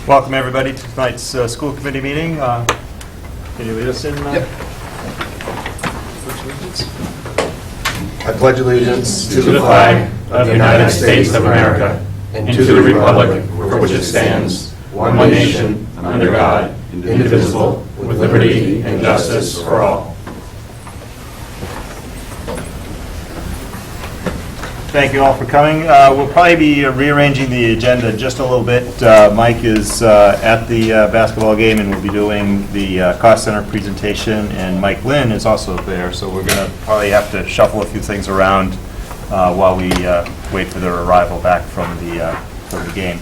Welcome, everybody, to tonight's school committee meeting. Can you lead us in? I pledge allegiance to the flag of the United States of America and to the republic for which it stands, one nation, under God, indivisible, with liberty and justice for all. Thank you all for coming. We'll probably be rearranging the agenda just a little bit. Mike is at the basketball game and will be doing the cost center presentation, and Mike Lynn is also there, so we're going to probably have to shuffle a few things around while we wait for their arrival back from the game.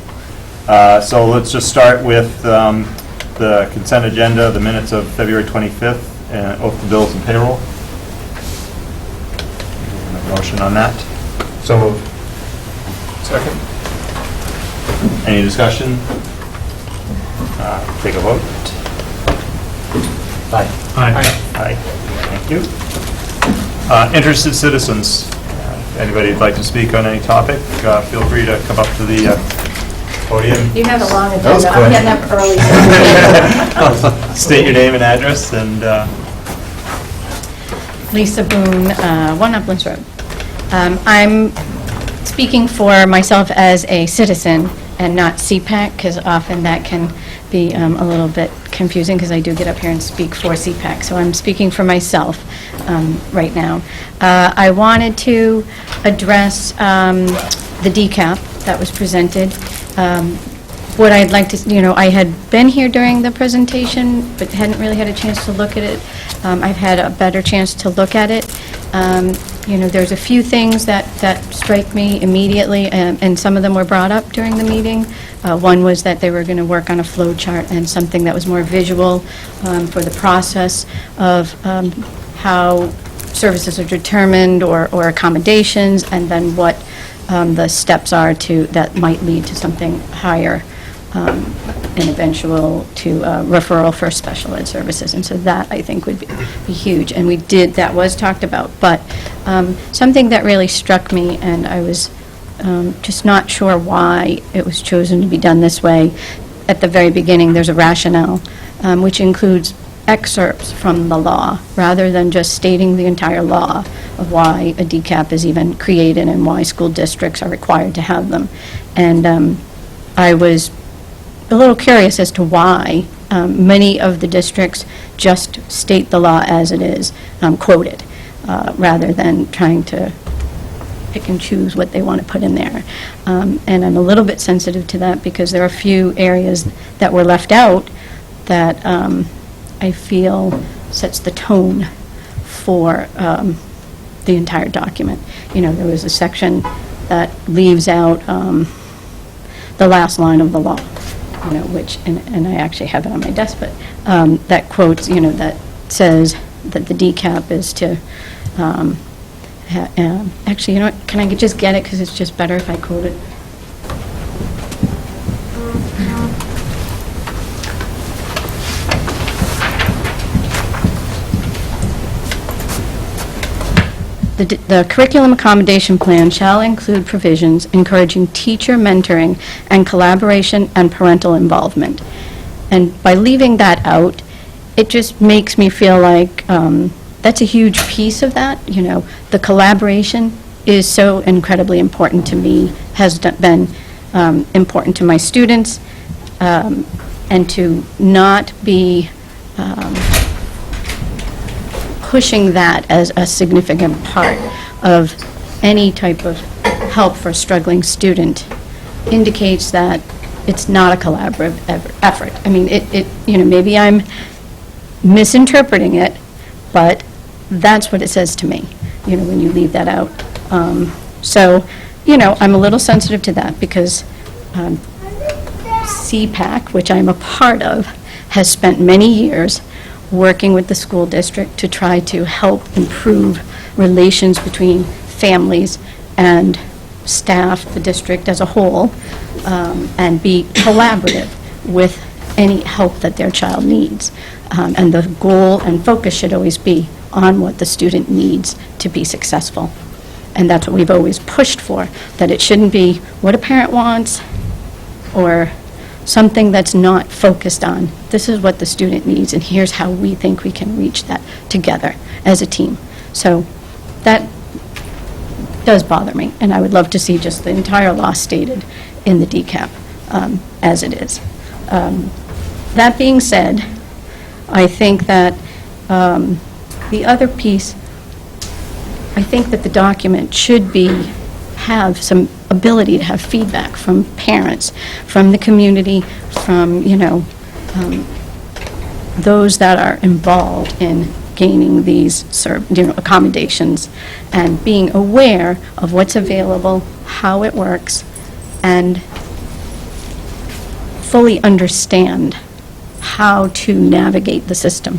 So let's just start with the consent agenda, the minutes of February 25th, and oath to bills and payroll. Motion on that? So moved. Second. Any discussion? Take a vote. Aye. Aye. Thank you. Interested citizens. Anybody who'd like to speak on any topic, feel free to come up to the podium. You have a long That was agenda. I'm getting up early. State your name and address, and Lisa Boone, 1 Uplands Road. I'm speaking for myself as a citizen and not CPAC, because often that can be a little bit confusing, because I do get up here and speak for CPAC. So I'm speaking for myself right now. I wanted to address the decap that was presented. What I'd like to, I had been here during the presentation, but hadn't really had a chance to look at it. I've had a better chance to look at it. There's a few things that strike me immediately, and some of them were brought up during the meeting. One was that they were going to work on a flow chart and something that was more visual for the process of how services are determined or accommodations, and then what the steps are that might lead to something higher and eventual to referral for special ed services. And so that, I think, would be huge. And that was talked about. But something that really struck me, and I was just not sure why it was chosen to be done this way. At the very beginning, there's a rationale, which includes excerpts from the law, rather than just stating the entire law of why a decap is even created and why school districts are required to have them. And I was a little curious as to why many of the districts just state the law as it is, quoted, rather than trying to pick and choose what they want to put in there. And I'm a little bit sensitive to that, because there are a few areas that were left out that I feel sets the tone for the entire document. There was a section that leaves out the last line of the law, which, and I actually have it on my desk, but that quotes, that says that the decap is to, actually, what, can I just get it, because it's just better if I quote it? The curriculum accommodation plan shall include provisions encouraging teacher mentoring and collaboration and parental involvement. And by leaving that out, it just makes me feel like that's a huge piece of that. The collaboration is so incredibly important to me, has been important to my students, and to not be pushing that as a significant part of any type of help for a struggling student indicates that it's not a collaborative effort. I mean, maybe I'm misinterpreting it, but that's what it says to me, when you leave that out. So, I'm a little sensitive to that, because CPAC, which I'm a part of, has spent many years working with the school district to try to help improve relations between families and staff, the district as a whole, and be collaborative with any help that their child needs. And the goal and focus should always be on what the student needs to be successful. And that's what we've always pushed for, that it shouldn't be what a parent wants or something that's not focused on, this is what the student needs, and here's how we think we can reach that together as a team. So that does bother me, and I would love to see just the entire law stated in the DCAP as it is. That being said, I think that the other piece, I think that the document should have some ability to have feedback from parents, from the community, from, those that are involved in gaining these accommodations, and being aware of what's available, how it works, and fully understand how to navigate the system,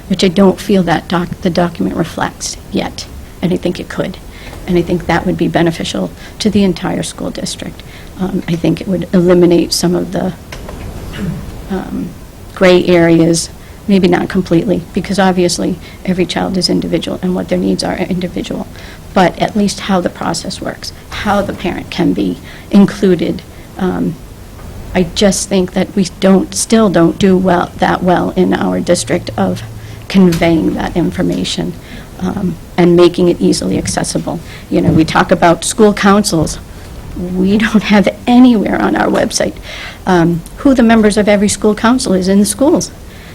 which I don't feel that the document reflects yet, and I think it could. And I think that would be beneficial to the entire school district. I think it would eliminate some of the gray areas, maybe not completely, because obviously every child is individual and what their needs are individual, but at least how the process works, how the parent can be included. I just think that we still don't do that well in our district of conveying that information and making it easily accessible. We talk about school councils. We don't have anywhere on our website who the members of every school council is in the schools.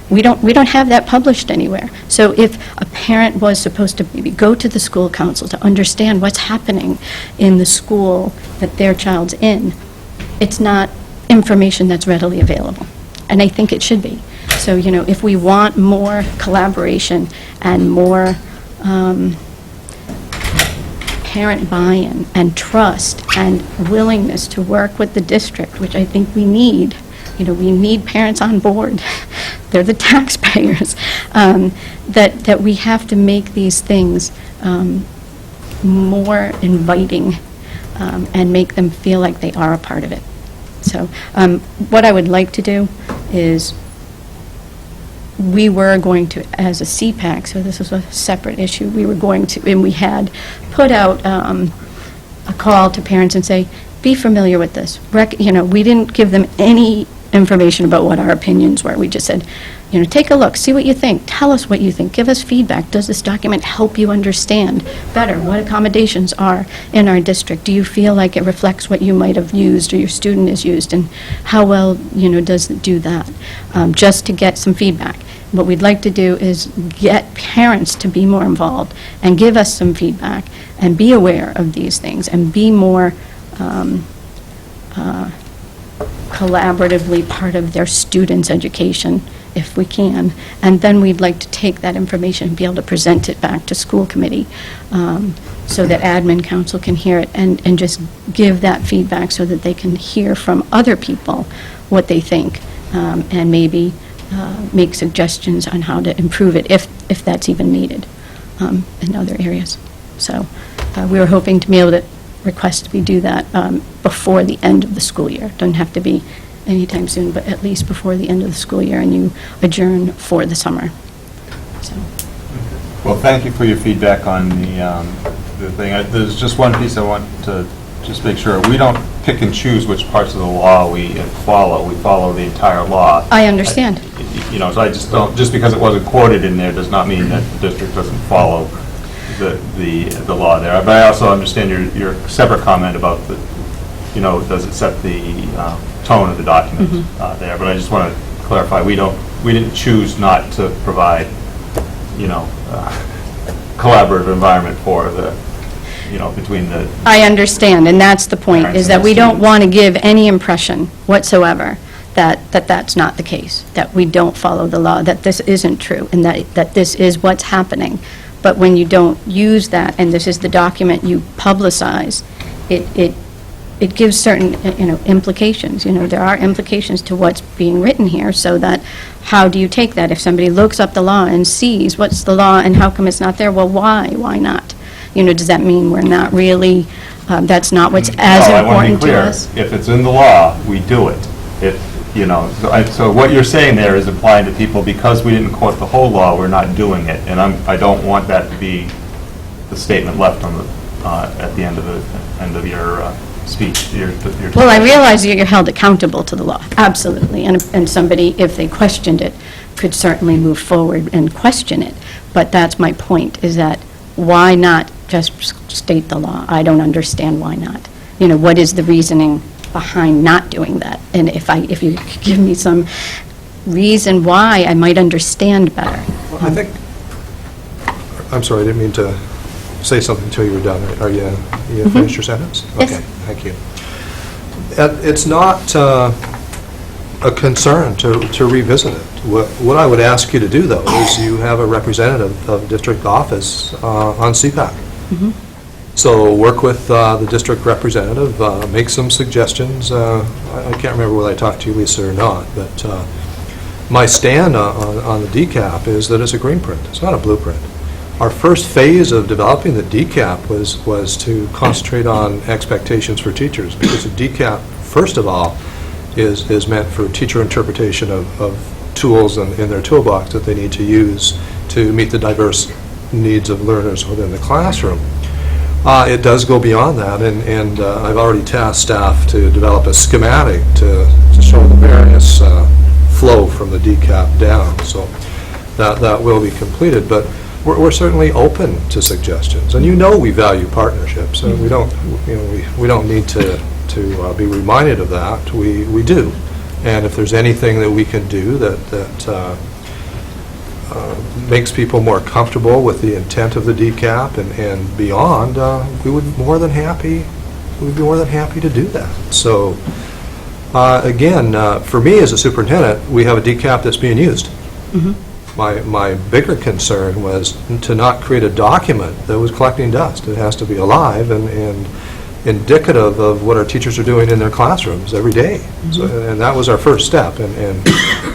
We don't have that published anywhere. So if a parent was supposed to maybe go to the school council to understand what's happening in the school that their child's in, it's not information that's readily available. And I think it should be. So, if we want more collaboration and more parent buy-in and trust and willingness to work with the district, which I think we need. We need parents on board. They're the taxpayers. That we have to make these things more inviting and make them feel like they are a part of it. So what I would like to do is, we were going to, as a CPAC, so this is a separate issue, we were going to, and we had put out a call to parents and say, be familiar with this. We didn't give them any information about what our opinions were. We just said, take a look, see what you think, tell us what you think, give us feedback. Does this document help you understand better what accommodations are in our district? Do you feel like it reflects what you might have used or your student has used, and how well, does it do that? Just to get some feedback. What we'd like to do is get parents to be more involved and give us some feedback and be aware of these things and be more collaboratively part of their students' education, if we can. And then we'd like to take that information and be able to present it back to school committee so that admin council can hear it and just give that feedback so that they can hear from other people what they think and maybe make suggestions on how to improve it if that's even needed in other areas. So we were hoping to be able to request we do that before the end of the school year. Doesn't have to be anytime soon, but at least before the end of the school year, and you adjourn for the summer. So. Well, thank you for your feedback on the thing. There's just one piece I want to just make sure. We don't pick and choose which parts of the law we follow. We follow the entire law. I understand. So I just don't, just because it wasn't quoted in there does not mean that the district doesn't follow the law there. But I also understand your separate comment about the, does it set the tone of the document there? But I just want to clarify, we didn't choose not to provide, collaborative environment for the, between the. I understand, and that's the point, is that we don't want to give any impression whatsoever that's not the case, that we don't follow the law, that this isn't true, and that this is what's happening. But when you don't use that, and this is the document you publicize, it gives certain, implications. There are implications to what's being written here, so that how do you take that? If somebody looks up the law and sees what's the law and how come it's not there, well, why? Why not? Does that mean we're not really, that's not what's as important to us? If it's in the law, we do it. So what you're saying there is implying to people, because we didn't quote the whole law, we're not doing it. And I don't want that to be the statement left on the at the end of your speech. Well, I realize that you're held accountable to the law, absolutely, and somebody, if they questioned it, could certainly move forward and question it. But that's my point, is that why not just state the law? I don't understand why not. You know, what is the reasoning behind not doing that? And if you could give me some reason why, I might understand better. Well, I think, I'm sorry, I didn't mean to say something until you were done. Are you finished your sentence? Yes. Okay, thank you. It's not a concern to revisit it. What I would ask you to do, though, is you have a representative of district office on CPAC. So work with the district representative, make some suggestions. I can't remember whether I talked to you, Lisa, or not, but my stand on the DCAP is that it's a green print. It's not a blueprint. Our first phase of developing the DCAP was to concentrate on expectations for teachers, because the DCAP, first of all, is meant for teacher interpretation of tools in their toolbox that they need to use to meet the diverse needs of learners within the classroom. It does go beyond that, and I've already tasked staff to develop a schematic to show the various flow from the DCAP down. So that will be completed, but we're certainly open to suggestions. And we value partnerships, and we don't need to be reminded of that. We do, and if there's anything that we can do that makes people more comfortable with the intent of the DCAP and beyond, we would be more than happy to do that. So again, for me as a superintendent, we have a DCAP that's being used. My bigger concern was to not create a document that was collecting dust. It has to be alive and indicative of what our teachers are doing in their classrooms every day. So, and that was our first step, and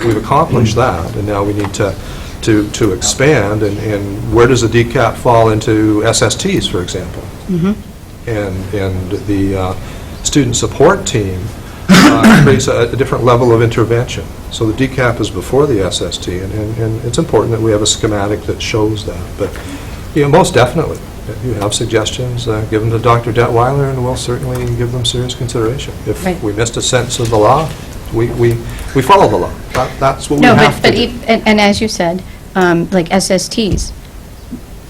we've accomplished that, and now we need to expand, and where does the DCAP fall into SSTs, for example? And the student support team creates a different level of intervention. So the DCAP is before the SST, and it's important that we have a schematic that shows that. But most definitely, if you have suggestions, give them to Dr. Detweiler, and we'll certainly give them serious consideration. If we missed a sentence of the law, we follow the law. That's what we have to do. And as you said, like SSTs,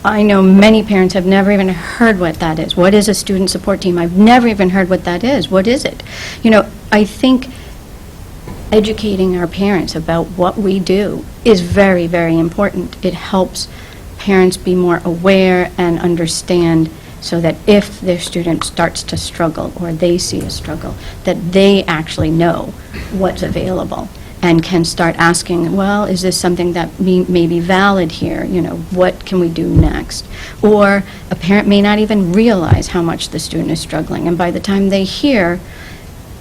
I know many parents have never even heard what that is. What is a student support team? I've never even heard what that is. What is it? I think educating our parents about what we do is very, very important. It helps parents be more aware and understand, so that if their student starts to struggle or they see a struggle, that they actually know what's available and can start asking, well, is this something that may be valid here? What can we do next? Or a parent may not even realize how much the student is struggling, and by the time they hear,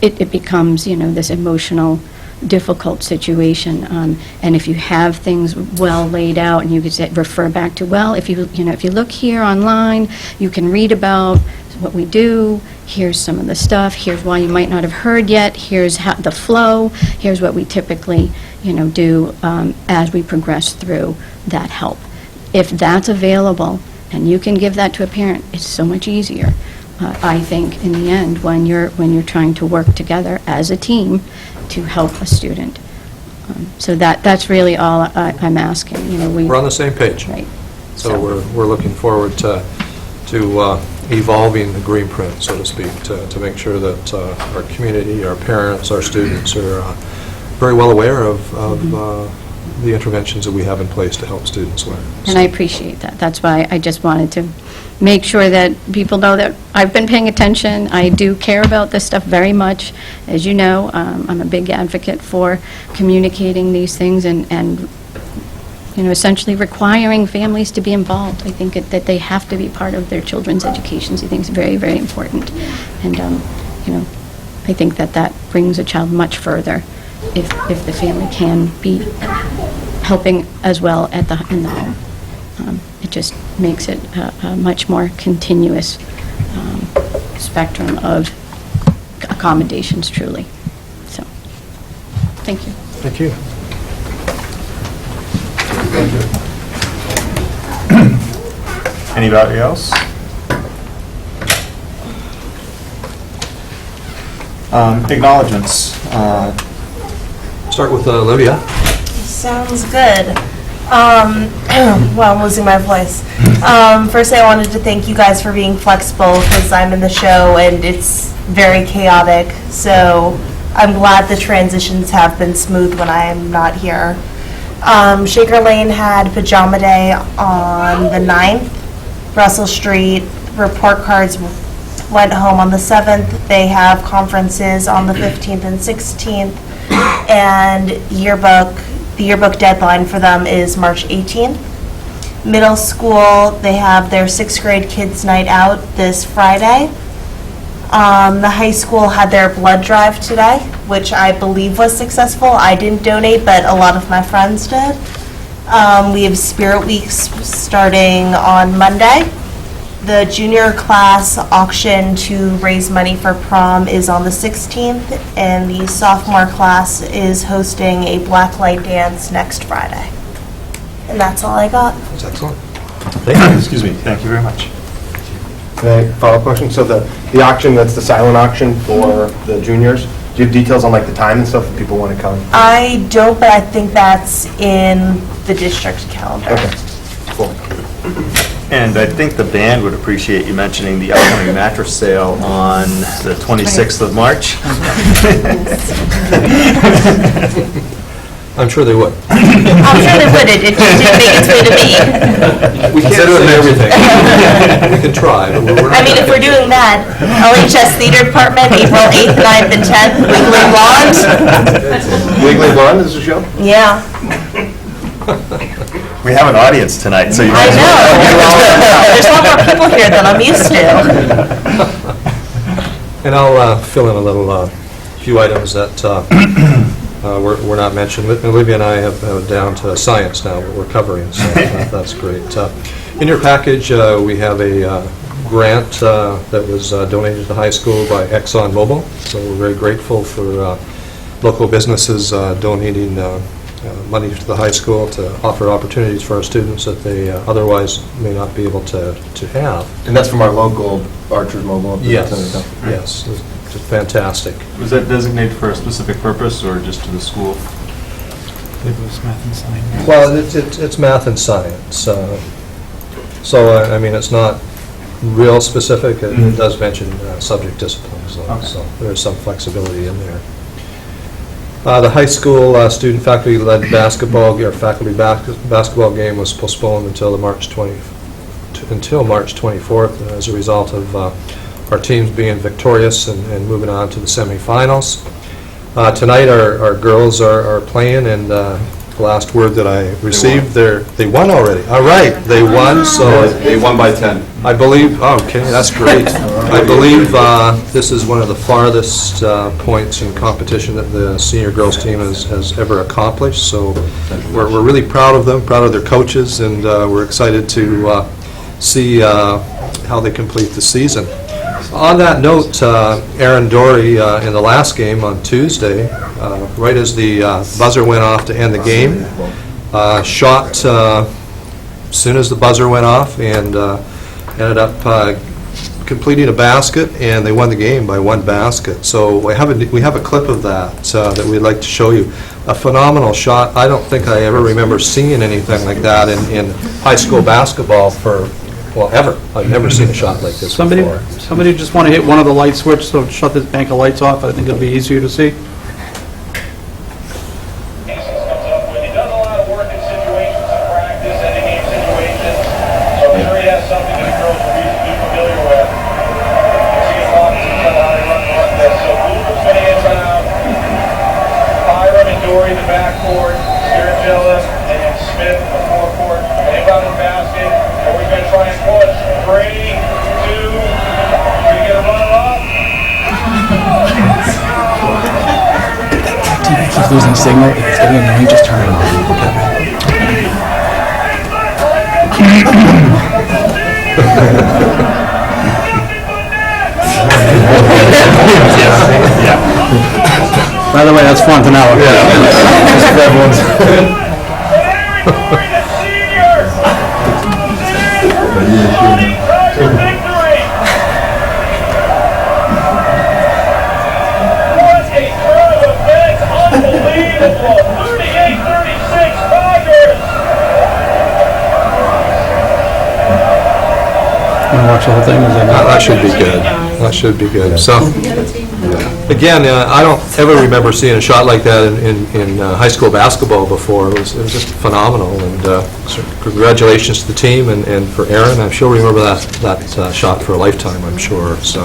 it becomes, this emotional, difficult situation. And if you have things well laid out, and you could refer back to, well, if you look here online, you can read about what we do. Here's some of the stuff. Here's why you might not have heard yet. Here's the flow. Here's what we typically, do as we progress through that help. If that's available and you can give that to a parent, it's so much easier. I think in the end, when you're trying to work together as a team to help a student. So that's really all I'm asking. We're on the same page. Right. So we're looking forward to evolving the green print, so to speak, to make sure that our community, our parents, our students are very well aware of the interventions that we have in place to help students learn. And I appreciate that. That's why I just wanted to make sure that people know that I've been paying attention. I do care about this stuff very much. As you know, I'm a big advocate for communicating these things and essentially requiring families to be involved. I think that they have to be part of their children's educations. I think it's very, very important. And, I think that brings a child much further if the family can be helping as well in the home. It just makes it a much more continuous spectrum of accommodations, truly. So, thank you. Thank you. Anybody else? Acknowledgements. Start with Olivia. Sounds good. Well, I'm losing my voice. First, I wanted to thank you guys for being flexible because I'm in the show and it's very chaotic. So I'm glad the transitions have been smooth when I am not here. Shaker Lane had Pajama Day on the 9th. Russell Street report cards went home on the 7th. They have conferences on the 15th and 16th. And the yearbook deadline for them is March 18th. Middle school, they have their 6th grade kids night out this Friday. The high school had their blood drive today, which I believe was successful. I didn't donate, but a lot of my friends did. We have Spirit Weeks starting on Monday. The junior class auction to raise money for prom is on the 16th, and the sophomore class is hosting a blacklight dance next Friday. And that's all I got. That's excellent. Excuse me, thank you very much. Can I follow up question? So the auction, that's the silent auction for the juniors. Do you have details on like the time and stuff if people want to come? I don't, but I think that's in the district calendar. Okay, cool. And I think the band would appreciate you mentioning the upcoming mattress sale on the 26th of March. I'm sure they would. I'm sure they would. It just didn't make its way to me. We can't say everything. We can try, but we're not. I mean, if we're doing that, LHS Theater Department, April 8th, 9th, and 10th, Wiggly Blonde. Wiggly Blonde is the show? Yeah, We have an audience tonight, so you I might as well. know. There's a lot more people here than I'm used to. And I'll fill in a little, few items that were not mentioned. Olivia and I have down to science now, what we're covering, so that's great. In your package, we have a grant that was donated to the high school by ExxonMobil, so we're very grateful for local businesses donating money to the high school to offer opportunities for our students that they otherwise may not be able to have. And that's from our local Archers Mobile. up in Yes, Senator. yes, it's just fantastic. Was that designated for a specific purpose or just to the school? It was math and science. Well, it's math and science, so, I mean, it's not real specific. It does mention subject disciplines, though, Okay. so there's some flexibility in there. The high school student faculty-led basketball, or faculty basketball game was postponed until March 24th as a result of our teams being victorious and moving on to the semifinals. Tonight, our girls are playing, and the last word that I received, they won already. All right, they won, so They won by 10. I believe, okay, that's great. I believe this is one of the farthest points in competition that the senior girls team has ever accomplished, so we're really proud of them, proud of their coaches, and we're excited to see how they complete the season. On that note, Aaron Dory, in the last game on Tuesday, right as the buzzer went off to end the game, shot as soon as the buzzer went off and ended up completing a basket, and they won the game by one basket. So we have a clip of that that we'd like to show you. A phenomenal shot. I don't think I ever remember seeing anything like that in high school basketball ever. I've never seen a shot like this before. Somebody just want to hit one of the light switch, so shut this bank of lights off. I think it'll be easier to see. He does a lot of work in situations in practice and in game situations, so I'm sure he has something that the girls will be familiar with. You see him off to how they run this. So Boomer's going to inbound. Byram and Dory in the backcourt, Scaragella and Smith in the forecourt. Inbound in the basket, and we're going to try and push. 3, 2, we get a runner up. He's losing signal. If it's getting annoying, just turn it off. By the way, that's fun to know. watch the whole thing? Is That should be good. That should be good. So, again, I don't ever remember seeing a shot like that in high school basketball before. It was just phenomenal, and so congratulations to the team and for Aaron. I'm sure remember that shot for a lifetime, I'm sure. So,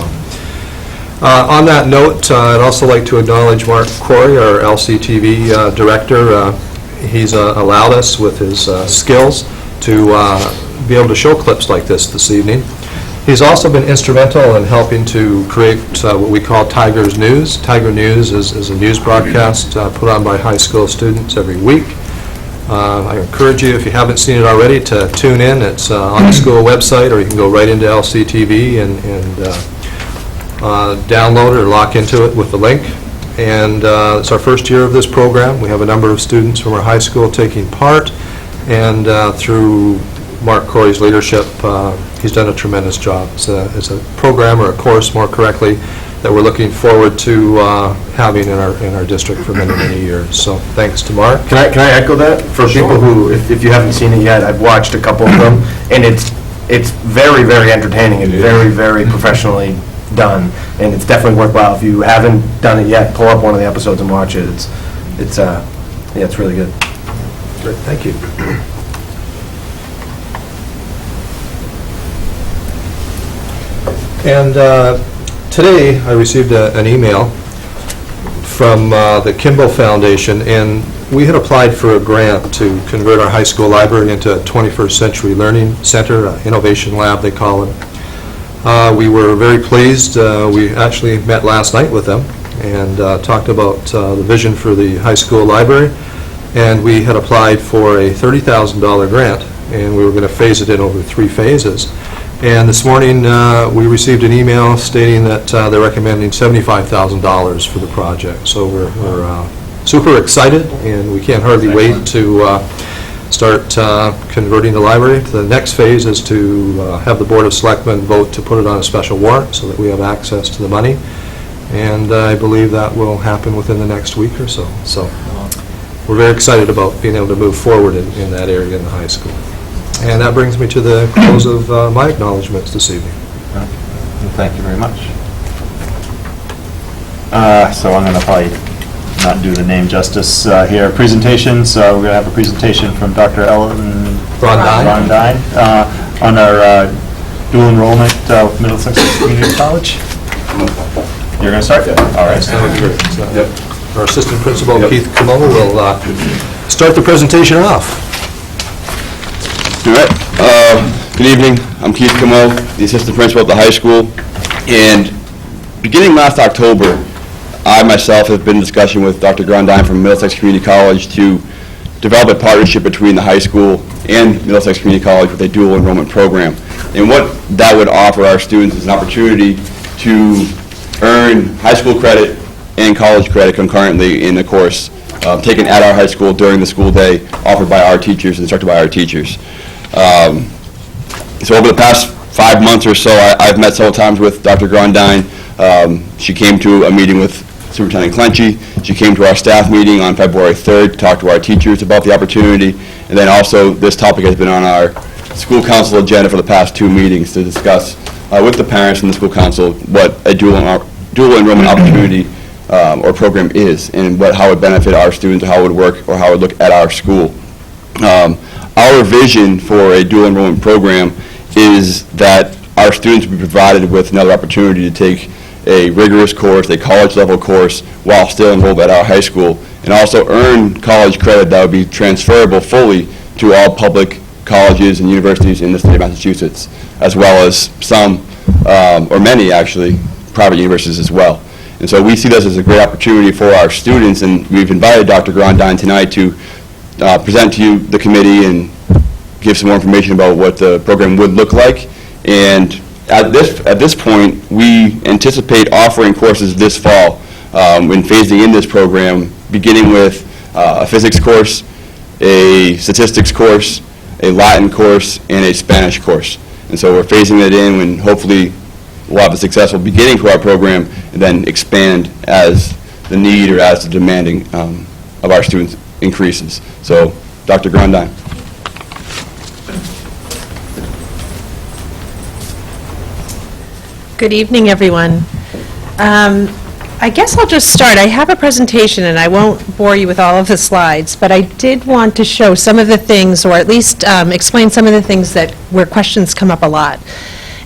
on that note, I'd also like to acknowledge Mark Corey, our LCTV director. He's allowed us with his skills to be able to show clips like this evening. He's also been instrumental in helping to create what we call Tiger's News. Tiger News is a news broadcast put on by high school students every week. I encourage you, if you haven't seen it already, to tune in. It's on the school website, or you can go right into LCTV and download it or lock into it with the link. And it's our first year of this program. We have a number of students from our high school taking part, and through Mark Corey's leadership, he's done a tremendous job. It's a program, or a course more correctly, that we're looking forward to having in our district for many, many years. So thanks to Mark. Can I echo that? For people who, if you haven't seen it yet, I've watched a couple of them, and it's very, very entertaining and very, very professionally done, and it's definitely worthwhile. If you haven't done it yet, pull up one of the episodes and watch it. It's really good. Great, thank you. And today I received an email from the Kimball Foundation, and we had applied for a grant to convert our high school library into a 21st Century Learning Center, Innovation Lab they call it. We were very pleased. We actually met last night with them and talked about the vision for the high school library, and we had applied for a $30,000 grant, and we were going to phase it in over 3 phases. And this morning we received an email stating that they're recommending $75,000 for the project. So we're super excited, and we can't hardly wait to start converting the library. The next phase is to have the Board of Selectmen vote to put it on a special warrant so that we have access to the money. And I believe that will happen within the next week or so. So we're very excited about being able to move forward in that area in the high school. And that brings me to the close of my acknowledgments this evening. Thank you very much. So I'm going to probably not do the name justice here. Presentations, we're going to have a presentation from Dr. Ellen Rondine on our dual enrollment with Middlesex Community College. You're going to start? All right. Sounds great. So, our Assistant Principal, Keith Kamoa, will start the presentation off. All right. Good evening. I'm Keith Kamoa, the Assistant Principal at the high school. And beginning last October, I myself have been in discussion with Dr. Grondine from Middlesex Community College to develop a partnership between the high school and Middlesex Community College with a dual enrollment program. And what that would offer our students is an opportunity to earn high school credit and college credit concurrently in the course taken at our high school during the school day, offered by our teachers and instructed by our teachers. So over the past 5 months or so, I've met several times with Dr. Grondine. She came to a meeting with Superintendent Clenchy. She came to our staff meeting on February 3rd to talk to our teachers about the opportunity. And then also, this topic has been on our school council agenda for the past 2 meetings to discuss with the parents and the school council what a dual enrollment opportunity or program is, and how it would benefit our students, or how it would work, or how it would look at our school. Our vision for a dual enrollment program is that our students will be provided with another opportunity to take a rigorous course, a college-level course, while still enrolled at our high school, and also earn college credit that would be transferable fully to all public colleges and universities in the state of Massachusetts, as well as some, or many actually, private universities as well. And so we see this as a great opportunity for our students, and we've invited Dr. Grondine tonight to present to you, the committee, and give some more information about what the program would look like. And at this point, we anticipate offering courses this fall when phasing in this program, beginning with a physics course, a statistics course, a Latin course, and a Spanish course. And so we're phasing that in, and hopefully we'll have a successful beginning to our program and then expand as the need or as the demanding of our students increases. So, Dr. Grondine. Good evening, everyone. I guess I'll just start. I have a presentation, and I won't bore you with all of the slides, but I did want to show some of the things, or at least explain some of the things where questions come up a lot.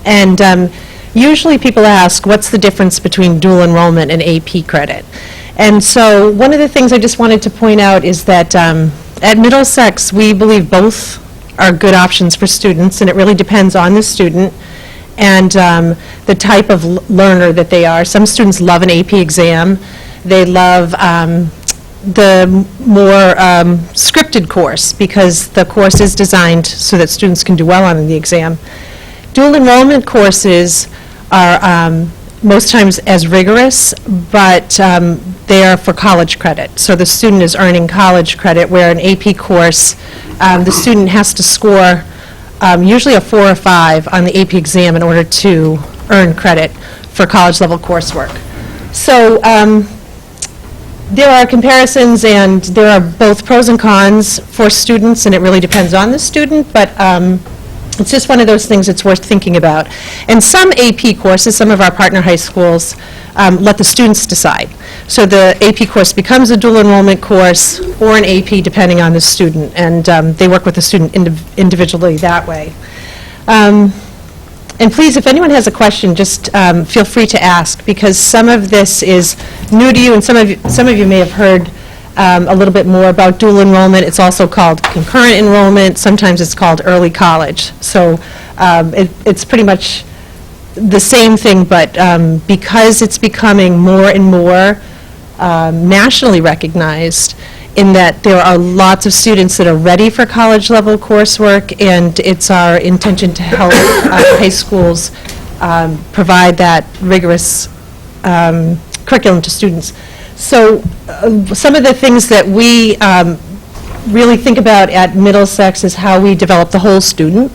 And usually people ask, what's the difference between dual enrollment and AP credit? And so one of the things I just wanted to point out is that at Middlesex, we believe both are good options for students, and it really depends on the student and the type of learner that they are. Some students love an AP exam. They love the more scripted course because the course is designed so that students can do well on the exam. Dual enrollment courses are most times as rigorous, but they are for college credit. So the student is earning college credit, where an AP course, the student has to score usually a 4 or 5 on the AP exam in order to earn credit for college-level coursework. So there are comparisons, and there are both pros and cons for students, and it really depends on the student, but it's just one of those things that's worth thinking about. And some AP courses, some of our partner high schools, let the students decide. So the AP course becomes a dual enrollment course or an AP, depending on the student, and they work with the student individually that way. And please, if anyone has a question, just feel free to ask, because some of this is new to you, and some of you may have heard a little bit more about dual enrollment. It's also called concurrent enrollment. Sometimes it's called early college. So it's pretty much the same thing, but because it's becoming more and more nationally recognized, in that there are lots of students that are ready for college-level coursework, and it's our intention to help high schools provide that rigorous curriculum to students. So some of the things that we really think about at Middlesex is how we develop the whole student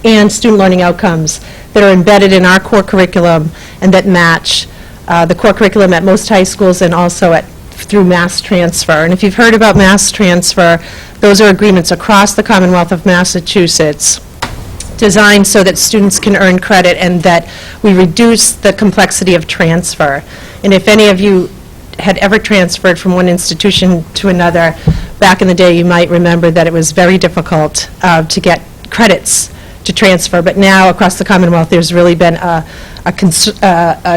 and student learning outcomes that are embedded in our core curriculum and that match the core curriculum at most high schools and also through mass transfer. And if you've heard about mass transfer, those are agreements across the Commonwealth of Massachusetts designed so that students can earn credit and that we reduce the complexity of transfer. And if any of you had ever transferred from one institution to another, back in the day, you might remember that it was very difficult to get credits to transfer. But now, across the Commonwealth, there's really been a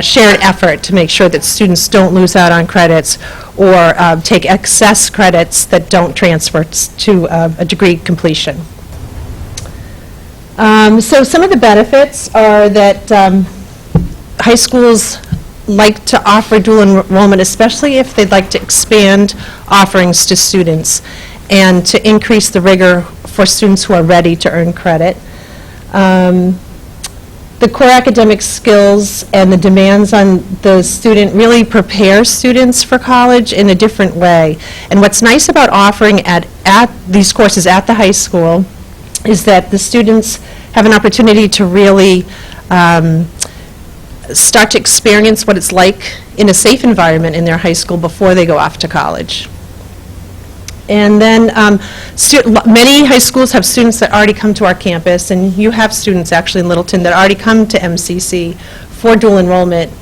shared effort to make sure that students don't lose out on credits or take excess credits that don't transfer to a degree completion. So some of the benefits are that high schools like to offer dual enrollment, especially if they'd like to expand offerings to students and to increase the rigor for students who are ready to earn credit. The core academic skills and the demands on the student really prepare students for college in a different way. And what's nice about offering at these courses at the high school is that the students have an opportunity to really start to experience what it's like in a safe environment in their high school before they go off to college. And then many high schools have students that already come to our campus, and you have students actually in Littleton that already come to MCC for dual enrollment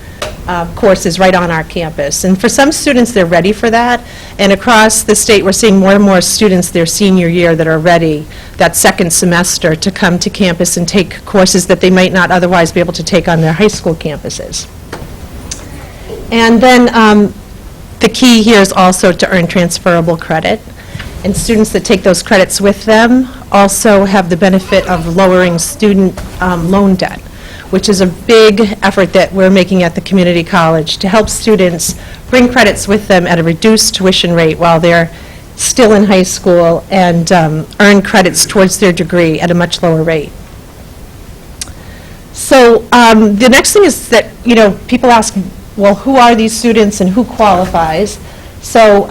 courses right on our campus. And for some students, they're ready for that. And across the state, we're seeing more and more students their senior year that are ready that second semester to come to campus and take courses that they might not otherwise be able to take on their high school campuses. And then the key here is also to earn transferable credit. And students that take those credits with them also have the benefit of lowering student loan debt, which is a big effort that we're making at the community college to help students bring credits with them at a reduced tuition rate while they're still in high school and earn credits towards their degree at a much lower rate. So the next thing is that, people ask, well, who are these students and who qualifies? So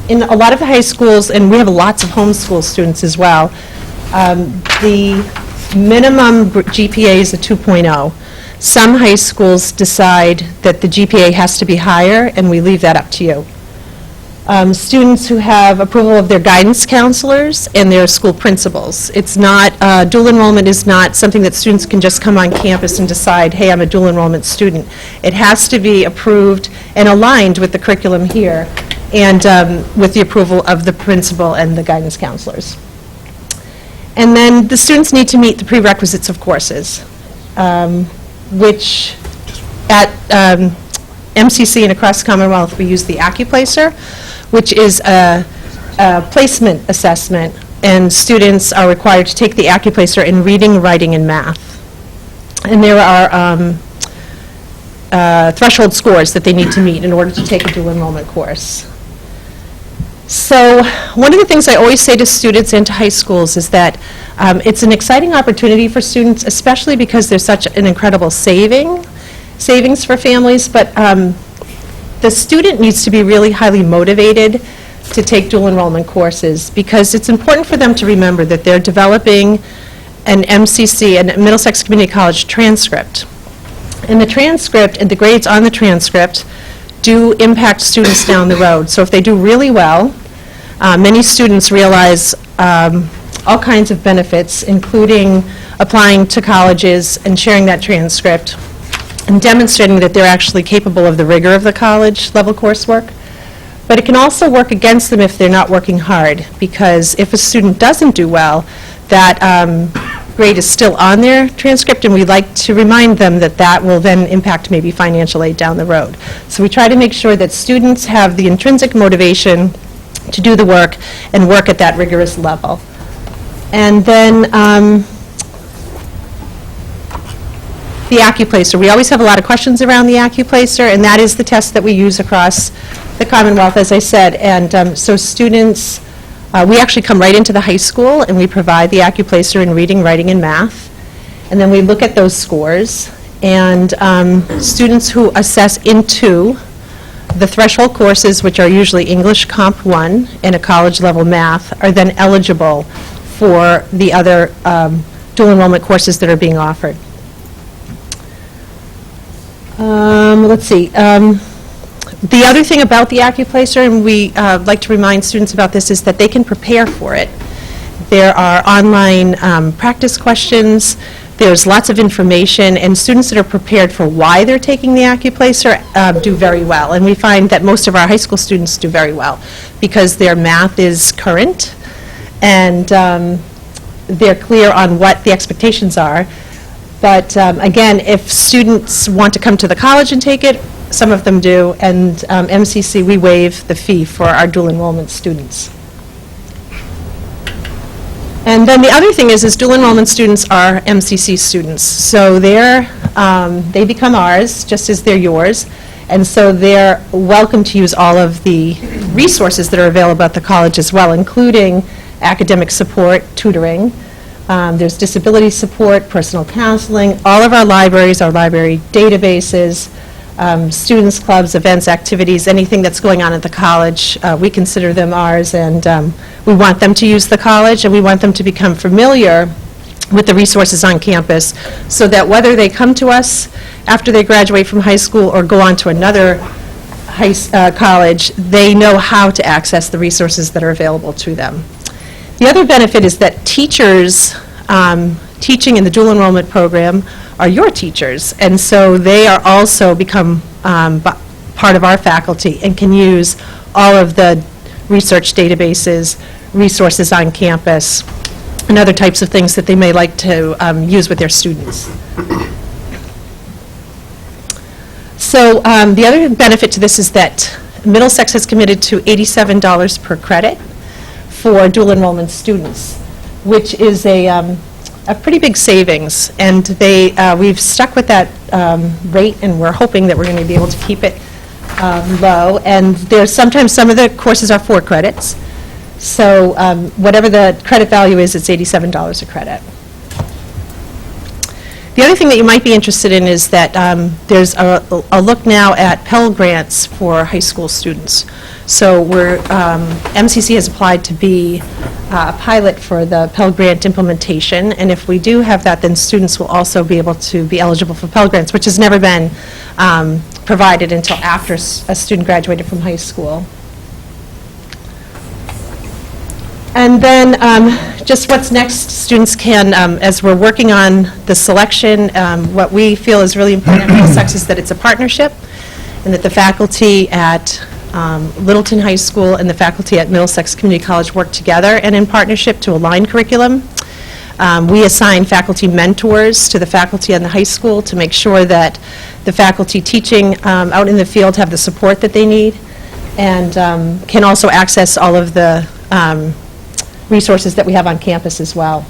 in a lot of the high schools, and we have lots of homeschool students as well, the minimum GPA is a 2.0. Some high schools decide that the GPA has to be higher, and we leave that up to you. students who have approval of their guidance counselors and their school principals. It's not, dual enrollment is not something that students can just come on campus and decide, hey, I'm a dual enrollment student. It has to be approved and aligned with the curriculum here and with the approval of the principal and the guidance counselors. And then the students need to meet the prerequisites of courses, which at MCC and across the Commonwealth, we use the AccuPlacer, which is a placement assessment, and students are required to take the AccuPlacer in reading, writing, and math. And there are threshold scores that they need to meet in order to take a dual enrollment course. So one of the things I always say to students and to high schools is that it's an exciting opportunity for students, especially because there's such an incredible savings for families, but the student needs to be really highly motivated to take dual enrollment courses, because it's important for them to remember that they're developing an MCC, a Middlesex Community College transcript. And the transcript and the grades on the transcript do impact students down the road. So if they do really well, many students realize all kinds of benefits, including applying to colleges and sharing that transcript and demonstrating that they're actually capable of the rigor of the college-level coursework. But it can also work against them if they're not working hard, because if a student doesn't do well, that grade is still on their transcript, and we like to remind them that that will then impact maybe financial aid down the road. So we try to make sure that students have the intrinsic motivation to do the work and work at that rigorous level. And then the AccuPlacer. We always have a lot of questions around the AccuPlacer, and that is the test that we use across the Commonwealth, as I said. And so students, we actually come right into the high school, and we provide the AccuPlacer in reading, writing, and math. And then we look at those scores, and students who assess into the threshold courses, which are usually English Comp 1 and a college-level math, are then eligible for the other dual enrollment courses that are being offered. Let's see. The other thing about the AccuPlacer, and we like to remind students about this, is that they can prepare for it. There are online practice questions. There's lots of information, and students that are prepared for why they're taking the AccuPlacer do very well. And we find that most of our high school students do very well because their math is current, and they're clear on what the expectations are. But again, if students want to come to the college and take it, some of them do, and MCC, we waive the fee for our dual enrollment students. And then the other thing is dual enrollment students are MCC students. So they become ours, just as they're yours, and so they're welcome to use all of the resources that are available at the college as well, including academic support, tutoring. There's disability support, personal counseling, all of our libraries, our library databases, students, clubs, events, activities, anything that's going on at the college, we consider them ours, and we want them to use the college, and we want them to become familiar with the resources on campus, so that whether they come to us after they graduate from high school or go on to another college, they know how to access the resources that are available to them. The other benefit is that teachers teaching in the dual enrollment program are your teachers, and so they are also become part of our faculty and can use all of the research databases, resources on campus, and other types of things that they may like to use with their students. So the other benefit to this is that Middlesex has committed to $87 per credit for dual enrollment students, which is a pretty big savings, and we've stuck with that rate, and we're hoping that we're going to be able to keep it low. And there's sometimes some of the courses are 4 credits, so whatever the credit value is, it's $87 a credit. The other thing that you might be interested in is that there's a look now at Pell Grants for high school students. So MCC has applied to be a pilot for the Pell Grant implementation, and if we do have that, then students will also be able to be eligible for Pell Grants, which has never been provided until after a student graduated from high school. And then, just what's next, students can, as we're working on the selection, what we feel is really important at Middlesex is that it's a partnership, and that the faculty at Littleton High School and the faculty at Middlesex Community College work together and in partnership to align curriculum. We assign faculty mentors to the faculty on the high school to make sure that the faculty teaching out in the field have the support that they need, and can also access all of the resources that we have on campus as well.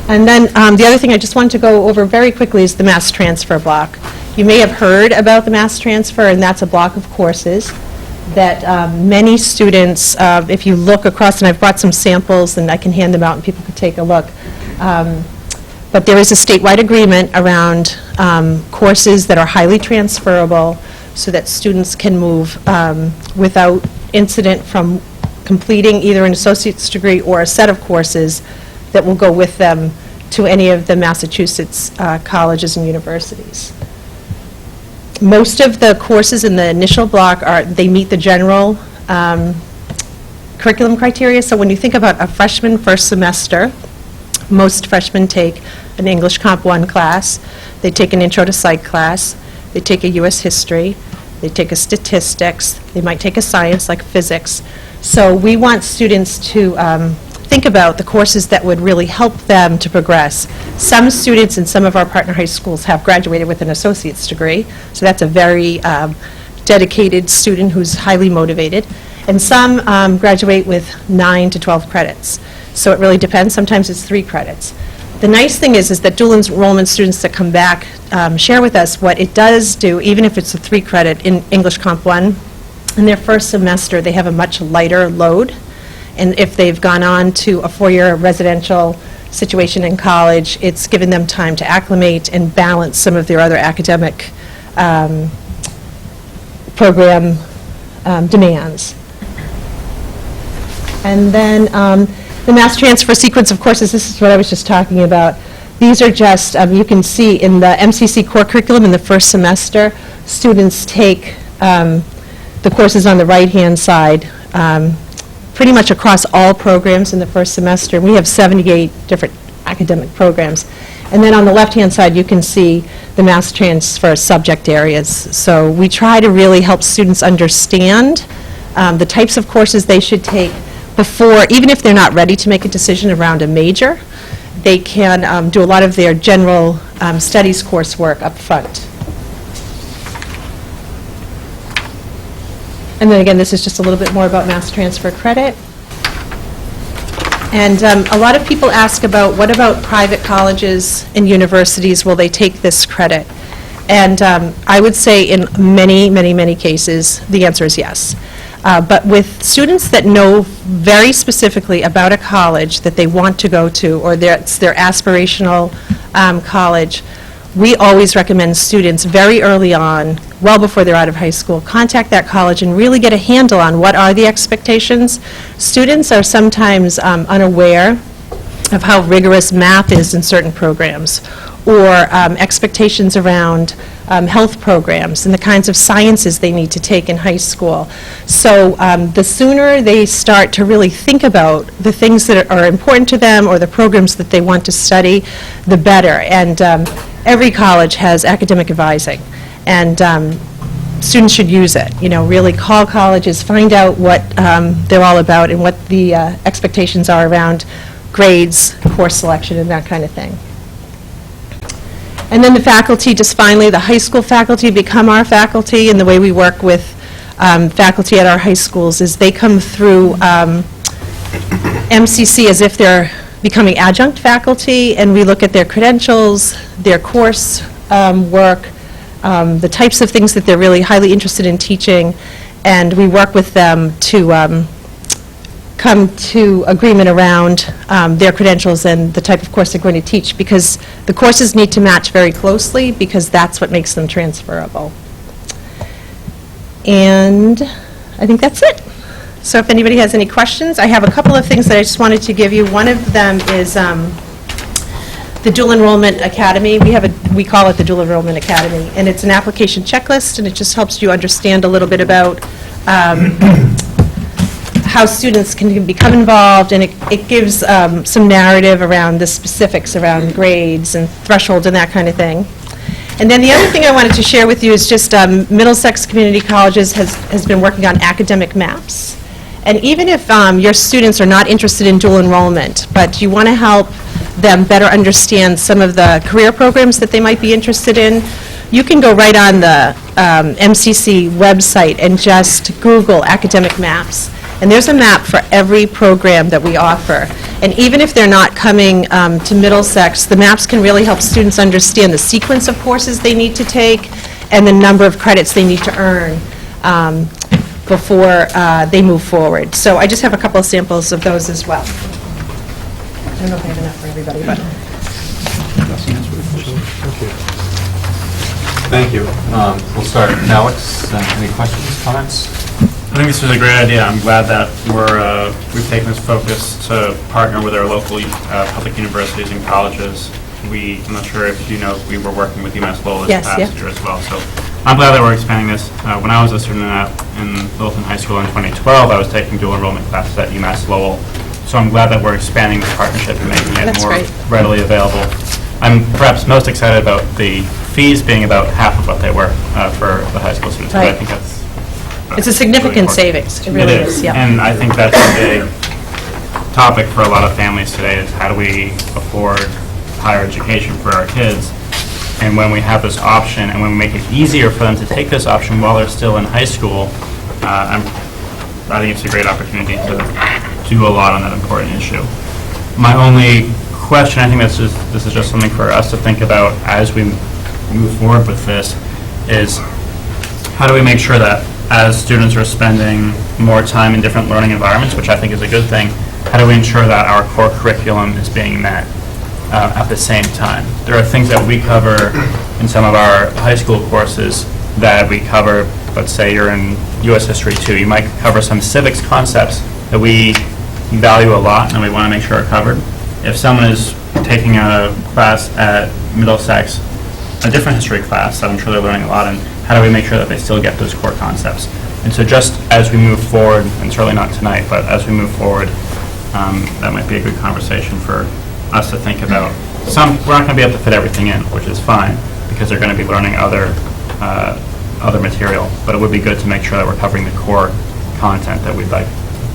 And then the other thing I just wanted to go over very quickly is the mass transfer block. You may have heard about the mass transfer, and that's a block of courses that many students, if you look across, and I've brought some samples and I can hand them out and people can take a look, but there is a statewide agreement around courses that are highly transferable so that students can move without incident from completing either an associate's degree or a set of courses that will go with them to any of the Massachusetts colleges and universities. Most of the courses in the initial block they meet the general curriculum criteria. So when you think about a freshman first semester, most freshmen take an English Comp 1 class, they take an Intro to Psych class, they take a U.S. History, they take a statistics, they might take a science like physics. So we want students to think about the courses that would really help them to progress. Some students in some of our partner high schools have graduated with an associate's degree, so that's a very dedicated student who's highly motivated. And some graduate with 9 to 12 credits. So it really depends. Sometimes it's 3 credits. The nice thing is that dual enrollment students that come back share with us what it does do, even if it's a 3 credit in English Comp 1. In their first semester, they have a much lighter load. And if they've gone on to a 4-year residential situation in college, it's given them time to acclimate and balance some of their other academic program demands. And then the mass transfer sequence of courses, this is what I was just talking about. These are just, you can see in the MCC core curriculum in the first semester, students take the courses on the right-hand side pretty much across all programs in the first semester. We have 78 different academic programs. And then on the left-hand side, you can see the mass transfer subject areas. So we try to really help students understand the types of courses they should take before, even if they're not ready to make a decision around a major, they can do a lot of their general studies coursework up front. And then again, this is just a little bit more about mass transfer credit. And a lot of people ask about, what about private colleges and universities, will they take this credit? And I would say in many, many, many cases, the answer is yes. But with students that know very specifically about a college that they want to go to, or it's their aspirational college, we always recommend students very early on, well before they're out of high school, contact that college and really get a handle on what are the expectations. Students are sometimes unaware of how rigorous math is in certain programs, or expectations around health programs and the kinds of sciences they need to take in high school. So the sooner they start to really think about the things that are important to them or the programs that they want to study, the better. And every college has academic advising, and students should use it. You know, really call colleges, find out what they're all about and what the expectations are around grades, course selection, and that kind of thing. And then the faculty, just finally, the high school faculty become our faculty, and the way we work with faculty at our high schools is they come through MCC as if they're becoming adjunct faculty, and we look at their credentials, their course work, the types of things that they're really highly interested in teaching, and we work with them to come to agreement around their credentials and the type of course they're going to teach, because the courses need to match very closely, because that's what makes them transferable. And I think that's it. So if anybody has any questions, I have a couple of things that I just wanted to give you. One of them is the Dual Enrollment Academy. We call it the Dual Enrollment Academy, and it's an application checklist, and it just helps you understand a little bit about how students can become involved, and it gives some narrative around the specifics around grades and thresholds and that kind of thing. And then the other thing I wanted to share with you is just Middlesex Community Colleges has been working on academic maps. And even if your students are not interested in dual enrollment, but you want to help them better understand some of the career programs that they might be interested in, you can go right on the MCC website and just Google academic maps. And there's a map for every program that we offer. And even if they're not coming to Middlesex, the maps can really help students understand the sequence of courses they need to take and the number of credits they need to earn before they move forward. So I just have a couple of samples of those as well. I don't know if I have enough for everybody, but... Thank you. We'll start. Alex, any questions, comments? I think this is a great idea. I'm glad that we've taken this focus to partner with our local public universities and colleges. I'm not sure if you know, we were working with UMass Lowell this past year as well. So I'm glad that we're expanding this. When I was a student in Littleton High School in 2012, I was taking dual enrollment classes at UMass Lowell. So I'm glad that we're expanding this partnership and making it more readily available. I'm perhaps most excited about the fees being about half of what they were for the high school students. But I think that's it's a significant savings. It really is. Yeah. And I think that's a big topic for a lot of families today is how do we afford higher education for our kids? And when we have this option and when we make it easier for them to take this option while they're still in high school, I think it's a great opportunity to do a lot on that important issue. My only question, I think this is just something for us to think about as we move forward with this, is how do we make sure that as students are spending more time in different learning environments, which I think is a good thing, how do we ensure that our core curriculum is being met at the same time? There are things that we cover in some of our high school courses that we cover, let's say you're in U.S. History 2, you might cover some civics concepts that we value a lot and we want to make sure are covered. If someone is taking a class at Middlesex, a different history class that I'm sure they're learning a lot in, how do we make sure that they still get those core concepts? And so just as we move forward, and certainly not tonight, but as we move forward, that might be a good conversation for us to think about. We're not going to be able to fit everything in, which is fine, because they're going to be learning other material, but it would be good to make sure that we're covering the core content that we'd like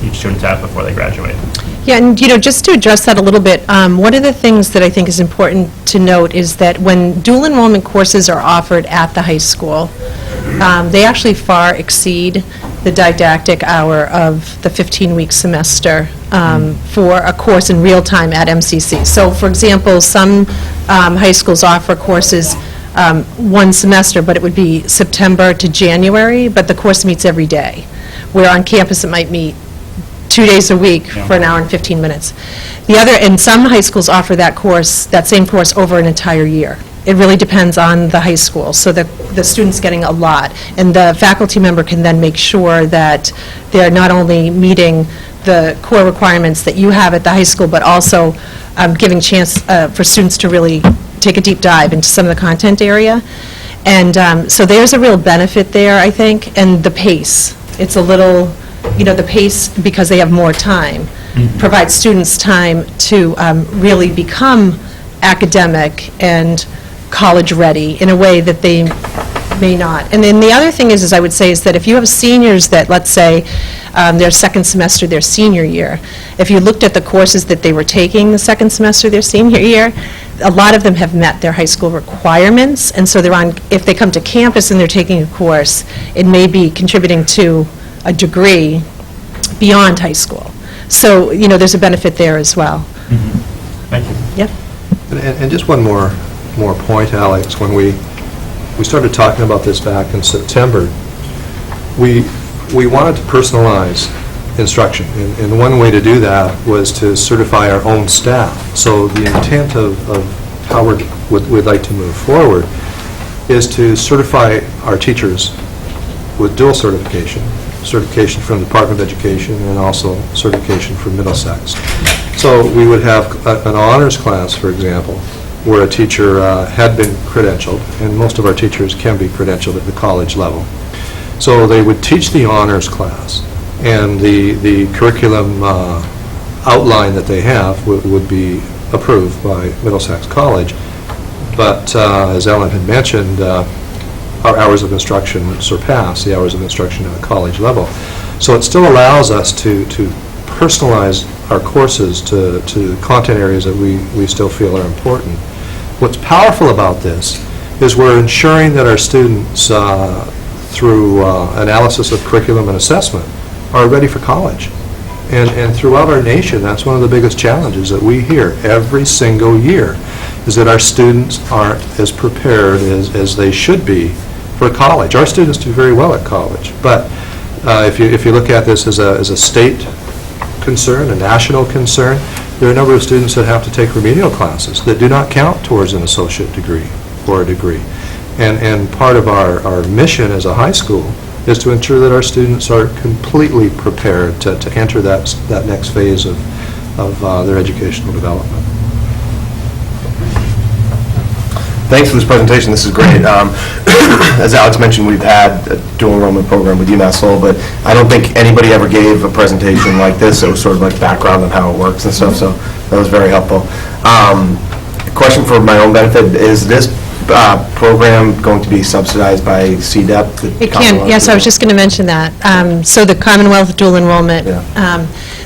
each student to have before they graduate. Yeah, and just to address that a little bit, one of the things that I think is important to note is that when dual enrollment courses are offered at the high school, they actually far exceed the didactic hour of the 15-week semester for a course in real time at MCC. So, for example, some high schools offer courses one semester, but it would be September to January, but the course meets every day, where on campus it might meet 2 days a week for an hour and 15 minutes. And some high schools offer that same course over an entire year. It really depends on the high school, so the student's getting a lot. And the faculty member can then make sure that they're not only meeting the core requirements that you have at the high school, but also giving chance for students to really take a deep dive into some of the content area. And so there's a real benefit there, I think, and the pace. It's a little... the pace, because they have more time, provides students time to really become academic and college-ready in a way that they may not. And then the other thing is I would say, is that if you have seniors that, let's say, their second semester, their senior year, if you looked at the courses that they were taking the second semester, their senior year, a lot of them have met their high school requirements, and so if they come to campus and they're taking a course, it may be contributing to a degree beyond high school. So, there's a benefit there as well. Thank you. Yep. And just one more point, Alex. When we started talking about this back in September, we wanted to personalize instruction. And one way to do that was to certify our own staff. So the intent of how we'd like to move forward is to certify our teachers with dual certification from the Department of Education and also certification from Middlesex. So we would have an honors class, for example, where a teacher had been credentialed, and most of our teachers can be credentialed at the college level. So they would teach the honors class, and the curriculum outline that they have would be approved by Middlesex College. But as Ellen had mentioned, our hours of instruction surpass the hours of instruction at a college level. So it still allows us to personalize our courses to content areas that we still feel are important. What's powerful about this is we're ensuring that our students, through analysis of curriculum and assessment, are ready for college. And throughout our nation, that's one of the biggest challenges that we hear every single year, is that our students aren't as prepared as they should be for college. Our students do very well at college, but if you look at this as a state concern, a national concern, there are a number of students that have to take remedial classes that do not count towards an associate degree or a degree. And part of our mission as a high school is to ensure that our students are completely prepared to enter that next phase of their educational development. Thanks for this presentation. This is great. As Alex mentioned, we've had a dual enrollment program with UMass Lowell, but I don't think anybody ever gave a presentation like this. It was sort of like background on how it works and stuff, so that was very helpful. A question for my own benefit, is this program going to be subsidized by CDEP? It can, yes, I was just going to mention that. So the Commonwealth dual enrollment,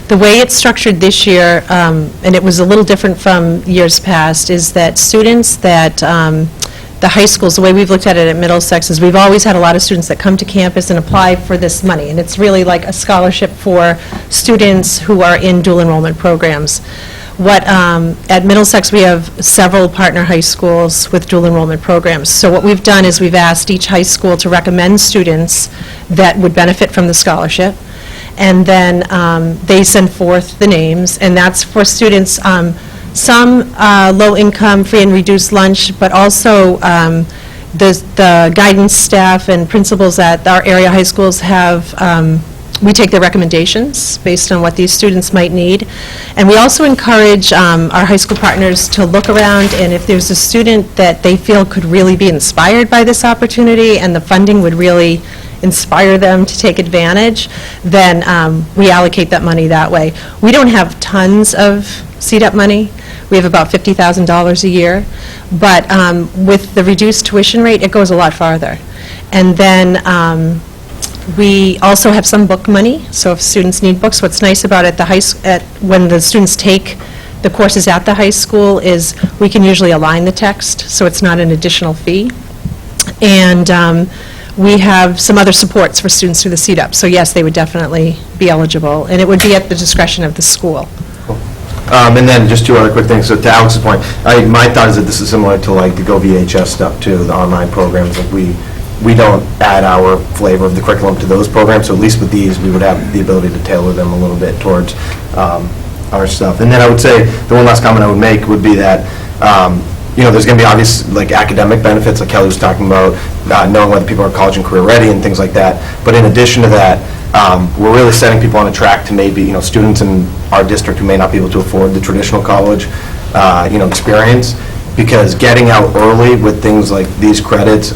the way it's structured this year, and it was a little different from years past, is that students that, the high schools, the way we've looked at it at Middlesex is we've always had a lot of students that come to campus and apply for this money, and it's really like a scholarship for students who are in dual enrollment programs. At Middlesex, we have several partner high schools with dual enrollment programs. So what we've done is we've asked each high school to recommend students that would benefit from the scholarship, and then they send forth the names, and that's for students, some low-income, free and reduced lunch, but also the guidance staff and principals at our area high schools have we take their recommendations based on what these students might need. And we also encourage our high school partners to look around, and if there's a student that they feel could really be inspired by this opportunity and the funding would really inspire them to take advantage, then we allocate that money that way. We don't have tons of CDEP money. We have about $50,000 a year, but with the reduced tuition rate, it goes a lot farther. And then we also have some book money, so if students need books, what's nice about it, when the students take the courses at the high school is we can usually align the text, so it's not an additional fee. And we have some other supports for students through the CDEP, so yes, they would definitely be eligible, and it would be at the discretion of the school. And then just two other quick things. So to Alex's point, my thought is that this is similar to like the Go VHS stuff too, the online programs. Like we don't add our flavor of the curriculum to those programs, so at least with these, we would have the ability to tailor them a little bit towards our stuff. And then I would say, the one last comment I would make would be that, there's going to be obvious like academic benefits, like Kelly was talking about, knowing whether people are college and career ready and things like that. But in addition to that, we're really setting people on a track to maybe, students in our district who may not be able to afford the traditional college, experience, because getting out early with things like these credits,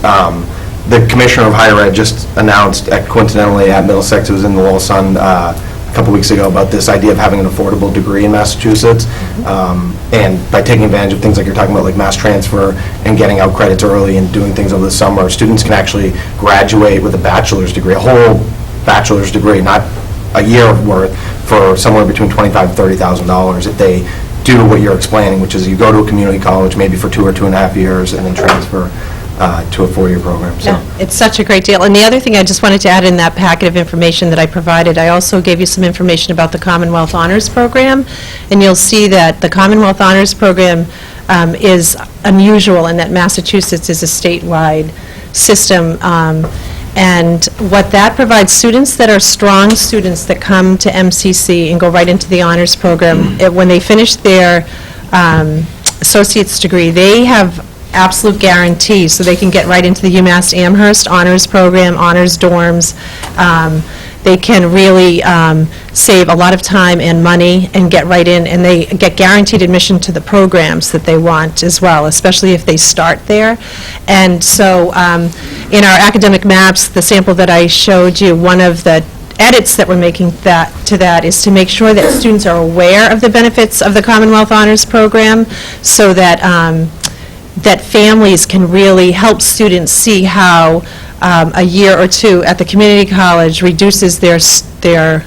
the Commissioner of Higher Ed just announced, coincidentally at Middlesex, it was in the Lowell Sun a couple weeks ago, about this idea of having an affordable degree in Massachusetts. And by taking advantage of things like you're talking about, like mass transfer and getting out credits early and doing things over the summer, students can actually graduate with a bachelor's degree, a whole bachelor's degree, not a year worth, for somewhere between $25,000 to $30,000 if they do what you're explaining, which is you go to a community college maybe for 2 or 2.5 years and then transfer to a 4-year program. So. Yeah, it's such a great deal. And the other thing I just wanted to add in that packet of information that I provided, I also gave you some information about the Commonwealth Honors Program, and you'll see that the Commonwealth Honors Program is unusual in that Massachusetts is a statewide system. And what that provides, students that are strong students that come to MCC and go right into the honors program, when they finish their associate's degree, they have absolute guarantee, so they can get right into the UMass Amherst honors program, honors dorms. They can really save a lot of time and money and get right in, and they get guaranteed admission to the programs that they want as well, especially if they start there. And so in our academic maps, the sample that I showed you, one of the edits that we're making to that is to make sure that students are aware of the benefits of the Commonwealth Honors Program, so that that families can really help students see how a year or two at the community college reduces their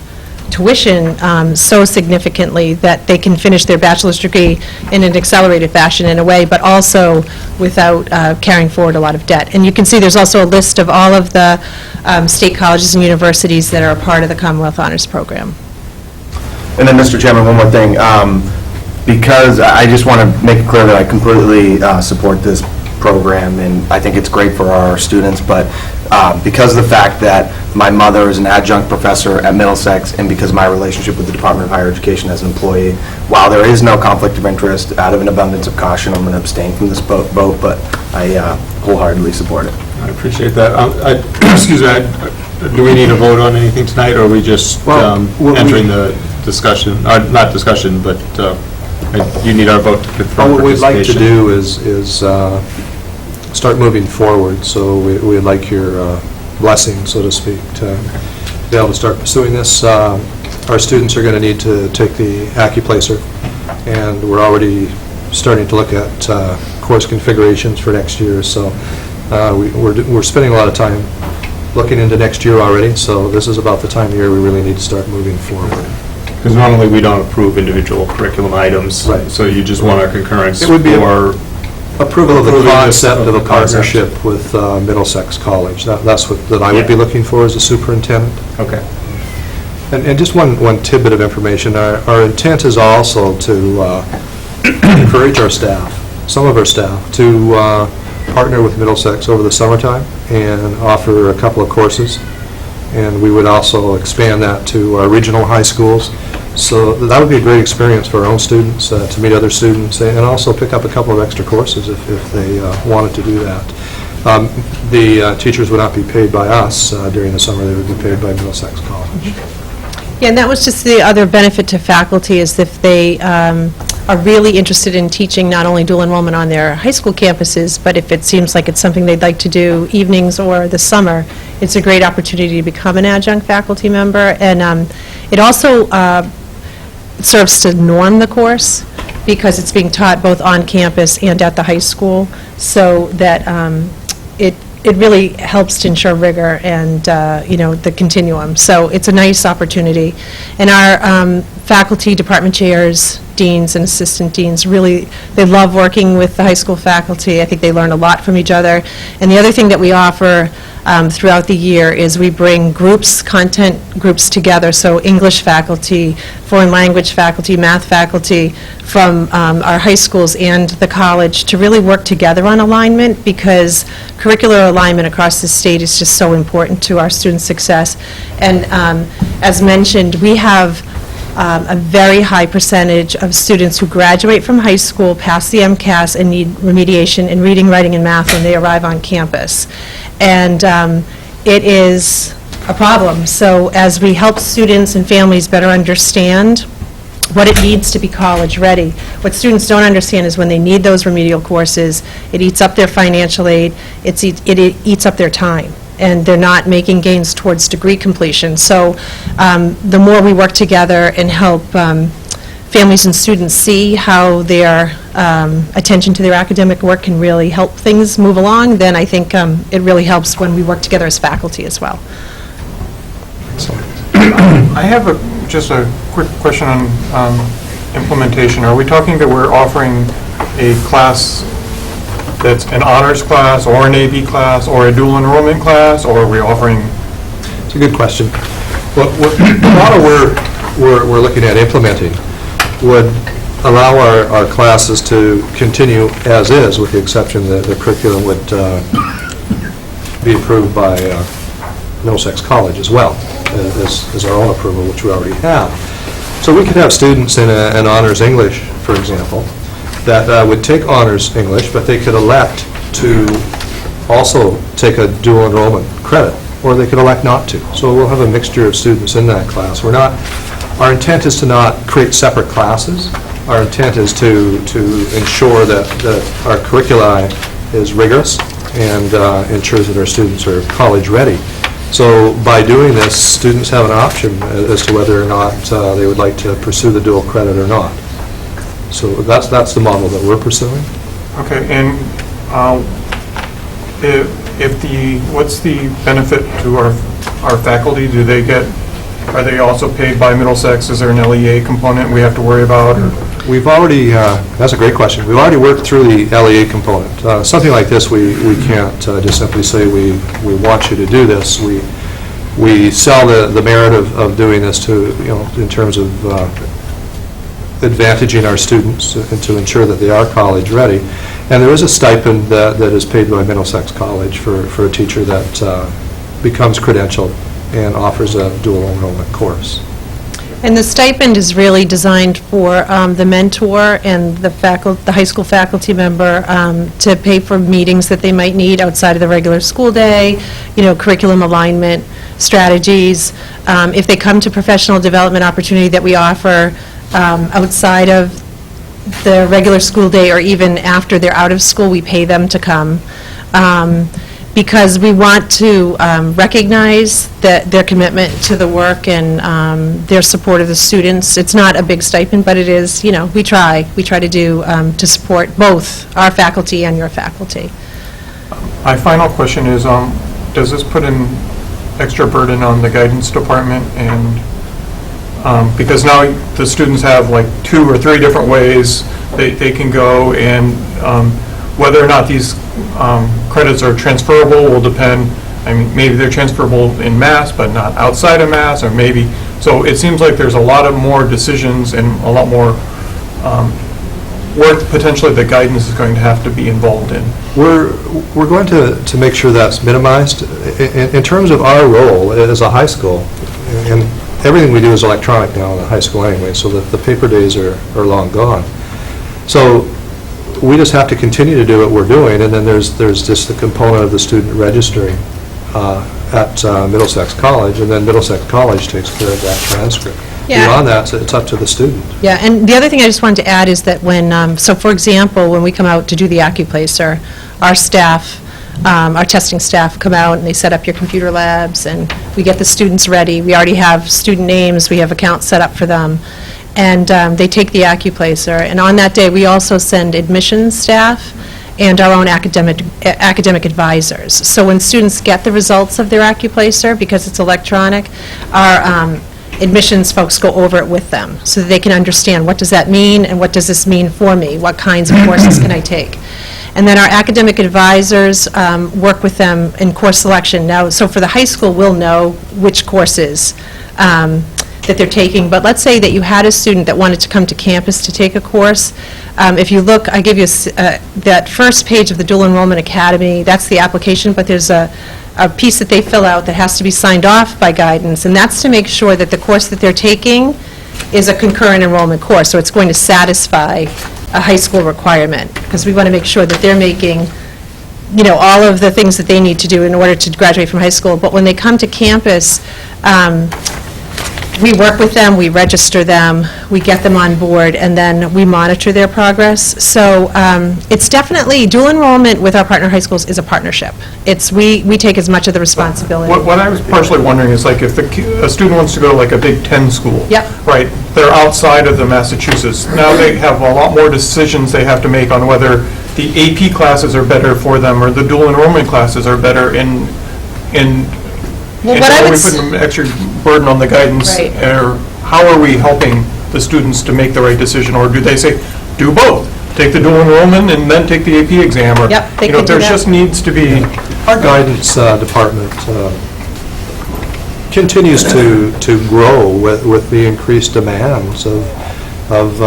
tuition so significantly that they can finish their bachelor's degree in an accelerated fashion in a way, but also without carrying forward a lot of debt. And you can see there's also a list of all of the state colleges and universities that are a part of the Commonwealth Honors Program. And then, Mr. Chairman, one more thing. Because I just want to make it clear that I completely support this program, and I think it's great for our students, but because of the fact that my mother is an adjunct professor at Middlesex, and because of my relationship with the Department of Higher Education as an employee, while there is no conflict of interest, out of an abundance of caution, I'm going to abstain from this vote, but I wholeheartedly support it. I appreciate that. Excuse me, do we need a vote on anything tonight, or are we just entering the discussion, not discussion, but you need our vote to confirm What we'd like to participation? do is start moving forward, so we'd like your blessing, so to speak, to be able to start pursuing this. Our students are going to need to take the AccuPlacer, and we're already starting to look at course configurations for next year, so we're spending a lot of time looking into next year already, so this is about the time of year we really need to start moving forward. Because normally we don't approve individual curriculum items, Right. so you just want our concurrence It would be for... Approval of the Approving this- concept of a the concept. partnership with Middlesex College. That's what that I would be Yeah. looking for as a superintendent. Okay. And just one tidbit of information, our intent is also to encourage our staff, some of our staff, to partner with Middlesex over the summertime and offer a couple of courses. And we would also expand that to our regional high schools. So that would be a great experience for our own students, to meet other students, and also pick up a couple of extra courses if they wanted to do that. The teachers would not be paid by us during the summer, they would be paid by Middlesex College. Yeah, and that was just the other benefit to faculty, is if they are really interested in teaching not only dual enrollment on their high school campuses, but if it seems like it's something they'd like to do evenings or the summer, it's a great opportunity to become an adjunct faculty member. And it also serves to norm the course, because it's being taught both on campus and at the high school, so that it really helps to ensure rigor and, the continuum. So it's a nice opportunity. And our faculty, department chairs, deans, and assistant deans, really, they love working with the high school faculty. I think they learn a lot from each other. And the other thing that we offer throughout the year is we bring content groups together, so English faculty, foreign language faculty, math faculty from our high schools and the college to really work together on alignment, because curricular alignment across the state is just so important to our student success. And as mentioned, we have a very high percentage of students who graduate from high school, pass the MCAS, and need remediation in reading, writing, and math when they arrive on campus. And it is a problem. So as we help students and families better understand what it needs to be college-ready, what students don't understand is when they need those remedial courses, it eats up their financial aid, it eats up their time, and they're not making gains towards degree completion. So the more we work together and help families and students see how their attention to their academic work can really help things move along, then I think it really helps when we work together as faculty as well. I have just a quick question on implementation. Are we talking that we're offering a class that's an honors class, or an AP class, or a dual enrollment class, or are we offering? It's a good question. The model we're looking at implementing would allow our classes to continue as is, with the exception that the curriculum would be approved by Middlesex College as well, as our own approval, which we already have. So we could have students in an honors English, for example, that would take honors English, but they could elect to also take a dual enrollment credit, or they could elect not to. So we'll have a mixture of students in that class. Our intent is to not create separate classes. Our intent is to ensure that our curricula is rigorous and ensures that our students are college ready. So by doing this, students have an option as to whether or not they would like to pursue the dual credit or not. So that's the model that we're pursuing. Okay, and what's the benefit to our faculty? Are they also paid by Middlesex? Is there an LEA component we have to worry about? We've already, that's a great question. We've already worked through the LEA component. Something like this, we can't just simply say we want you to do this. We sell the merit of doing this to, in terms of advantaging our students and to ensure that they are college ready. And there is a stipend that is paid by Middlesex College for a teacher that becomes credentialed and offers a dual enrollment course. And the stipend is really designed for the mentor and the high school faculty member to pay for meetings that they might need outside of the regular school day, curriculum alignment strategies. If they come to professional development opportunity that we offer outside of the regular school day or even after they're out of school, we pay them to come. Because we want to recognize their commitment to the work and their support of the students. It's not a big stipend, but it is, we try to do to support both our faculty and your faculty. My final question is, does this put an extra burden on the guidance department? And because now the students have like 2 or 3 different ways they can go, and whether or not these credits are transferable will depend. I mean, maybe they're transferable in Mass, but not outside of Mass, or maybe. So it seems like there's a lot of more decisions and a lot more work potentially that guidance is going to have to be involved in. We're going to make sure that's minimized. In terms of our role as a high school, and everything we do is electronic now in the high school anyway, so that the paper days are long gone. So we just have to continue to do what we're doing, and then there's just the component of the student registering at Middlesex College, and then Middlesex College takes care of that transcript. Yeah. Beyond that, it's up to the student. Yeah, and the other thing I just wanted to add is that when, so for example, when we come out to do the AccuPlacer, our staff, our testing staff come out and they set up your computer labs and we get the students ready. We already have student names, we have accounts set up for them. And they take the AccuPlacer, and on that day, we also send admissions staff and our own academic advisors. So when students get the results of their AccuPlacer, because it's electronic, our admissions folks go over it with them, so that they can understand what does that mean, and what does this mean for me? What kinds of courses can I take? And then our academic advisors work with them in course selection. Now, so for the high school, we'll know which courses that they're taking, but let's say that you had a student that wanted to come to campus to take a course. If you look, I give you that first page of the Dual Enrollment Academy, that's the application, but there's a piece that they fill out that has to be signed off by guidance, and that's to make sure that the course that they're taking is a concurrent enrollment course, so it's going to satisfy a high school requirement, because we want to make sure that they're making all of the things that they need to do in order to graduate from high school. But when they come to campus, we work with them, we register them, we get them on board, and then we monitor their progress. So it's definitely, dual enrollment with our partner high schools is a partnership. We take as much of the responsibility. What I was partially wondering is, like, if a student wants to go to like a Big Ten school, Yep. right, they're outside of the Massachusetts. Now they have a lot more decisions they have to make on whether the AP classes are better for them or the dual enrollment classes are better in Well, and what I are would we s- putting an extra burden on the guidance? Right. Or how are we helping the students to make the right decision? Or do they say, do both? Take the dual enrollment and then take the AP exam? Or, Yep, they can do there that. just needs to be, Our guidance department continues to grow with the increased demands of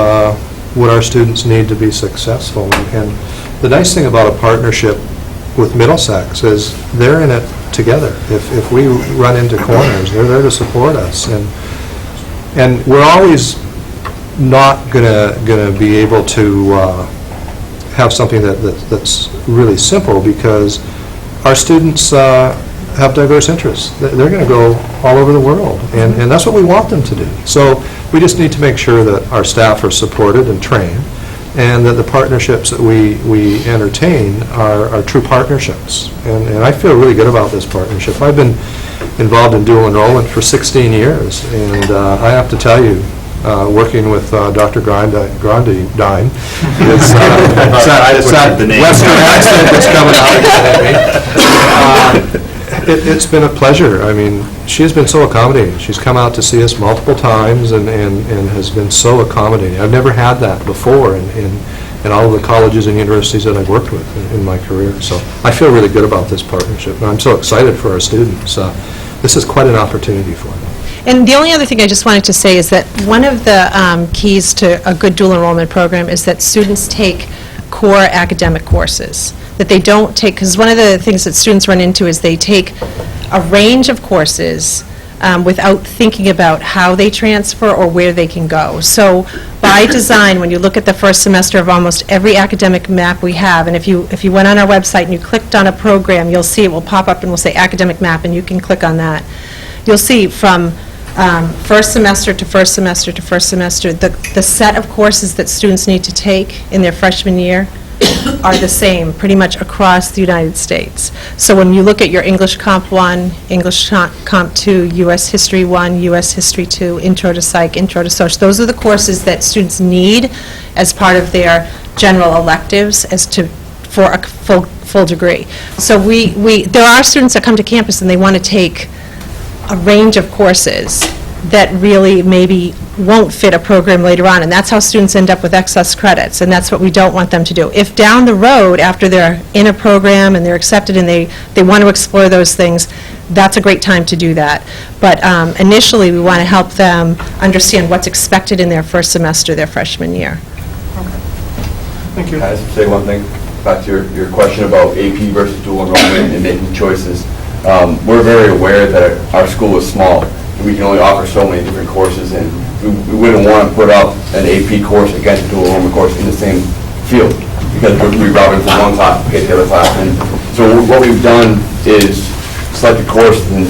what our students need to be successful. And the nice thing about a partnership with Middlesex is they're in it together. If we run into corners, they're there to support us. And we're always not gonna be able to have something that's really simple, because our students have diverse interests. They're going to go all over the world, and that's what we want them to do. So we just need to make sure that our staff are supported and trained, and that the partnerships that we entertain are true partnerships. And I feel really good about this partnership. I've been involved in dual enrollment for 16 years, and I have to tell you, working with Dr. Grandine, it's that Western accent that's coming out of me. It's been a pleasure. I mean, she has been so accommodating. She's come out to see us multiple times and has been so accommodating. I've never had that before in all of the colleges and universities that I've worked with in my career. So I feel really good about this partnership, and I'm so excited for our students. This is quite an opportunity for them. And the only other thing I just wanted to say is that one of the keys to a good dual enrollment program is that students take core academic courses, that they don't take, because one of the things that students run into is they take a range of courses without thinking about how they transfer or where they can go. So by design, when you look at the first semester of almost every academic map we have, and if you went on our website and you clicked on a program, you'll see it will pop up and will say academic map, and you can click on that. You'll see from first semester to first semester to first semester, the set of courses that students need to take in their freshman year are the same pretty much across the United States. So when you look at your English Comp 1, English Comp 2, U.S. History 1, U.S. History 2, Intro to Psych, Intro to Social, those are the courses that students need as part of their general electives for a full degree. So there are students that come to campus and they want to take a range of courses that really maybe won't fit a program later on, and that's how students end up with excess credits, and that's what we don't want them to do. If down the road, after they're in a program and they're accepted and they want to explore those things, that's a great time to do that. But initially, we want to help them understand what's expected in their first semester, their freshman year. Thank you. Can I just say one thing back to your question about AP versus dual enrollment and making choices? We're very aware that our school is small. We can only offer so many different courses, and we wouldn't want to put up an AP course against a dual enrollment course in the same field, because we're routing from one class to the other class. And so what we've done is select a course, and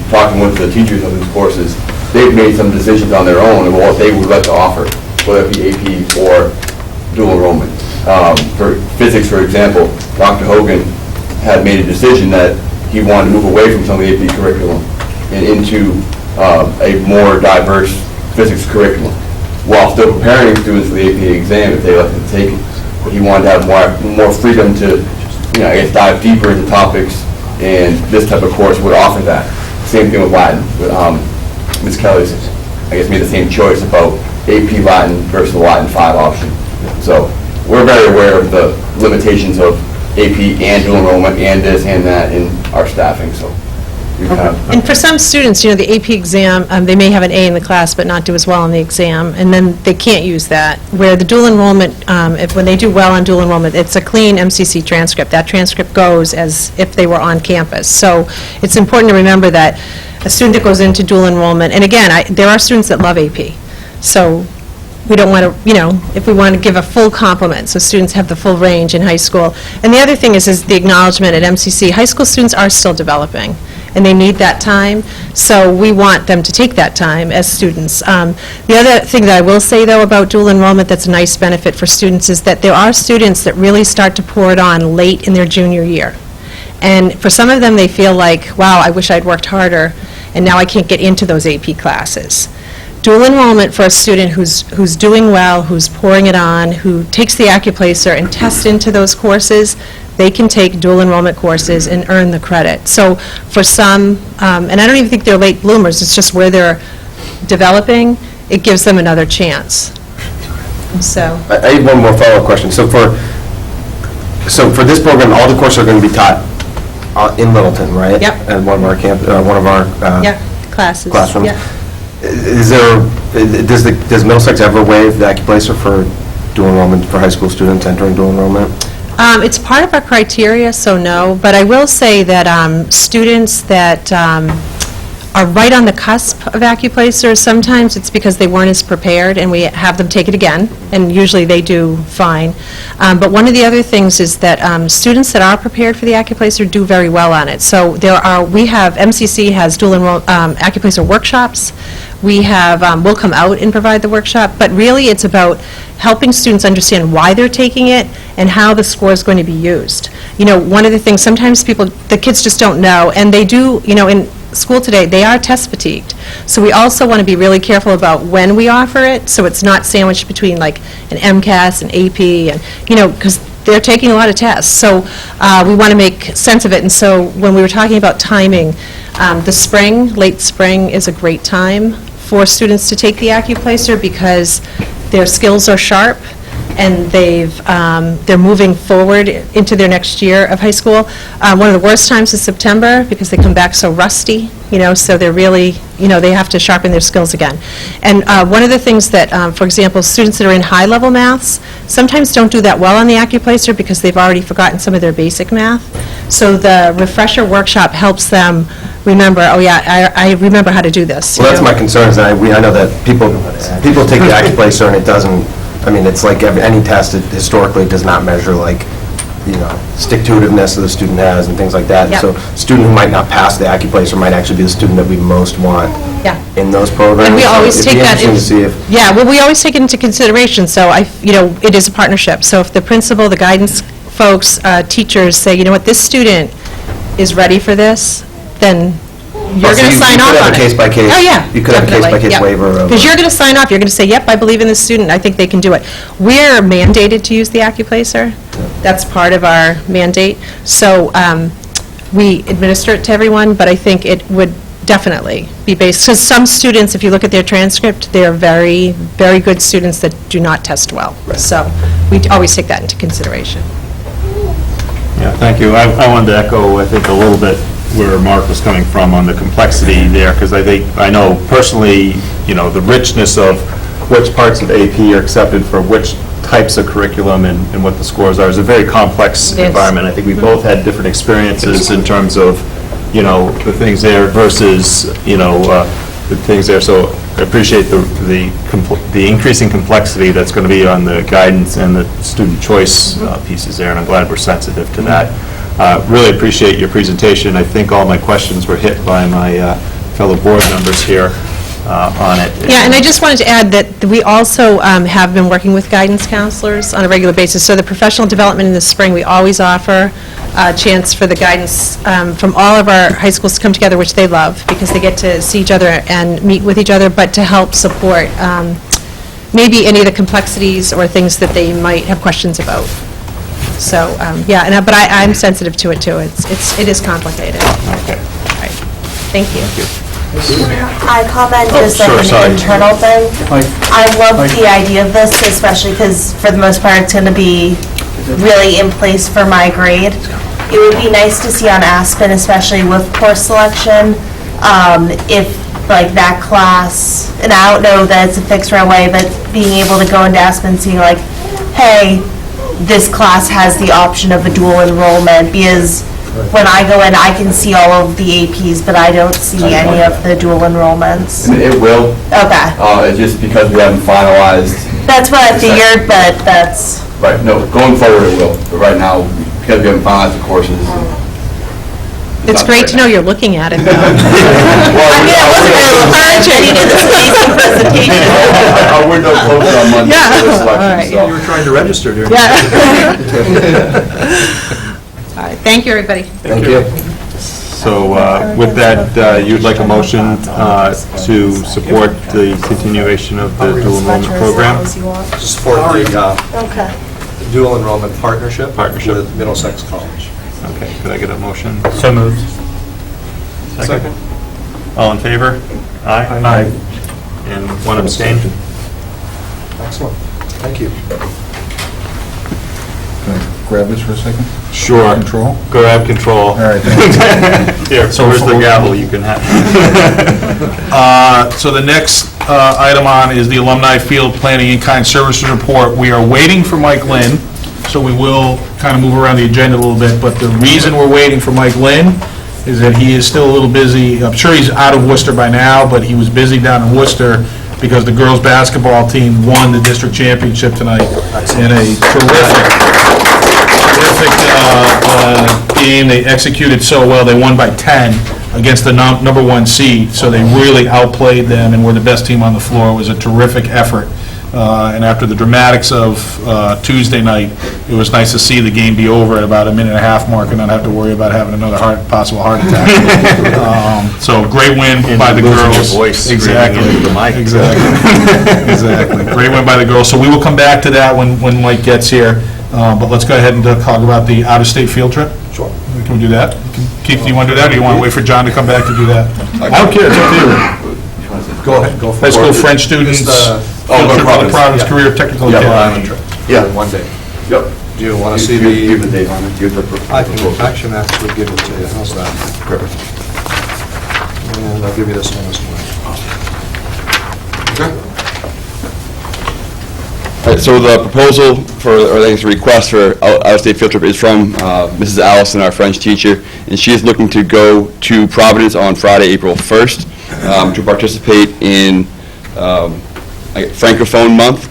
talking with the teachers of these courses, they've made some decisions on their own about what they would like to offer, whether it be AP or dual enrollment. For physics, for example, Dr. Hogan had made a decision that he wanted to move away from some of the AP curriculum and into a more diverse physics curriculum, while still preparing students for the AP exam if they elected to take it. But he wanted to have more freedom to, I guess, dive deeper into topics, and this type of course would offer that. Same thing with Latin. Ms. Kelly's, I guess, made the same choice about AP Latin versus the Latin 5 option. So we're very aware of the limitations of AP and dual enrollment and this and that in our staffing, so. And for some students, the AP exam, they may have an A in the class but not do as well on the exam, and then they can't use that. Where the dual enrollment, when they do well on dual enrollment, it's a clean MCC transcript. That transcript goes as if they were on campus. So it's important to remember that a student that goes into dual enrollment, and again, there are students that love AP, so we don't want to, if we want to give a full complement, so students have the full range in high school. And the other thing is the acknowledgement at MCC. High school students are still developing, and they need that time, so we want them to take that time as students. The other thing that I will say, though, about dual enrollment that's a nice benefit for students is that there are students that really start to pour it on late in their junior year. And for some of them, they feel like, wow, I wish I'd worked harder, and now I can't get into those AP classes. Dual enrollment for a student who's doing well, who's pouring it on, who takes the AccuPlacer and tests into those courses, they can take dual enrollment courses and earn the credit. So for some, and I don't even think they're late bloomers, it's just where they're developing, it gives them another chance. So. I have one more follow-up question. So for this program, all the courses are going to be taught in Littleton, right? Yep. At one of our Classes. classrooms. Yeah. Does Middlesex ever waive the AccuPlacer for dual enrollment for high school students entering dual enrollment? It's part of our criteria, so no, but I will say that students that are right on the cusp of AccuPlacer, sometimes it's because they weren't as prepared, and we have them take it again, and usually they do fine. But one of the other things is that students that are prepared for the AccuPlacer do very well on it. So MCC has dual AccuPlacer workshops. We'll come out and provide the workshop, but really it's about helping students understand why they're taking it and how the score is going to be used. One of the things, sometimes the kids just don't know, and they do, school today, they are test fatigued. So we also want to be really careful about when we offer it, so it's not sandwiched between like an MCAS and AP, and, because they're taking a lot of tests. So we want to make sense of it. And so when we were talking about timing, the spring, late spring, is a great time for students to take the AccuPlacer because their skills are sharp and they're moving forward into their next year of high school. One of the worst times is September because they come back so rusty, so they're really, they have to sharpen their skills again. And one of the things that, for example, students that are in high-level maths sometimes don't do that well on the AccuPlacer because they've already forgotten some of their basic math. So the refresher workshop helps them remember, oh yeah, I remember how to do this. Well, that's my concern, is that I know that people take the AccuPlacer and it doesn't, it's like any test, it historically does not measure stick-to-itiveness that the student has and things like that. Yep. So a student who might not pass the AccuPlacer might actually be the student that we most want in those programs. And we always So take that it'd be interesting to see if... Yeah, well, we always take it into consideration, so it is a partnership. So if the principal, the guidance folks, teachers say, you know what, this student is ready for this, then you're going to sign off on it. You could have a case-by-case. Oh, yeah. You could have a case-by-case waiver of... Because you're going to sign off, you're going to say, yep, I believe in this student, I think they can do it. We're mandated to use the AccuPlacer. That's part of our mandate. So we administer it to everyone, but I think it would definitely be based, because some students, if you look at their transcript, they're very, very good students that do not test well. So we always take that into consideration. Yeah, thank you. I wanted to echo, I think, a little bit where Mark was coming from on the complexity there, because I know personally, the richness of which parts of AP are accepted for which types of curriculum and what the scores are is a very complex environment. I think we both had different experiences in terms of, the things there versus, the things there. So I appreciate the increasing complexity that's going to be on the guidance and the student choice pieces there, and I'm glad we're sensitive to that. Really appreciate your presentation. I think all my questions were hit by my fellow board members here on it. Yeah, and I just wanted to add that we also have been working with guidance counselors on a regular basis. So the professional development in the spring, we always offer a chance for the guidance from all of our high schools to come together, which they love, because they get to see each other and meet with each other, but to help support maybe any of the complexities or things that they might have questions about. So, yeah, but I'm sensitive to it, too. It is complicated. Okay. All right. Thank you. I comment just like an internal thing. I love the idea of this, especially because for the most part it's going to be really in place for my grade. It would be nice to see on Aspen, especially with course selection, if like that class, and I don't know that it's a fixed right away, but being able to go into Aspen and seeing like, hey, this class has the option of a dual enrollment, because when I go in, I can see all of the APs, but I don't see any of the dual enrollments. It will. Okay. It's just because we haven't finalized. That's what I figured, but that's... Right, no, going forward it will, but right now, because we haven't finalized the courses. It's great to know you're looking at it. I mean, I wasn't going to encourage any of this basic presentation. Our window closes on Monday for the selection, all right. so. You were trying to register during All right, thank you, everybody. Thank you. So with that, you'd like a motion to support the continuation of the dual enrollment program? Support the Okay. dual enrollment partnership Partnership. with Middlesex College. Okay, could I get a motion? So moved. Second. All in favor? Aye? Aye. And one abstain? Excellent. Thank you. Grab this for a second. Sure. Control? Grab control. All right, thanks. Here, so where's the gavel you can have? So the next item on is the Alumni Field Planning and Kind Services Report. We are waiting for Mike Lynn, so we will kind of move around the agenda a little bit, but the reason we're waiting for Mike Lynn is that he is still a little busy. I'm sure he's out of Worcester by now, but he was busy down in Worcester because the girls' basketball team won the district championship tonight in a terrific game. They executed so well. They won by 10 against the number one seed, so they really outplayed them and were the best team on the floor. It was a terrific effort And after the dramatics of Tuesday night, it was nice to see the game be over at about a minute and a half mark and not have to worry about having another possible heart attack. So great win by the losing girls. your voice Exactly. screaming into the mic. Exactly. Exactly. Great win by the girls. So we will come back to that when Mike gets here. But let's go ahead and talk about the out-of-state field trip. Sure. Can we do that? Keith, do you want to do that, or do you want to wait for John to come back to do that? I don't care, it's up to you. Go ahead, go for it. High school French students, Just, field trip to the Providence yeah. Career Technical Yeah, Academy. Yeah, one day. Yep. Do you want to see You have the the... date on it. You have the I can actually give it to you, how's that? Perfect. And I'll give you this one as well. All right, so the proposal for, or I guess the request for out-of-state field trip is from Mrs. Allison, our French teacher, and she is looking to go to Providence on Friday, April 1st, to participate in Francophone Month.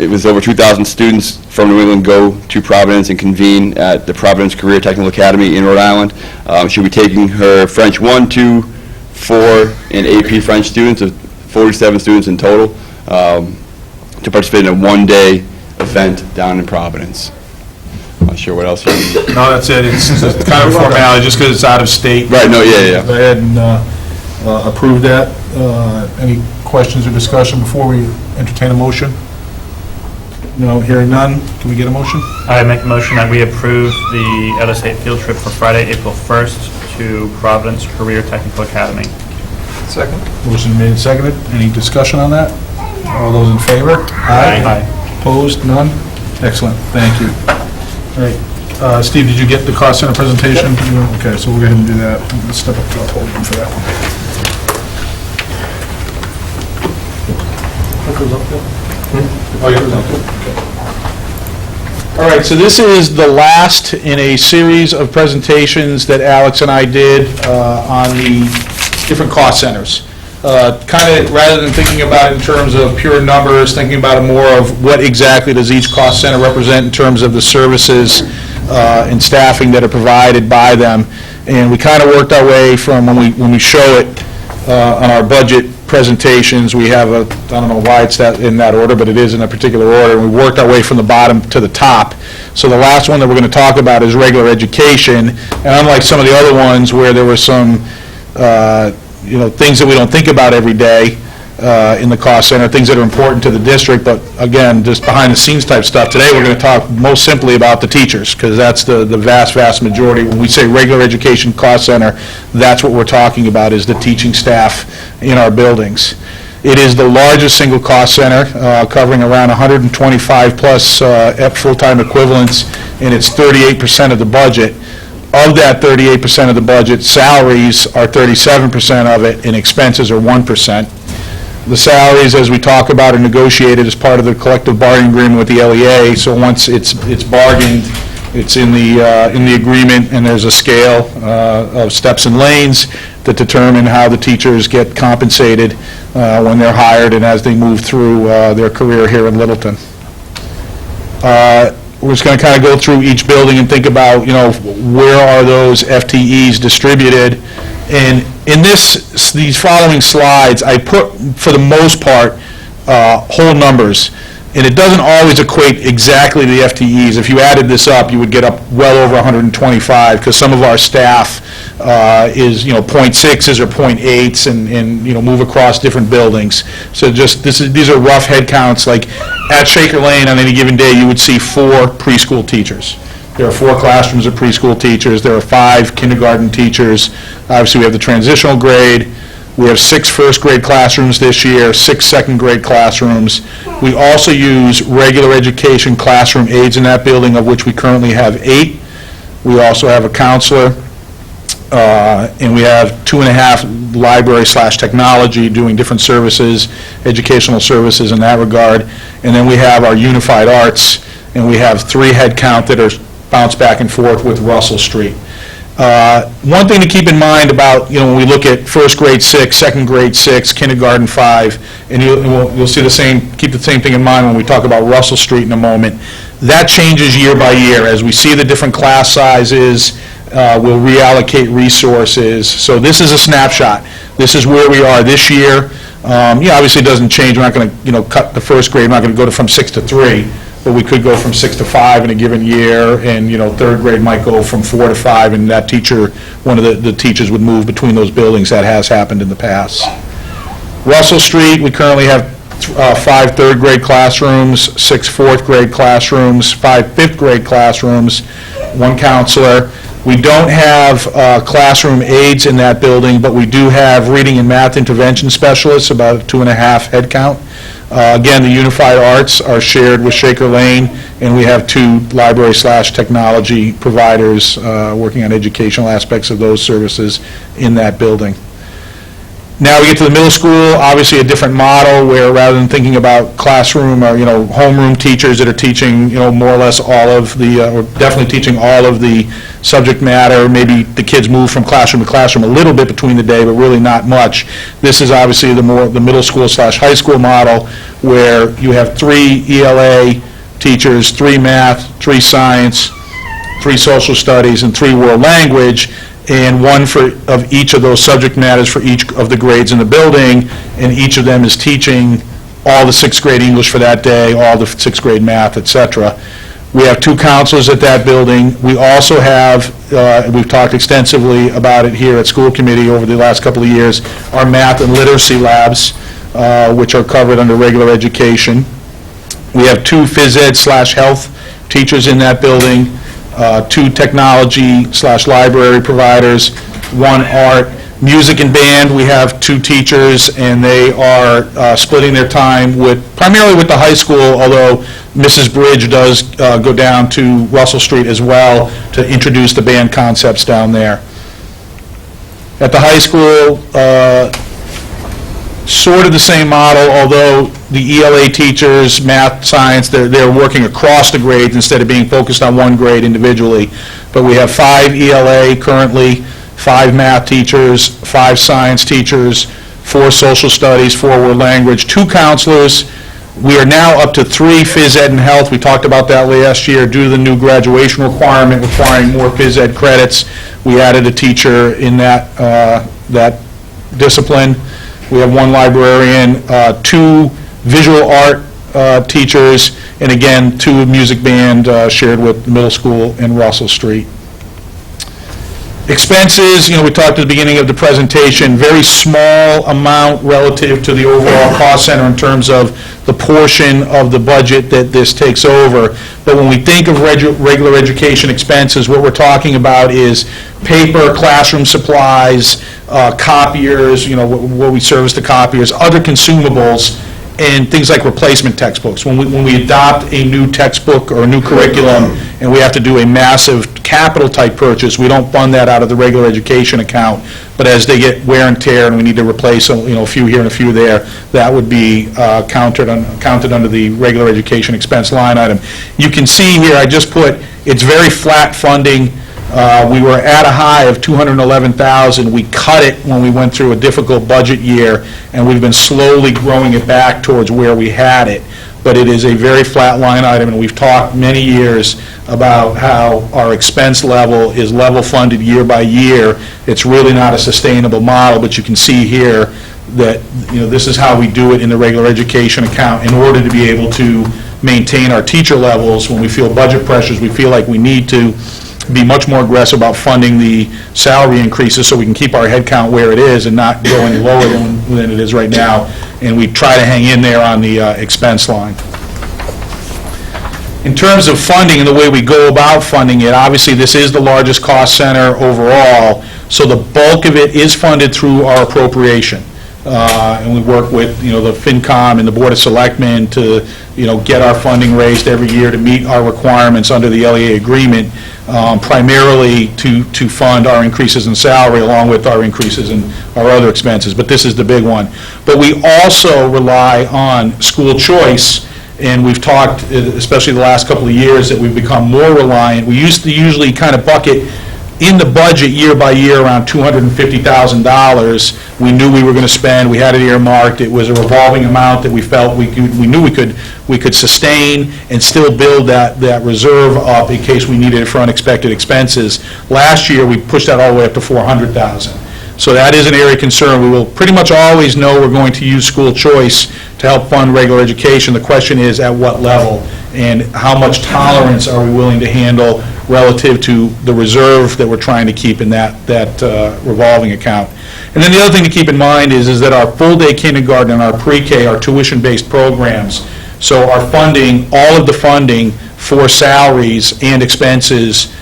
It was over 2,000 students from New England go to Providence and convene at the Providence Career Technical Academy in Rhode Island. She'll be taking her French 1, 2, 4, and AP French students, 47 students in total, to participate in a one-day event down in Providence. I'm not sure what else you need. No, that's it, it's just kind of a formality, just because it's out of state. Right, no, yeah. Go ahead and approve that. Any questions or discussion before we entertain a motion? No, hearing none, can we get a motion? I make a motion that we approve the out-of-state field trip for Friday, April 1st to Providence Career Technical Academy. Second? Motion made and seconded. Any discussion on that? All those in favor? Aye. Opposed? None? Excellent, thank you. All right, Steve, did you get the cost center presentation? Okay, so we'll go ahead and do that. Let's step up to the podium for that one. Oh, yeah, it was up there. Okay. All right, so this is the last in a series of presentations that Alex and I did on the different cost centers. Kind of, rather than thinking about it in terms of pure numbers, thinking about it more of what exactly does each cost center represent in terms of the services and staffing that are provided by them. And we kind of worked our way from, when we show it on our budget presentations, we have a, I don't know why it's in that order, but it is in a particular order, and we worked our way from the bottom to the top. So the last one that we're going to talk about is regular education, and unlike some of the other ones where there were some things that we don't think about every day in the cost center, things that are important to the district, but again, just behind-the-scenes type stuff. Today, we're going to talk most simply about the teachers, because that's the vast majority. When we say regular education cost center, that's what we're talking about, is the teaching staff in our buildings. It is the largest single cost center, covering around 125-plus full-time equivalents, and it's 38% of the budget. Of that 38% of the budget, salaries are 37% of it, and expenses are 1%. The salaries, as we talk about, are negotiated as part of the collective bargaining agreement with the LEA, so once it's bargained, it's in the agreement, and there's a scale of steps and lanes that determine how the teachers get compensated when they're hired and as they move through their career here in Littleton. We're just going to kind of go through each building and think about, where are those FTEs distributed. And in these following slides, I put, for the most part, whole numbers. And it doesn't always equate exactly to the FTEs. If you added this up, you would get up well over 125, because some of our staff is, 0.6s or 0.8s and move across different buildings. So just, these are rough head counts. Like at Shaker Lane, on any given day, you would see 4 preschool teachers. There are 4 classrooms of preschool teachers. There are 5 kindergarten teachers. Obviously, we have the transitional grade. We have 6 first-grade classrooms this year, 6 second-grade classrooms. We also use regular education classroom aides in that building, of which we currently have 8. We also have a counselor, and we have 2.5 library/technology doing different services, educational services in that regard. And then we have our unified arts, and we have 3 head count that are bounced back and forth with Russell Street. One thing to keep in mind about, when we look at first grade 6, second grade 6, kindergarten 5, and you'll see keep the same thing in mind when we talk about Russell Street in a moment. That changes year by year. As we see the different class sizes, we'll reallocate resources. So this is a snapshot. This is where we are this year. Yeah, obviously it doesn't change, we're not going to, cut the first grade, we're not going to go from 6 to 3, but we could go from 6 to 5 in a given year, and, third grade might go from 4 to 5, and that teacher, one of the teachers would move between those buildings. That has happened in the past. Russell Street, we currently have 5 third grade classrooms, 6 fourth grade classrooms, 5 fifth grade classrooms, 1 counselor. We don't have classroom aides in that building, but we do have reading and math intervention specialists, about 2.5 head count. Again, the Unified Arts are shared with Shaker Lane, and we have 2 library/technology providers working on educational aspects of those services in that building. Now we get to the middle school, obviously a different model where rather than thinking about classroom or, homeroom teachers that are teaching, more or less all of the, or definitely teaching all of the subject matter, maybe the kids move from classroom to classroom a little bit between the day, but really not much. This is obviously the middle school/high school model where you have 3 ELA teachers, 3 math, 3 science, 3 social studies, and 3 world language, and 1 of each of those subject matters for each of the grades in the building, and each of them is teaching all the 6th grade English for that day, all the 6th grade math, etc. We have 2 counselors at that building. We also have, we've talked extensively about it here at school committee over the last couple of years, our math and literacy labs, which are covered under regular education. We have 2 phys ed/health teachers in that building, 2 technology/library providers, 1 art. Music and band, we have 2 teachers, and they are splitting their time primarily with the high school, although Mrs. Bridge does go down to Russell Street as well to introduce the band concepts down there. At the high school, sort of the same model, although the ELA teachers, math, science, they're working across the grades instead of being focused on 1 grade individually. But we have 5 ELA currently, 5 math teachers, 5 science teachers, 4 social studies, 4 world language, 2 counselors. We are now up to 3 phys ed and health. We talked about that last year. Due to the new graduation requirement requiring more phys ed credits, we added a teacher in that discipline. We have 1 librarian, 2 visual art teachers, and again, 2 music band shared with middle school and Russell Street. Expenses, we talked at the beginning of the presentation, very small amount relative to the overall cost center in terms of the portion of the budget that this takes over. But when we think of regular education expenses, what we're talking about is paper, classroom supplies, copiers, what we service the copiers, other consumables, and things like replacement textbooks. When we adopt a new textbook or a new curriculum and we have to do a massive capital type purchase, we don't fund that out of the regular education account, but as they get wear and tear and we need to replace a few here and a few there, that would be counted under the regular education expense line item. You can see here, I just put, it's very flat funding. We were at a high of $211,000. We cut it when we went through a difficult budget year, and we've been slowly growing it back towards where we had it. But it is a very flat line item, and we've talked many years about how our expense level is level funded year by year. It's really not a sustainable model, but you can see here that this is how we do it in the regular education account in order to be able to maintain our teacher levels. When we feel budget pressures, we feel like we need to be much more aggressive about funding the salary increases so we can keep our head count where it is and not go any lower than it is right now, and we try to hang in there on the expense line. In terms of funding and the way we go about funding it, obviously this is the largest cost center overall, so the bulk of it is funded through our appropriation. And we work with, the FinCom and the Board of Selectmen to, get our funding raised every year to meet our requirements under the LEA agreement, primarily to fund our increases in salary along with our increases in our other expenses, but this is the big one. But we also rely on school choice, and we've talked, especially the last couple of years, that we've become more reliant. We used to usually kind of bucket in the budget year by year around $250,000. We knew we were going to spend. We had it earmarked. It was a revolving amount that we felt we knew we could sustain and still build that reserve up in case we needed it for unexpected expenses. Last year we pushed that all the way up to $400,000. So that is an area of concern. We will pretty much always know we're going to use school choice to help fund regular education. The question is at what level and how much tolerance are we willing to handle relative to the reserve that we're trying to keep in that revolving account. And then the other thing to keep in mind is that our full-day kindergarten and our pre-K are tuition-based programs. So our funding, all of the funding for salaries and expenses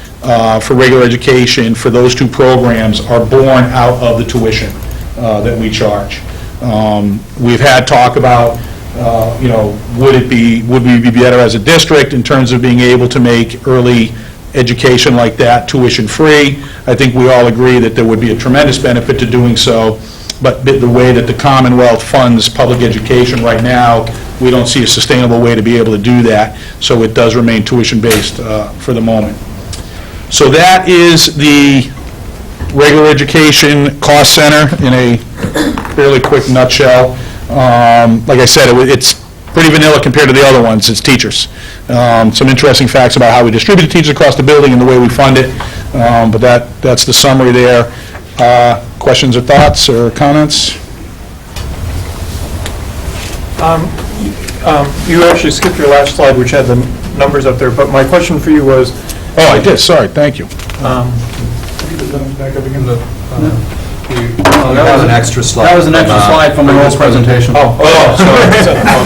for regular education for those two programs are borne out of the tuition that we charge. We've had talk about, would we be better as a district in terms of being able to make early education like that tuition-free? I think we all agree that there would be a tremendous benefit to doing so, but the way that the Commonwealth funds public education right now, we don't see a sustainable way to be able to do that, so it does remain tuition-based for the moment. So that is the regular education cost center in a fairly quick nutshell. Like I said, it's pretty vanilla compared to the other ones. It's teachers. Some interesting facts about how we distribute teachers across the building and the way we fund it, but that's the summary there. Questions or thoughts or comments? You actually skipped your last slide, which had the numbers up there, but my question for you was... Oh, I did, sorry, thank you. Back up again. That was an extra slide. That was an extra slide from the whole presentation. Sorry.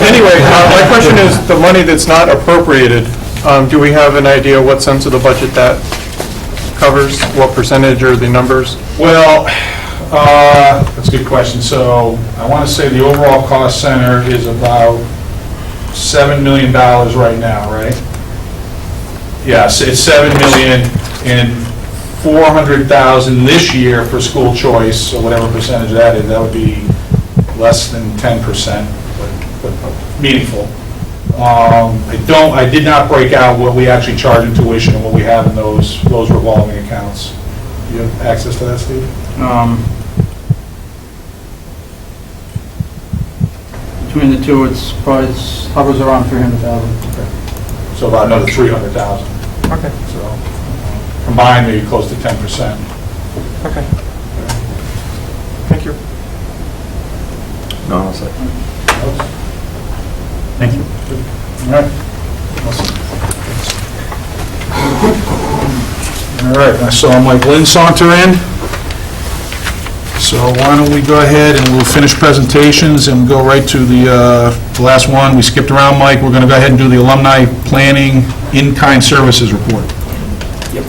Anyway, my question is, the money that's not appropriated, do we have an idea what sense of the budget that covers? What percentage or the numbers? Well, that's a good question. So I want to say the overall cost center is about $7 million right now, right? Yes, it's $7 million and $400,000 this year for school choice, so whatever percentage that is, that would be less than 10%, but meaningful. I did not break out what we actually charge in tuition and what we have in those revolving accounts. Do you have access to that, Steve? Between the two, it's probably, hovers around 300,000. So about another 300,000. Okay. So combined, maybe close to 10%. Okay. Thank you. No, I'll say. Thank you. All right. Awesome. All right, I saw Mike Lynn saunter in. So why don't we go ahead and we'll finish presentations and go right to the last one. We skipped around, Mike. We're going to go ahead and do the alumni planning in-kind services report. Yep.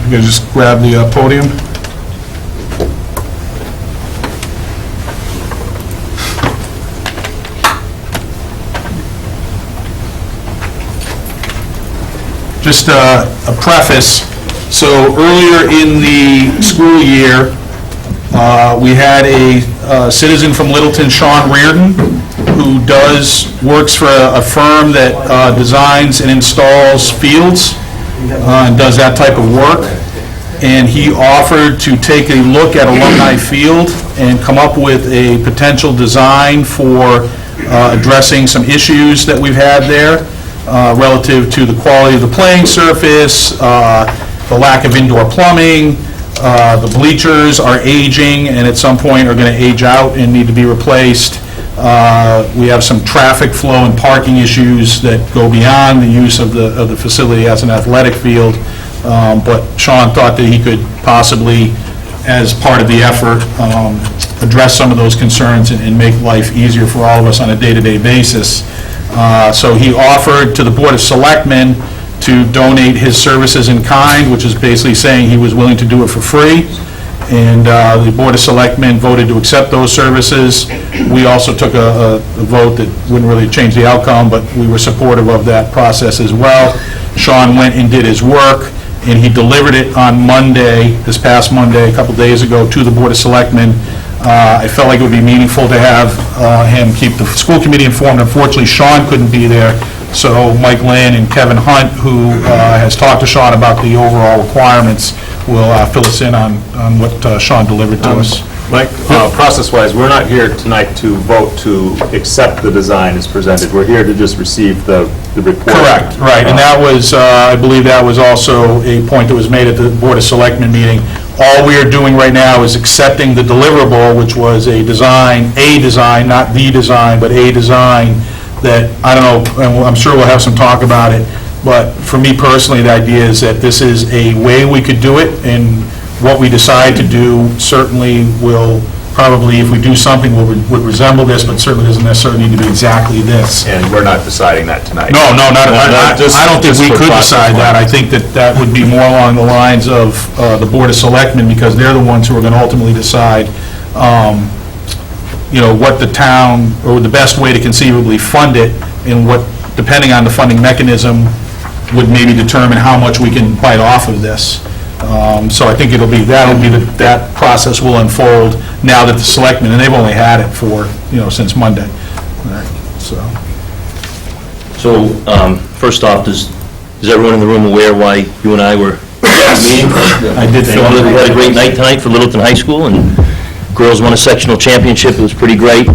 You guys just grab the podium. Just a preface. So earlier in the school year, we had a citizen from Littleton, Sean Reardon, who works for a firm that designs and installs fields and does that type of work. And he offered to take a look at Alumni Field and come up with a potential design for addressing some issues that we've had there relative to the quality of the playing surface, the lack of indoor plumbing. The bleachers are aging and at some point are going to age out and need to be replaced. We have some traffic flow and parking issues that go beyond the use of the facility as an athletic field. But Sean thought that he could possibly, as part of the effort, address some of those concerns and make life easier for all of us on a day-to-day basis. So he offered to the Board of Selectmen to donate his services in kind, which is basically saying he was willing to do it for free. And the Board of Selectmen voted to accept those services. We also took a vote that wouldn't really change the outcome, but we were supportive of that process as well. Sean went and did his work, and he delivered it on Monday, this past Monday, a couple days ago, to the Board of Selectmen. I felt like it would be meaningful to have him keep the school committee informed. Unfortunately, Sean couldn't be there, so Mike Lynn and Kevin Hunt, who has talked to Sean about the overall requirements, will fill us in on what Sean delivered to us. Mike, process-wise, we're not here tonight to vote to accept the design as presented. We're here to just receive the report. Correct, right, and that was, I believe that was also a point that was made at the Board of Selectmen meeting. All we are doing right now is accepting the deliverable, which was a design, not the design, but a design that, I don't know, and I'm sure we'll have some talk about it, but for me personally, the idea is that this is a way we could do it, and what we decide to do certainly will probably, if we do something, would resemble this, but certainly doesn't necessarily need to be exactly this. And we're not deciding that tonight. No, not I don't think we could decide that. I think that would be more along the lines of the Board of Selectmen, because they're the ones who are going to ultimately decide, what the town, or the best way to conceivably fund it, and what, depending on the funding mechanism, would maybe determine how much we can bite off of this. So I think that process will unfold now that the selectmen, and they've only had it for, since Monday. All right, So, first off, is everyone in the room aware why you and I were at the meeting? I did feel We had a great night tonight for Littleton High School, and girls won a sectional championship. It was pretty great.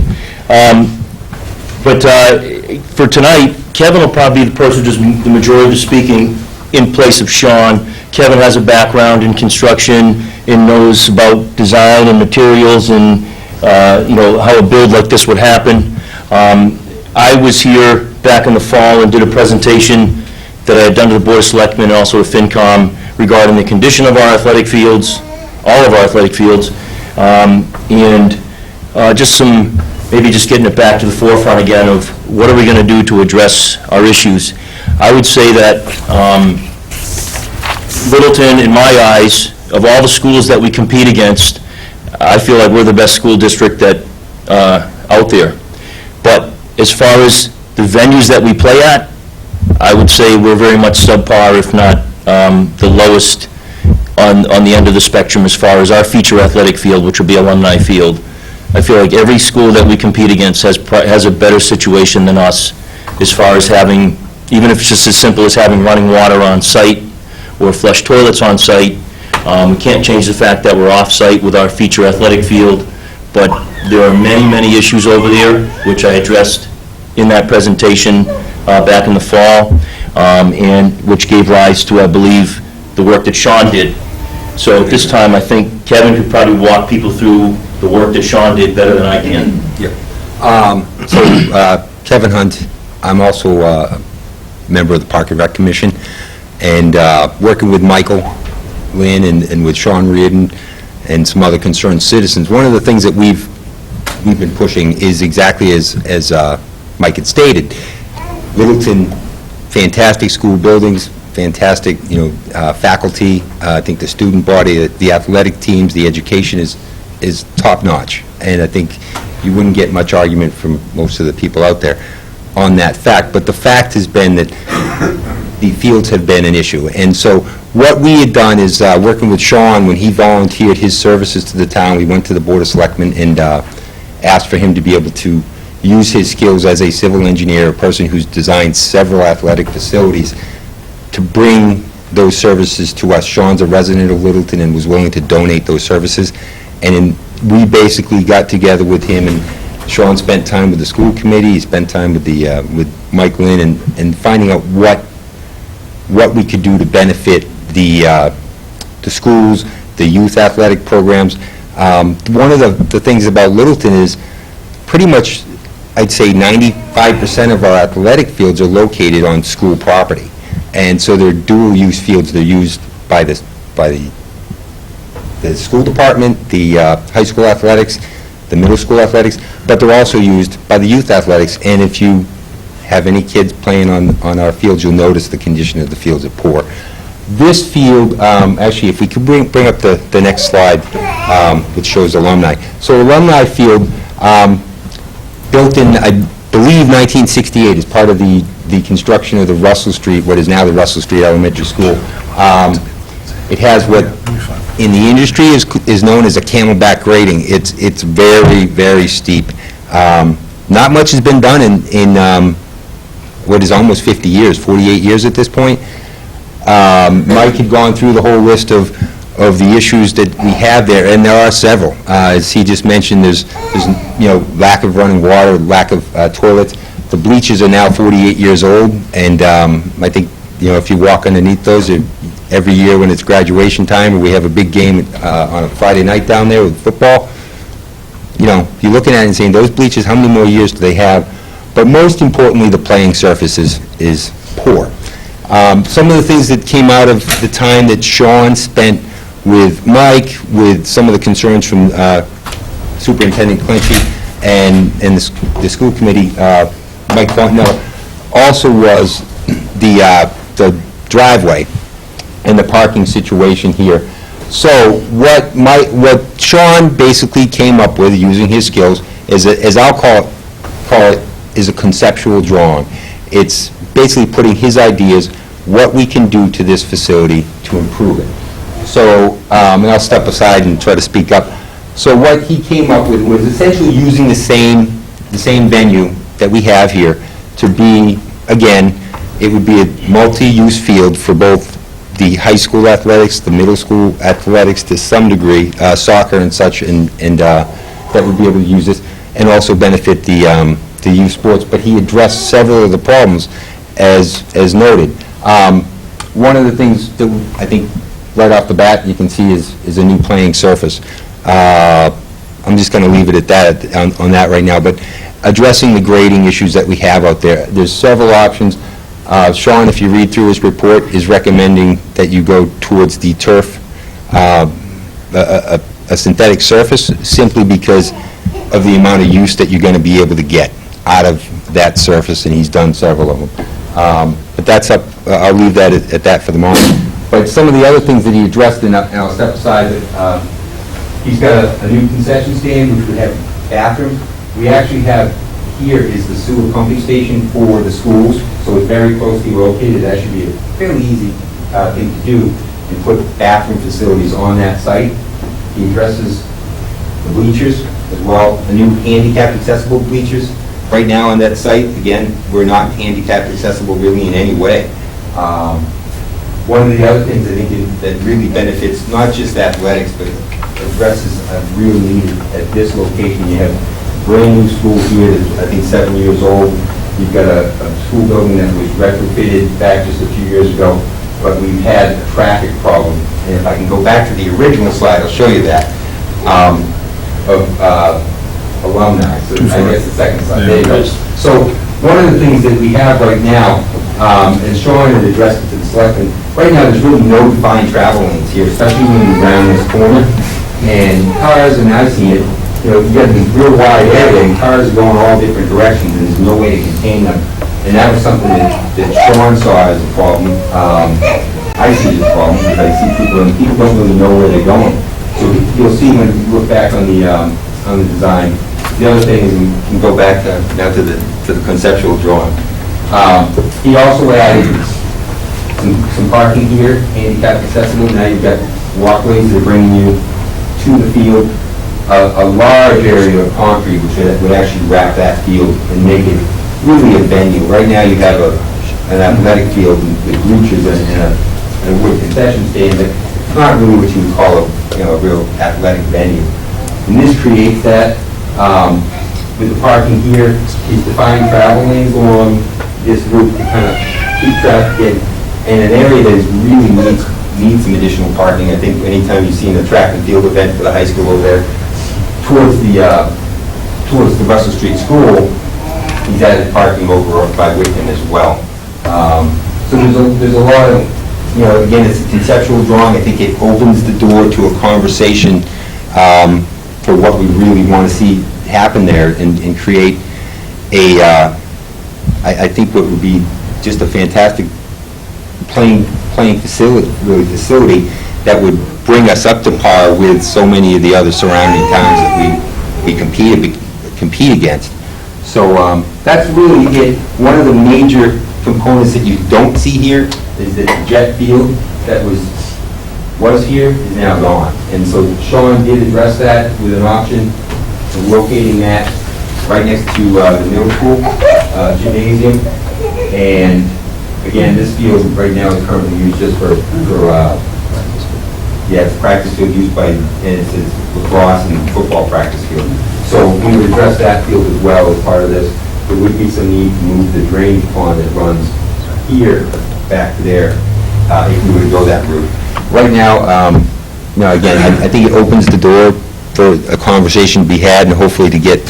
But for tonight, Kevin will probably be the person who does the majority of the speaking in place of Sean. Kevin has a background in construction and knows about design and materials and, how a build like this would happen. I was here back in the fall and did a presentation that I had done to the Board of Selectmen and also to FinCom regarding the condition of our athletic fields, all of our athletic fields, and maybe just getting it back to the forefront again of what are we going to do to address our issues. I would say that Littleton, in my eyes, of all the schools that we compete against, I feel like we're the best school district that out there. But as far as the venues that we play at, I would say we're very much subpar, if not the lowest on the end of the spectrum as far as our feature athletic field, which would be Alumni Field. I feel like every school that we compete against has a better situation than us as far as having, even if it's just as simple as having running water on site or flush toilets on site. We can't change the fact that we're off-site with our feature athletic field, but there are many, many issues over there, which I addressed in that presentation back in the fall, and which gave rise to, I believe, the work that Sean did. So at this time, I think Kevin could probably walk people through the work that Sean did better than I can. Kevin Hunt, I'm also a member of the Park and Rec Commission, and working with Michael Lynn and with Sean Reardon and some other concerned citizens, one of the things that we've been pushing is exactly as Mike had stated. Littleton, fantastic school buildings, fantastic, faculty. I think the student body, the athletic teams, the education is top-notch, and I think you wouldn't get much argument from most of the people out there on that fact. But the fact has been that the fields have been an issue, and so what we had done is, working with Sean, when he volunteered his services to the town, we went to the Board of Selectmen and asked for him to be able to use his skills as a civil engineer, a person who's designed several athletic facilities, to bring those services to us. Sean's a resident of Littleton and was willing to donate those services, and we basically got together with him, and Sean spent time with the school committee, he spent time with Mike Lynn, and finding out what we could do to benefit the schools, the youth athletic programs. One of the things about Littleton is pretty much, I'd say 95% of our athletic fields are located on school property. And so they're dual-use fields. They're used by the school department, the high school athletics, the middle school athletics, but they're also used by the youth athletics. And if you have any kids playing on our fields, you'll notice the condition of the fields are poor. This field, actually, if we could bring up the next slide, which shows Alumni. So Alumni Field, built in, I believe, 1968 as part of the construction of the Russell Street, what is now the Russell Street Elementary School. It has what in the industry is known as a camelback grading. It's very, very steep. Not much has been done in what is almost 50 years, 48 years at this point. Mike had gone through the whole list of of the issues that we have there, and there are several. As he just mentioned, there's lack of running water, lack of toilets. The bleachers are now 48 years old, and I think, if you walk underneath those, every year when it's graduation time, or we have a big game on a Friday night down there with football, you're looking at it and saying, those bleachers, how many more years do they have? But most importantly, the playing surface is poor. Some of the things that came out of the time that Sean spent with Mike, with some of the concerns from Superintendent Clenchey and the school committee, Mike Fontenella, also was the driveway and the parking situation here. So what Sean basically came up with, using his skills, is as I'll call it, is a conceptual drawing. It's basically putting his ideas, what we can do to this facility to improve it. So, and I'll step aside and try to speak up. So what he came up with was essentially using the same venue that we have here to be, again, it would be a multi-use field for both the high school athletics, the middle school athletics to some degree, soccer and such, and that would be able to use this, and also benefit the youth sports. But he addressed several of the problems as noted. One of the things that I think right off the bat you can see is a new playing surface. I'm just going to leave it at that on that right now. But addressing the grading issues that we have out there, there's several options. Sean, if you read through his report, is recommending that you go towards the turf, a synthetic surface, simply because of the amount of use that you're going to be able to get out of that surface, and he's done several of them. But that's up, I'll leave that at that for the moment. But some of the other things that he addressed, and I'll step aside, he's got a new concession stand, which would have bathrooms. We actually have, here is the sewer pumping station for the schools, so it's very closely located. That should be a fairly easy thing to do, and put bathroom facilities on that site. He addresses the bleachers as well, the new handicap accessible bleachers. Right now on that site, again, we're not handicap accessible really in any way. One of the other things I think that really benefits not just athletics, but addresses a real need at this location. You have a brand new school here that's, I think, 7 years old. You've got a school building that was retrofitted back just a few years ago, but we've had a traffic problem. And if I can go back to the original slide, I'll show you that, of alumni. So I guess the second slide. There you go. So one of the things that we have right now, and Sean had addressed it to the selectmen, right now there's really no defined travel lanes here, especially when you're around this corner. And cars, and I've seen it, you got this real wide area, and cars are going all different directions, and there's no way to contain them. And that was something that Sean saw as a problem. I see it as a problem, because I see people, and people don't really know where they're going. So you'll see when you look back on the design. The other thing is, we can go back now to the conceptual drawing. He also added some parking here, handicap accessible. Now you've got walkways that are bringing you to the field. A large area of concrete which would actually wrap that field and make it really a venue. Right now you have an athletic field with bleachers and a wood concession stand, but it's not really what you would call a real athletic venue. And this creates that. With the parking here, he's defining travel lanes along this route to kind of keep traffic in an area that is really needs some additional parking. I think anytime you've seen a track and field event for the high school over there, towards the Russell Street School, he's added parking over by Whitman as well. So there's a lot of, again, it's a conceptual drawing. I think it opens the door to a conversation for what we really want to see happen there, and create I think what would be just a fantastic playing facility that would bring us up to par with so many of the other surrounding towns that we compete against. So that's really it. One of the major components that you don't see here is that the jet field that was here is now gone. And so Sean did address that with an option of locating that right next to the middle school gymnasium. And again, this field right now is currently used just for Yeah, it's practice field used by, and it says lacrosse and football practice field. So we would address that field as well as part of this. There would be some need to move the drainage pond that runs here back to there, if we were to go that route. Right now, again, I think it opens the door for a conversation to be had and hopefully to get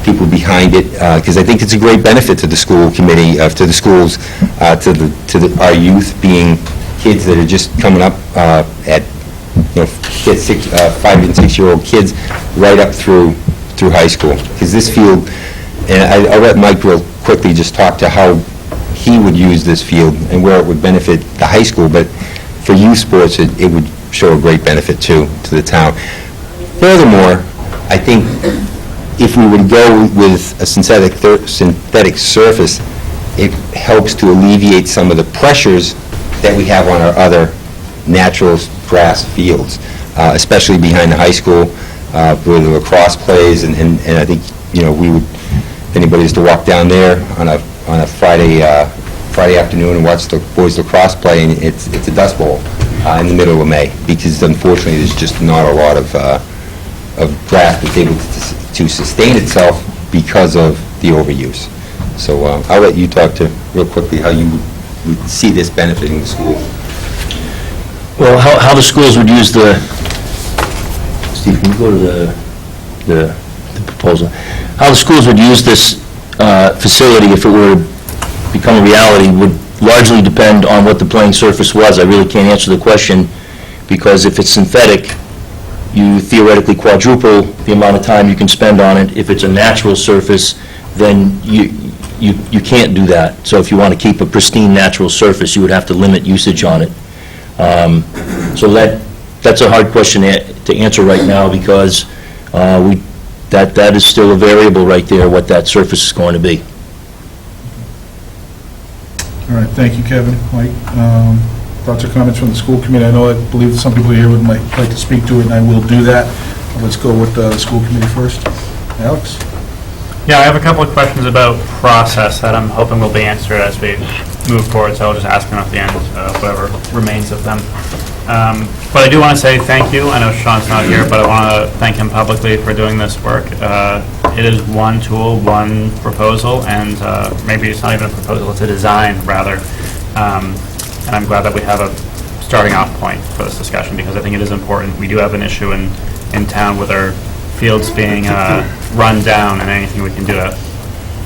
people behind it, because I think it's a great benefit to the school committee, to the schools, our youth being kids that are just coming up at, kids 5 and 6-year-old kids right up through high school. Because this field, and I'll let Mike real quickly just talk to how he would use this field and where it would benefit the high school, but for youth sports, it would show a great benefit too to the town. Furthermore, I think if we would go with a synthetic surface, it helps to alleviate some of the pressures that we have on our other natural grass fields, especially behind the high school where the lacrosse plays, and I think, we would, if anybody is to walk down there on a Friday afternoon and watch the boys lacrosse play, and it's a dust bowl in the middle of May, because unfortunately there's just not a lot of grass that's able to sustain itself because of the overuse. So I'll let you talk to real quickly how you would see this benefiting the school. Well, how the schools would use Steve, can you go to the proposal? How the schools would use this facility if it were to become a reality would largely depend on what the playing surface was. I really can't answer the question, because if it's synthetic, you theoretically quadruple the amount of time you can spend on it. If it's a natural surface, then you can't do that. So if you want to keep a pristine natural surface, you would have to limit usage on it. So that's a hard question to answer right now, because that is still a variable right there, what that surface is going to be. All right, thank you, Kevin. Mike, thoughts or comments from the school committee? I believe some people here would like to speak to it, and I will do that. Let's go with the school committee first. Alex? Yeah, I have a couple of questions about process that I'm hoping will be answered as we move forward, so I'll just ask them at the end, whatever remains of them. But I do want to say thank you. I know Sean's not here, but I want to thank him publicly for doing this work. It is one tool, one proposal, and maybe it's not even a proposal, it's a design, rather. And I'm glad that we have a starting off point for this discussion, because I think it is important. We do have an issue in town with our fields being run down, and anything we can do to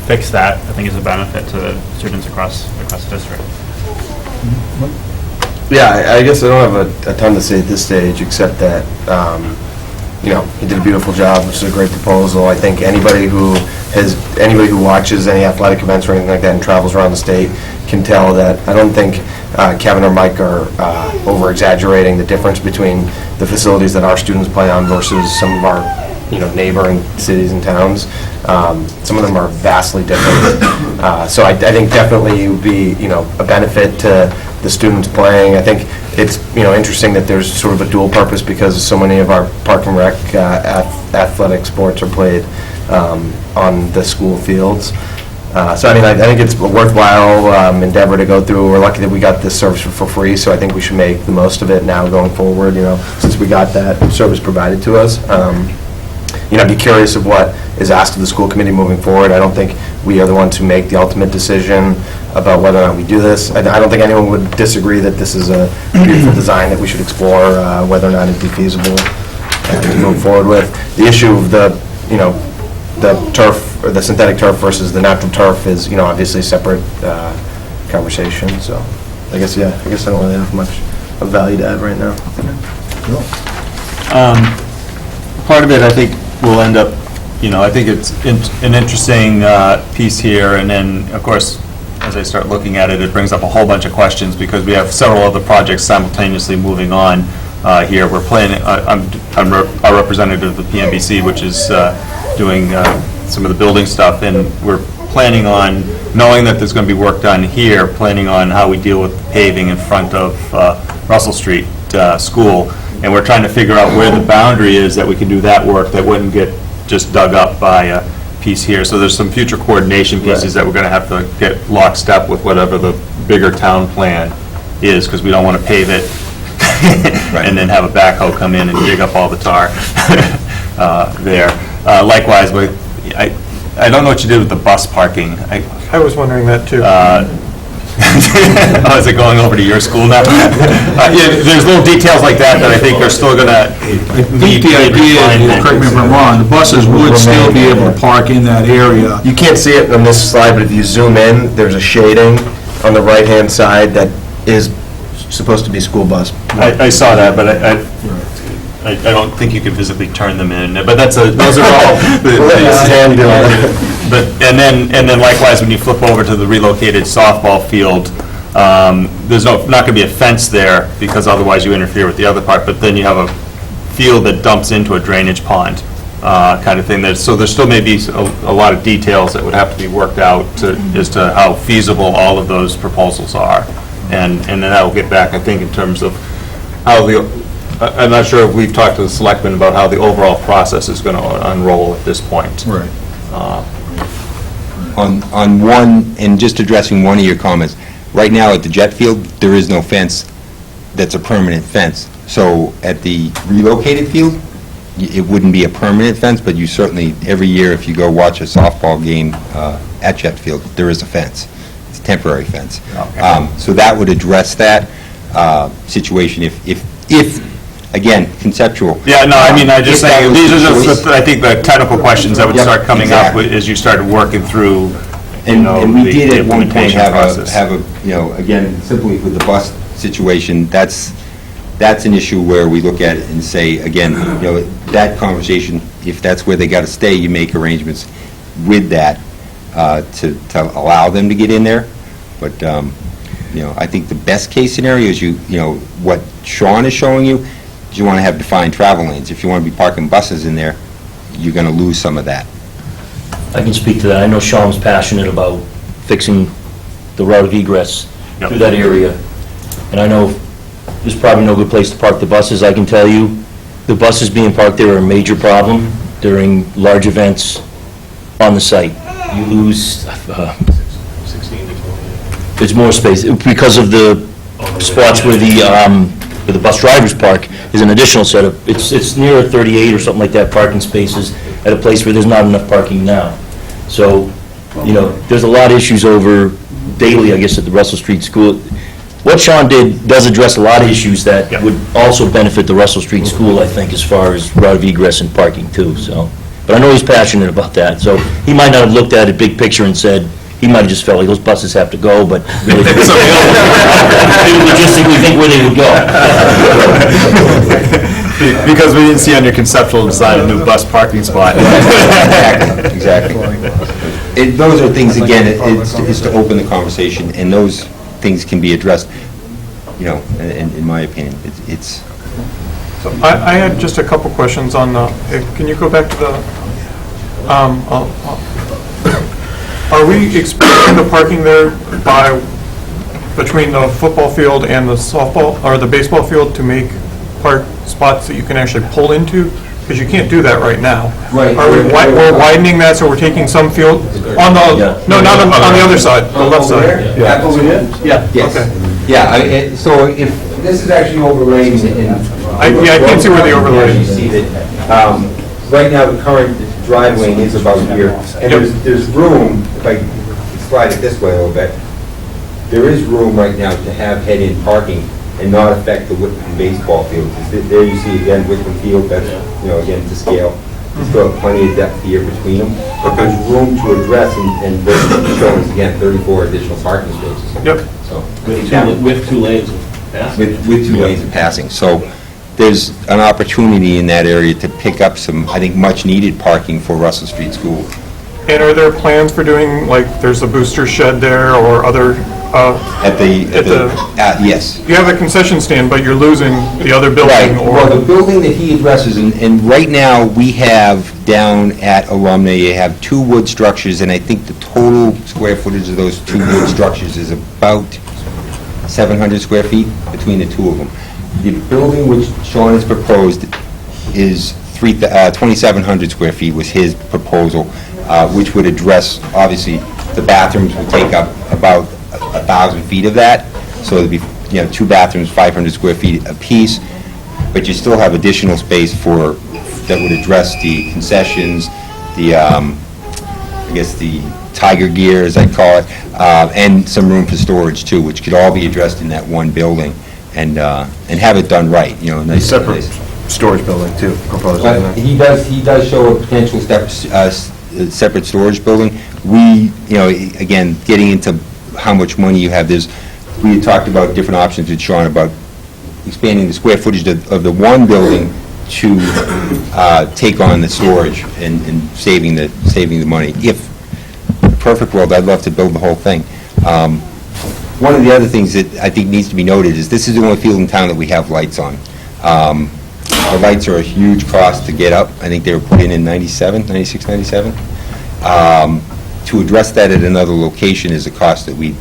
fix that, I think, is a benefit to the students across the district. Yeah, I guess I don't have a ton to say at this stage, except that, he did a beautiful job, which is a great proposal. I think anybody who watches any athletic events or anything like that and travels around the state can tell that I don't think Kevin or Mike are over-exaggerating the difference between the facilities that our students play on versus some of our neighboring cities and towns. Some of them are vastly different. So I think definitely it would be, a benefit to the students playing. I think it's, interesting that there's sort of a dual purpose, because so many of our park and rec athletic sports are played on the school fields. So I think it's a worthwhile endeavor to go through. We're lucky that we got this service for free, so I think we should make the most of it now going forward, since we got that service provided to us. I'd be curious of what is asked of the school committee moving forward. I don't think we are the ones who make the ultimate decision about whether or not we do this. I don't think anyone would disagree that this is a beautiful design that we should explore, whether or not it'd be feasible to move forward with. The issue of the turf, or the synthetic turf versus the natural turf is, obviously a separate conversation. So I guess I don't really have much of value to add right now. Part of it, I think, will end up, I think it's an interesting piece here, and then, of course, as I start looking at it, it brings up a whole bunch of questions, because we have several other projects simultaneously moving on here. We're planning, I'm our representative of the PMBC, which is doing some of the building stuff, and we're planning on, knowing that there's going to be work done here, planning on how we deal with paving in front of Russell Street School. And we're trying to figure out where the boundary is that we can do that work that wouldn't get just dug up by a piece here. So there's some future coordination pieces that we're going to have to get lockstep with whatever the bigger town plan is, because we don't want to pave it and then have a backhoe come in and dig up all the tar there. Likewise, I don't know what you did with the bus parking. I was wondering that, too. Oh, is it going over to your school now? Yeah, there's little details like that that I think are still going to I think the idea, correct me if I'm wrong, the buses would still be able to park in that area. You can't see it on this slide, but if you zoom in, there's a shading on the right-hand side that is supposed to be school bus. I saw that, but I don't think you could physically turn them in, but those are all. And then likewise, when you flip over to the relocated softball field, there's not going to be a fence there, because otherwise you interfere with the other part, but then you have a field that dumps into a drainage pond, kind of thing. So there still may be a lot of details that would have to be worked out as to how feasible all of those proposals are. And then that will get back, I think, in terms of how I'm not sure if we've talked to the selectmen about how the overall process is going to unroll at this point. Right. On one, and just addressing one of your comments, right now at the jet field, there is no fence that's a permanent fence. So at the relocated field, it wouldn't be a permanent fence, but you certainly, every year, if you go watch a softball game at jet field, there is a fence. It's a temporary fence. Okay. So that would address that situation if, again, conceptual. Yeah, no, I mean, I'm just If that saying, was these the are just, choice. I think, the technical questions that would Yep, start coming up exactly. as you started working through, And we the did at one point implementation process. have a, again, simply with the bus situation, that's an issue where we look at it and say, again, that conversation, if that's where they got to stay, you make arrangements with that to allow them to get in there. But, I think the best case scenario is what Sean is showing you, is you want to have defined travel lanes. If you want to be parking buses in there, you're going to lose some of that. I can speak to that. I know Sean's passionate about fixing the route of egress Yep. through that area. And I know there's probably no good place to park the buses. I can tell you, the buses being parked there are a major problem during large events on the site. You lose, 16 to 20. there's more space, because of the spots where the bus drivers park is an additional set of, it's near 38 or something like that parking spaces at a place where there's not enough parking now. So, there's a lot of issues over daily, I guess, at the Russell Street School. What Sean did does address a lot of issues that Yeah. would also benefit the Russell Street School, I think, as far as route of egress and parking too, so. But I know he's passionate about that, so he might not have looked at it big picture and said, he might have just felt like those buses have to go, but really, he would logistically think where they would go. Because we didn't see on your conceptual design a new bus parking spot. Exactly. Those are things, again, it's to open the conversation, and those things can be addressed, in my opinion. It's So I had just a couple questions on can you go back to the, are we expanding the parking there between the football field and the softball, or the baseball field, to make park spots that you can actually pull into? Because you can't do that right now. Right. We're widening that, so we're taking some field on the, no, not on the other side, the left side. Yeah. Over here? Yeah. Yes. Okay. Yeah, so if, this is actually overlaying, I can't see where the overlay You is. see that, right now, the current drive lane is about here, and there's room, if I slide it this way a little bit, there is room right now to have head-in parking and not affect the Whitman baseball field. There you see again Whitman Field, that's, again, to scale. There's still plenty of depth here between them. But there's room to address, and this is showing us, again, 34 additional parking spaces. Yep. So, With two lanes of passing. with 2 lanes of passing. So there's an opportunity in that area to pick up some, I think, much-needed parking for Russell Street School. And are there plans for doing, there's a booster shed there, or other, Yes. you have a concession stand, but you're losing the other Right, building, well, the or, building that he addresses, and right now, we have down at Alumni, you have 2 wood structures, and I think the total square footage of those 2 wood structures is about 700 square feet between the 2 of them. The building which Sean has proposed is 2,700 square feet was his proposal, which would address, obviously, the bathrooms would take up about 1,000 feet of that, so it'd be 2 bathrooms, 500 square feet apiece, but you still have additional space that would address the concessions, the, I guess, the Tiger Gear, as I call it, and some room for storage, too, which could all be addressed in that one building, and have it done right, a nice Separate place. storage building, too, proposed. But he does show a potential separate storage building. We, again, getting into how much money you have, we had talked about different options with Sean about expanding the square footage of the one building to take on the storage and saving the money. If perfect world, I'd love to build the whole thing. One of the other things that I think needs to be noted is this is the only field in town that we have lights on. The lights are a huge cost to get up. I think they were put in 96, 97. To address that at another location is a cost that we'd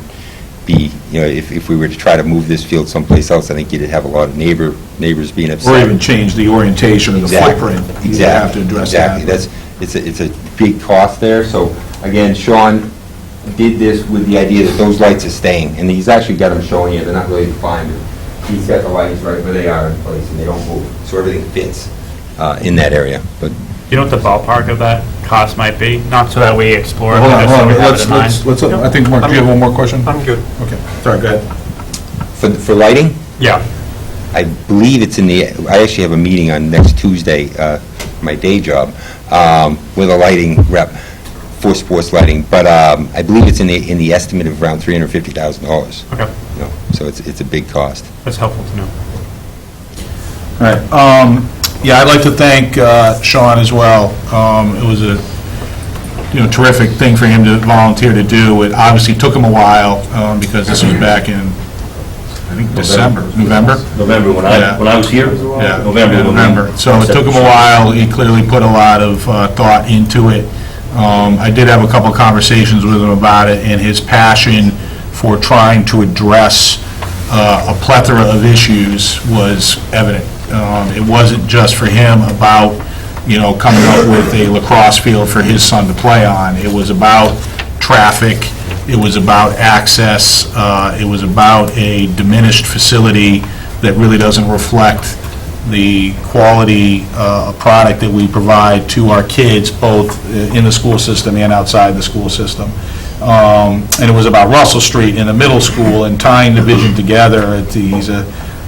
be, if we were to try to move this field someplace else, I think you'd have a lot of neighbors being upset. Or even change the orientation of the Exactly. footprint. You have to address that. Exactly. It's a big cost there. So again, Sean did this with the idea that those lights are staying, and he's actually got them showing you. They're not really defined. He's got the lights right where they are in place, and they don't move. So everything fits in that area. But You know what the ballpark of that cost might be? Not so that we explore it, Hold but on, just so hold we on, have it in mind. let's, I think, Mark, do you have one more question? I'm good. Okay, sorry, go ahead. for lighting, Yeah. I believe it's I actually have a meeting on next Tuesday, my day job, with a lighting rep for sports lighting, but I believe it's in the estimate of around $350,000. Okay, So it's a big cost. that's helpful to know. All right, yeah, I'd like to thank Sean as well. It was a, terrific thing for him to volunteer to do. It obviously took him a while, because this was back in, I think, November? November, when Yeah. I was here? Yeah, November. So it took him a while. He clearly put a lot of thought into it. I did have a couple of conversations with him about it, and his passion for trying to address a plethora of issues was evident. It wasn't just for him about, coming up with a lacrosse field for his son to play on. It was about traffic. It was about access. It was about a diminished facility that really doesn't reflect the quality product that we provide to our kids, both in the school system and outside the school system. And it was about Russell Street in the middle school and tying the vision together.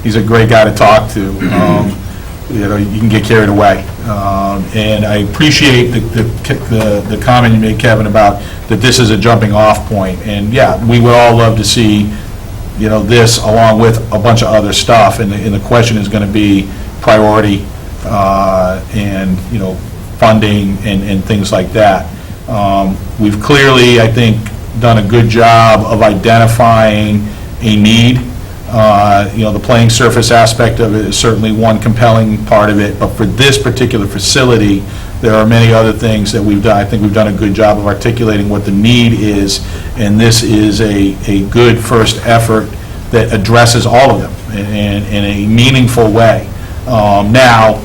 He's a great guy to talk to. You can get carried away. And I appreciate the comment you made, Kevin, about that this is a jumping off point. And yeah, we would all love to see, this along with a bunch of other stuff. And the question is going to be priority and, funding and things like that. We've clearly, I think, done a good job of identifying a need. The playing surface aspect of it is certainly one compelling part of it, but for this particular facility, there are many other things that we've done. I think we've done a good job of articulating what the need is, and this is a good first effort that addresses all of them in a meaningful way. Now,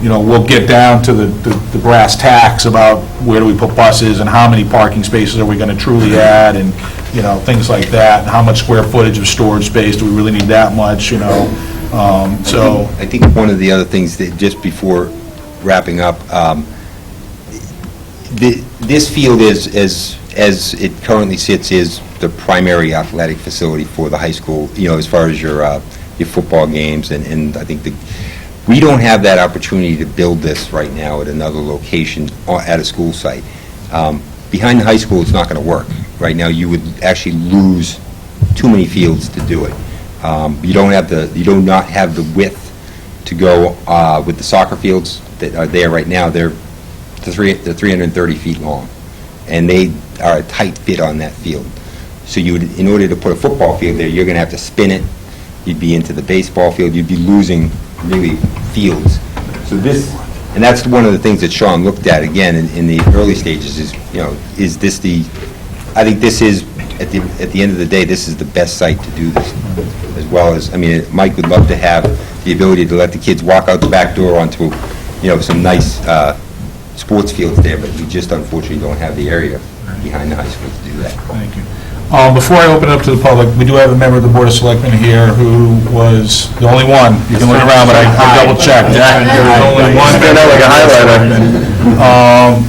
we'll get down to the brass tacks about where do we put buses and how many parking spaces are we going to truly add, and things like that, and how much square footage of storage space, do we really need that much, so. I think one of the other things that, just before wrapping up, this field is, as it currently sits, is the primary athletic facility for the high school, as far as your football games, and I think we don't have that opportunity to build this right now at another location or at a school site. Behind the high school, it's not going to work. Right now, you would actually lose too many fields to do it. You do not have the width to go with the soccer fields that are there right now. They're 330 feet long, and they are a tight fit on that field. So in order to put a football field there, you're going to have to spin it. You'd be into the baseball field. You'd be losing really fields. So and that's one of the things that Sean looked at again in the early stages is, is this I think this is, at the end of the day, this is the best site to do this, as well as, Mike would love to have the ability to let the kids walk out the back door onto, some nice sports fields there, but we just unfortunately don't have the area behind the high school to do that. Thank you. Before I open it up to the public, we do have a member of the Board of Selectmen here who was the only one. You can look around, but I double-checked. There was only one. Stand out like a highlighter.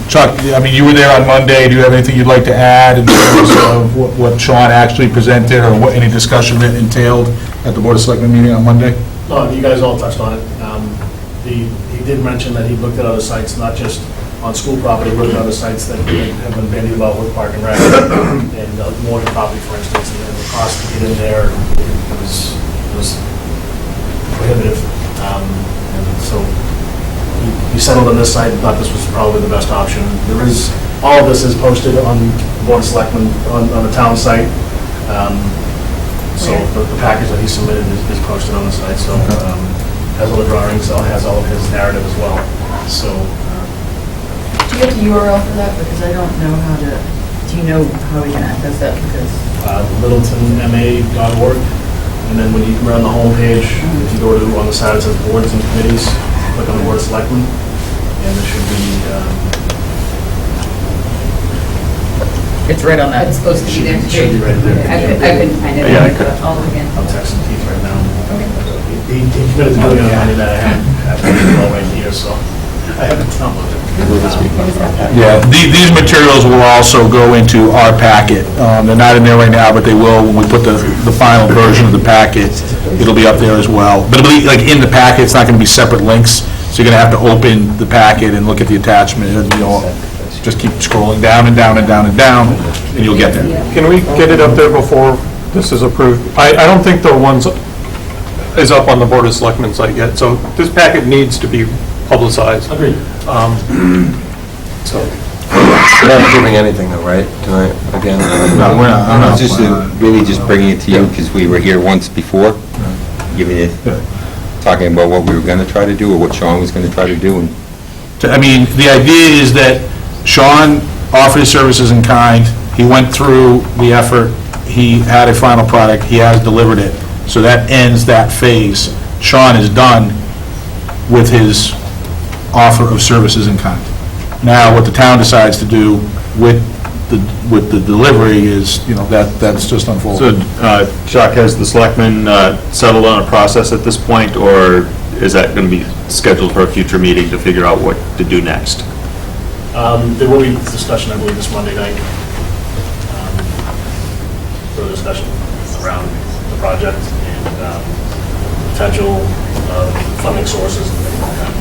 Chuck, I mean, you were there on Monday. Do you have anything you'd like to add in terms of what Sean actually presented, or what any discussion that entailed at the Board of Selectmen meeting on Monday? You guys all touched on it. He did mention that he looked at other sites, not just on school property, he looked at other sites that have been bandied about with Park and Rec, and Morgan property, for instance, and the cost to get in there was prohibitive. And so he settled on this site and thought this was probably the best option. All of this is posted on the Board of Selectmen, on the town site. So the package that he submitted is posted on the site, so has all the drawings, has all of his narrative as well. So. Do you have the URL for that? Because I don't know how to, do you know how we can access that? Because littletonma.org, and then when you come around the homepage, if you go to, on the side it says boards and committees, click on the Board of Selectmen, and there should be... it's right on that. It's supposed to be there. It should be right there. I couldn't find it. Yeah, I could. All again. I'm texting Keith right now. Okay. He committed to doing it on Monday night. I have it all right here, so I haven't downloaded it. Yeah, these materials will also go into our packet. They're not in there right now, but they will when we put the final version of the packet. It'll be up there as well. But it'll be, like, in the packet, it's not going to be separate links, so you're going to have to open the packet and look at the attachment, and just keep scrolling down and down and down and down, and you'll get there. Can we get it up there before this is approved? I don't think the ones is up on the Board of Selectmen site yet, so this packet needs to be publicized. Agreed. So, we're not approving anything though, right, tonight, again? No, we're not. I'm just really just bringing it to you because we were here once before, giving it, talking about what we were going to try to do or what Sean was going to try to do. And I mean, the idea is that Sean offered his services in kind, he went through the effort, he had a final product, he has delivered it, so that ends that phase. Sean is done with his offer of services in kind. Now, what the town decides to do with the delivery is, that's just unfolding. So, Chuck, has the selectmen settled on a process at this point, or is that going to be scheduled for a future meeting to figure out what to do next? There will be discussion, I believe, this Monday night, further discussion around the project and potential funding sources and things like that.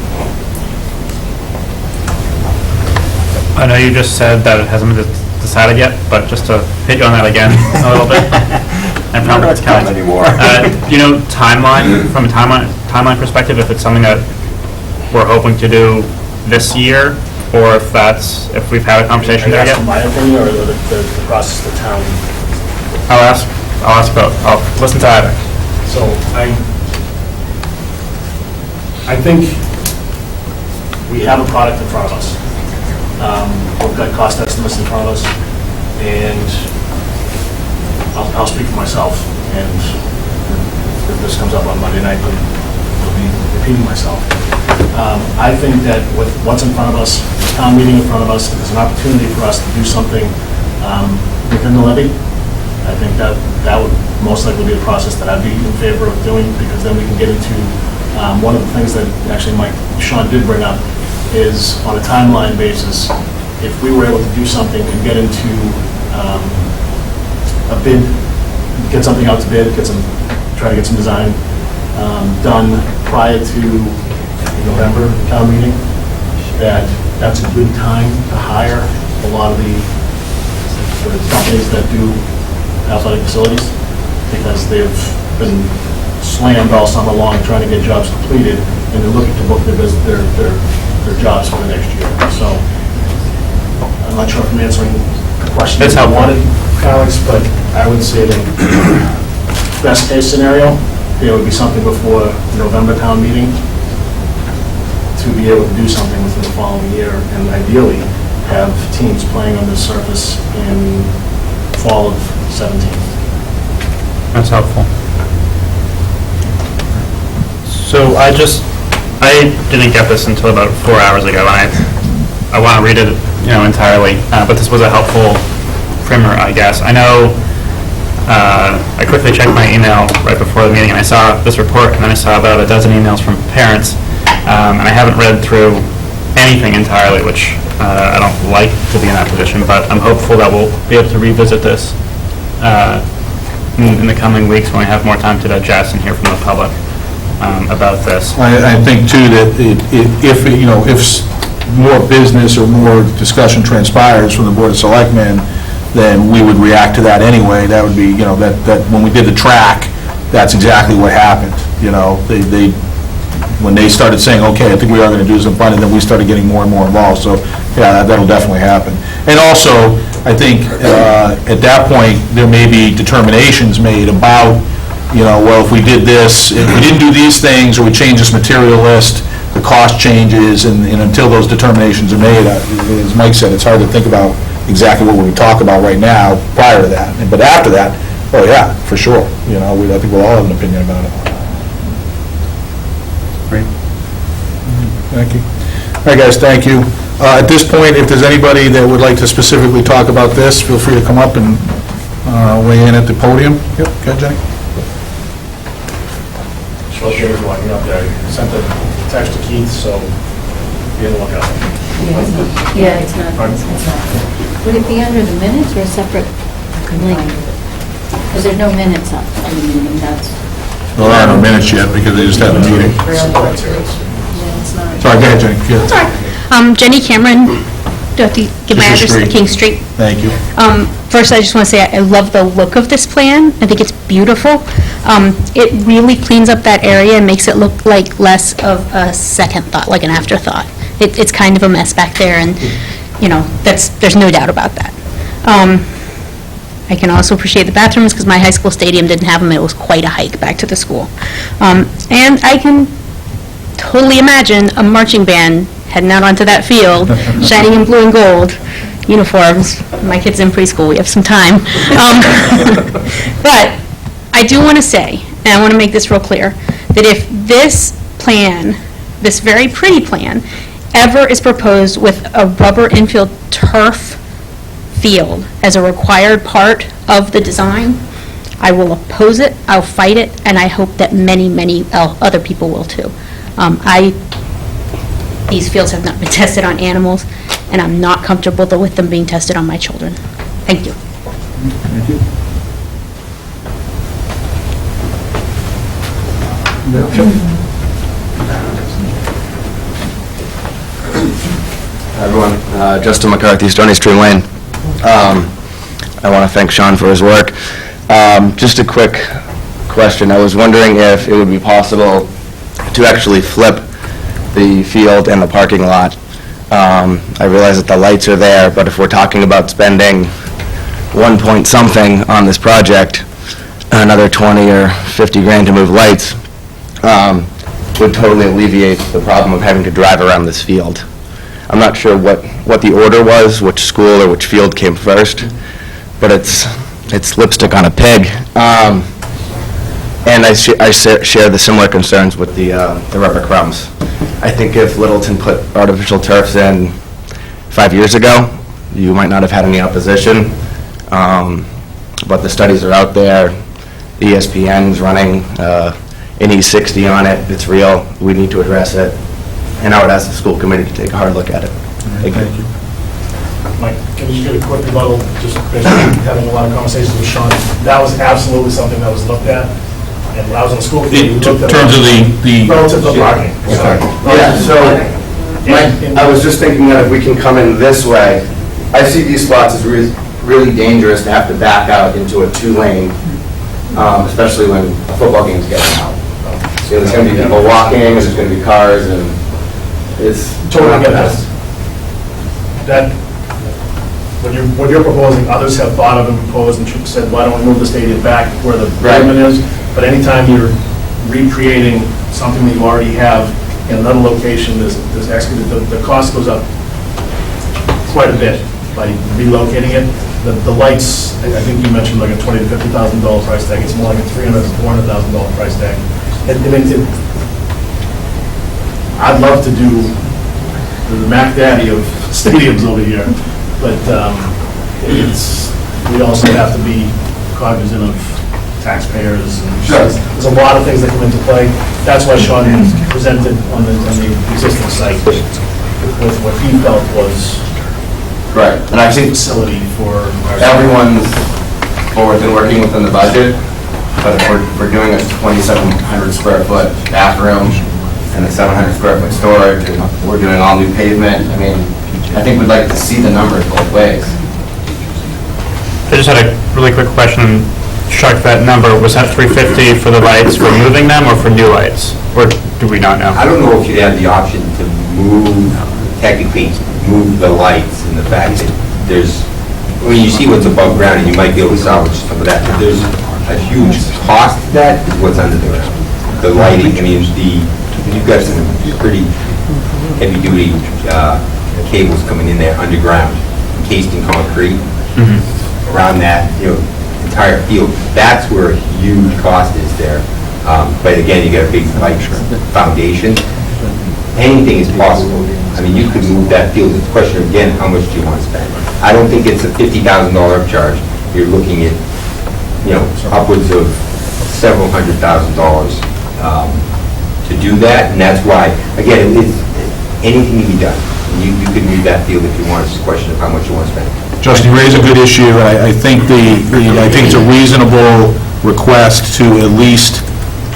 I know you just said that it hasn't been decided yet, but just to hit you on that again a little bit. And probably it's kind of anymore. Timeline, from a timeline perspective, if it's something that we're hoping to do this year, or if we've had a conversation there yet? My opinion, or the process the town? I'll ask both. I'll listen to either. So I think we have a product in front of us. We've got cost estimates in front of us, and I'll speak for myself, and if this comes up on Monday night, then I'll be repeating myself. I think that with what's in front of us, the town meeting in front of us, there's an opportunity for us to do something within the levy. I think that would most likely be a process that I'd be in favor of doing, because then we can get into one of the things that actually Sean did bring up is on a timeline basis, if we were able to do something and get into a bid, get something out to bid, try to get some design done prior to the November town meeting, that's a good time to hire a lot of the companies that do athletic facilities, because they've been slammed all summer long trying to get jobs completed, and they're looking to book their jobs for the next year. So I'm not sure if I'm answering the question that I wanted, Alex, but I would say that best case scenario, there would be something before November town meeting to be able to do something within the following year, and ideally have teams playing on this surface in fall of 17. That's helpful. So I didn't get this until about 4 hours ago, and I want to read it, entirely. But this was a helpful primer, I guess. I know I quickly checked my email right before the meeting, and I saw this report, and then I saw about a dozen emails from parents, and I haven't read through anything entirely, which I don't like to be in that position, but I'm hopeful that we'll be able to revisit this in the coming weeks when we have more time to digest and hear from the public about this. I think too that if, you know, if more business or more discussion transpires from the Board of Selectmen, then we would react to that anyway. That would be, you know, that when we did the track, that's exactly what happened. You know, when they started saying, okay, I think we are going to do some funding, then we started getting more and more involved. So, yeah, that'll definitely happen. And also, I think at that point, there may be determinations made about, you know, well, if we did this, if we didn't do these things, or we change this material list, the cost changes, and until those determinations are made, as Mike said, it's hard to think about exactly what we would talk about right now prior to that. But after that, oh yeah, for sure. You know, I think we'll all have an opinion about it. Great. Thank you. All right, guys, thank you. At this point, if there's anybody that would like to specifically talk about this, feel free to come up and weigh in at the podium. Yep, go ahead, Jenny. Short Shaver's walking up there. I sent a text to Keith, so be on the lookout. Yeah, it's not. Would it be under the minutes or a separate link? Because there's no minutes up on the meeting, that's... Well, there are no minutes yet, because they just had a meeting. Sorry, go ahead, Jenny. Yeah. Sorry. Jenny Cameron, do I have to give my Just address? your street. King Street. Thank you. First, I just want to say I love the look of this plan. I think it's beautiful. It really cleans up that area and makes it look like less of a second thought, like an afterthought. It's kind of a mess back there, and, you know, there's no doubt about that. I can also appreciate the bathrooms, because my high school stadium didn't have them. It was quite a hike back to the school. And I can totally imagine a marching band heading out onto that field, shining in blue and gold uniforms. My kid's in preschool, we have some time. But I do want to say, and I want to make this real clear, that if this plan, this very pretty plan, ever is proposed with a rubber infield turf field as a required part of the design, I will oppose it, I'll fight it, and I hope that many, many other people will too. These fields have not been tested on animals, and I'm not comfortable with them being tested on my children. Thank you. Thank you. Hi, everyone. Justin McCarthy, Stony Stream Lane. I want to thank Sean for his work. Just a quick question. I was wondering if it would be possible to actually flip the field and the parking lot. I realize that the lights are there, but if we're talking about spending 1 point something on this project, another 20 or 50 grand to move lights, would totally alleviate the problem of having to drive around this field. I'm not sure what the order was, which school or which field came first, but it's lipstick on a pig. And I share the similar concerns with the rubber crumbs. I think if Littleton put artificial turfs in 5 years ago, you might not have had any opposition. But the studies are out there. ESPN's running an E60 on it. It's real. We need to address it. And I would ask the school committee to take a hard look at it. Thank you. Mike, can you just give a quick rebuttal, just based on having a lot of conversations with Sean? That was absolutely something that was looked at, and when I was in the school committee, we In looked at... terms of the... Relative to parking. Sorry. Yeah, so, I was just thinking that if we can come in this way, I see these spots as really dangerous to have to back out into a 2-lane, especially when a football game's getting out. So there's going to be people walking, and there's going to be cars, and it's... Totally get that. That, what you're proposing, others have thought of and proposed and said, why don't we move the stadium back where the pavement is? But anytime you're recreating something that you already have in another location, there's actually, the cost goes up quite a bit by relocating it. The lights, I think you mentioned like a $20,000 to $50,000 price tag. It's more like a $300,000 to $400,000 price tag. I'd love to do the Mac Daddy of stadiums over here, but we also have to be cognizant of taxpayers, and Sure. there's a lot of things that come into play. That's why Sean presented on the existing site with what he felt was Right, and I've seen facility for our... everyone's forward been working within the budget, but if we're doing a 2,700 square foot bathroom and a 700 square foot storage, and we're doing all new pavement, I mean, I think we'd like to see the numbers both ways. I just had a really quick question. Chuck, that number, was that 350 for the lights, for moving them, or for new lights? Or do we not know? I don't know if you'd have the option to move, technically, move the lights and the fact that there's, I mean, you see what's above ground and you might be able to salvage some of that, but there's a huge cost to that is what's under the ground. The lighting, I mean, you've got some pretty heavy-duty cables coming in there underground, encased in concrete, around that, entire field. That's where a huge cost is there. But again, you got a big light foundation. Anything is possible. I mean, you could move that field. It's a question of, again, how much do you want to spend? I don't think it's a $50,000 upcharge. You're looking at, upwards of several $100,000 to do that. And that's why, again, anything can be done. You could move that field if you want. It's a question of how much you want to spend. Justin, you raise a good issue. I think I think it's a reasonable request to at least,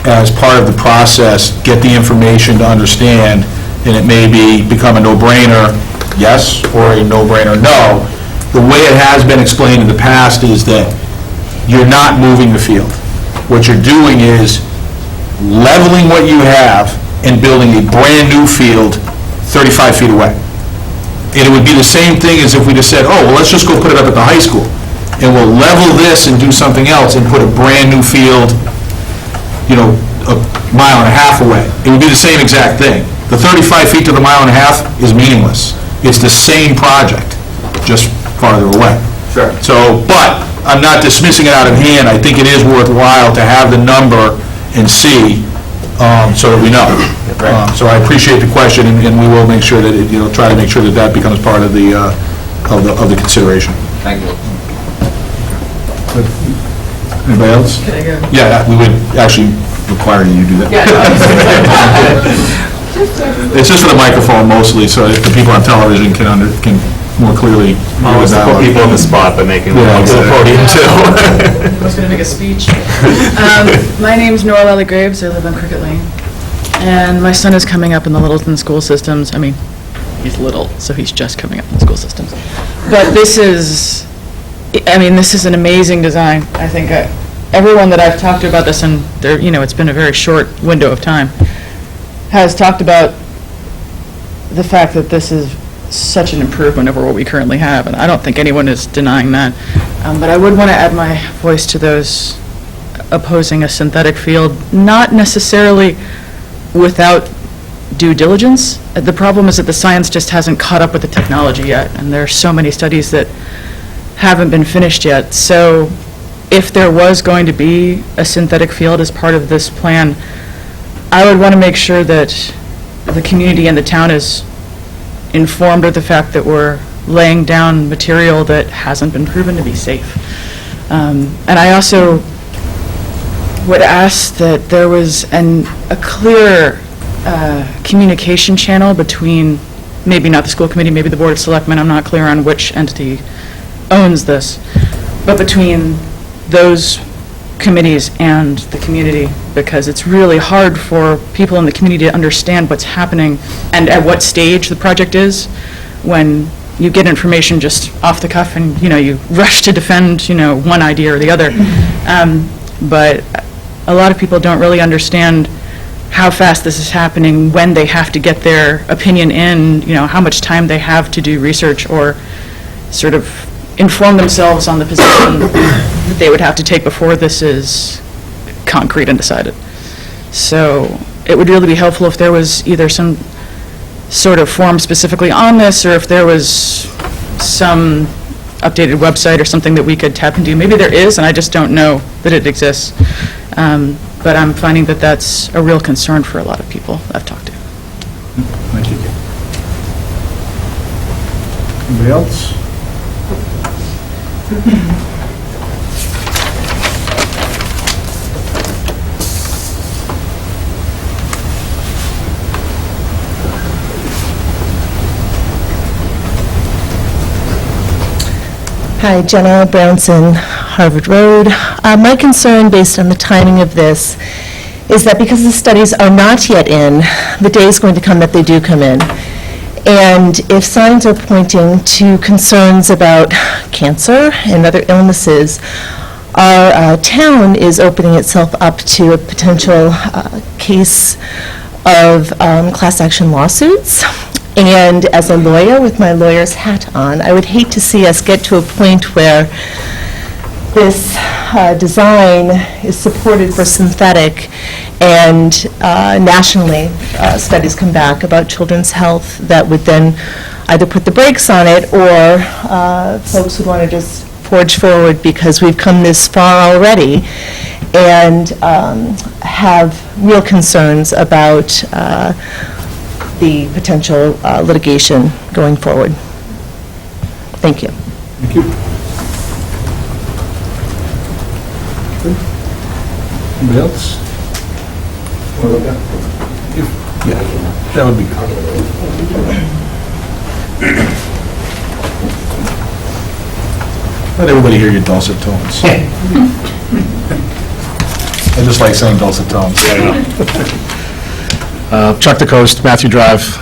as part of the process, get the information to understand, and it may become a no-brainer, yes, or a no-brainer, no. The way it has been explained in the past is that you're not moving the field. What you're doing is leveling what you have and building a brand-new field 35 feet away. And it would be the same thing as if we just said, oh, well, let's just go put it up at the high school, and we'll level this and do something else and put a brand-new field, a mile and a half away. It would be the same exact thing. The 35 feet to the mile and a half is meaningless. It's the same project, just farther away. Sure. So, but I'm not dismissing it out of hand. I think it is worthwhile to have the number and see, so that we know. So I appreciate the question, and we will make sure that, try to make sure that that becomes part of the consideration. Thank you. Anybody else? Can I go? Yeah, we would actually require you to do that. It's just for the microphone mostly, so that the people on television can more clearly hear the Put dialogue. people on the spot, but making them Yeah, go to the exactly. podium too. I was going to make a speech. My name's Nora Lally Graves. I live on Cricket Lane. And my son is coming up in the Littleton school systems. I mean, he's little, so he's just coming up in school systems. But this is an amazing design. I think everyone that I've talked to about this, and it's been a very short window of time, has talked about the fact that this is such an improvement over what we currently have, and I don't think anyone is denying that. But I would want to add my voice to those opposing a synthetic field, not necessarily without due diligence. The problem is that the science just hasn't caught up with the technology yet, and there are so many studies that haven't been finished yet. So if there was going to be a synthetic field as part of this plan, I would want to make sure that the community and the town is informed of the fact that we're laying down material that hasn't been proven to be safe. And I also would ask that there was a clear communication channel between, maybe not the school committee, maybe the Board of Selectmen, I'm not clear on which entity owns this, but between those committees and the community, because it's really hard for people in the community to understand what's happening and at what stage the project is when you get information just off the cuff and, you rush to defend, one idea or the other. But a lot of people don't really understand how fast this is happening, when they have to get their opinion in, how much time they have to do research or sort of inform themselves on the position that they would have to take before this is concrete and decided. So it would really be helpful if there was either some sort of form specifically on this, or if there was some updated website or something that we could tap into. Maybe there is, and I just don't know that it exists. But I'm finding that that's a real concern for a lot of people I've talked to. Thank you. Anybody else? Hi, Jenna Brownson, Harvard Road. My concern, based on the timing of this, is that because the studies are not yet in, the day is going to come that they do come in. And if signs are pointing to concerns about cancer and other illnesses, our town is opening itself up to a potential case of class action lawsuits. And as a lawyer, with my lawyer's hat on, I would hate to see us get to a point where this design is supported for synthetic, and nationally, studies come back about children's health that would then either put the brakes on it, or folks would want to just forge forward because we've come this far already, and have real concerns about the potential litigation going forward. Thank you. Thank you. Anybody else? Yeah, that would be good. Let everybody hear your dulcet tones. I just like saying dulcet tones. Chuck DeCoste, Matthew Drive.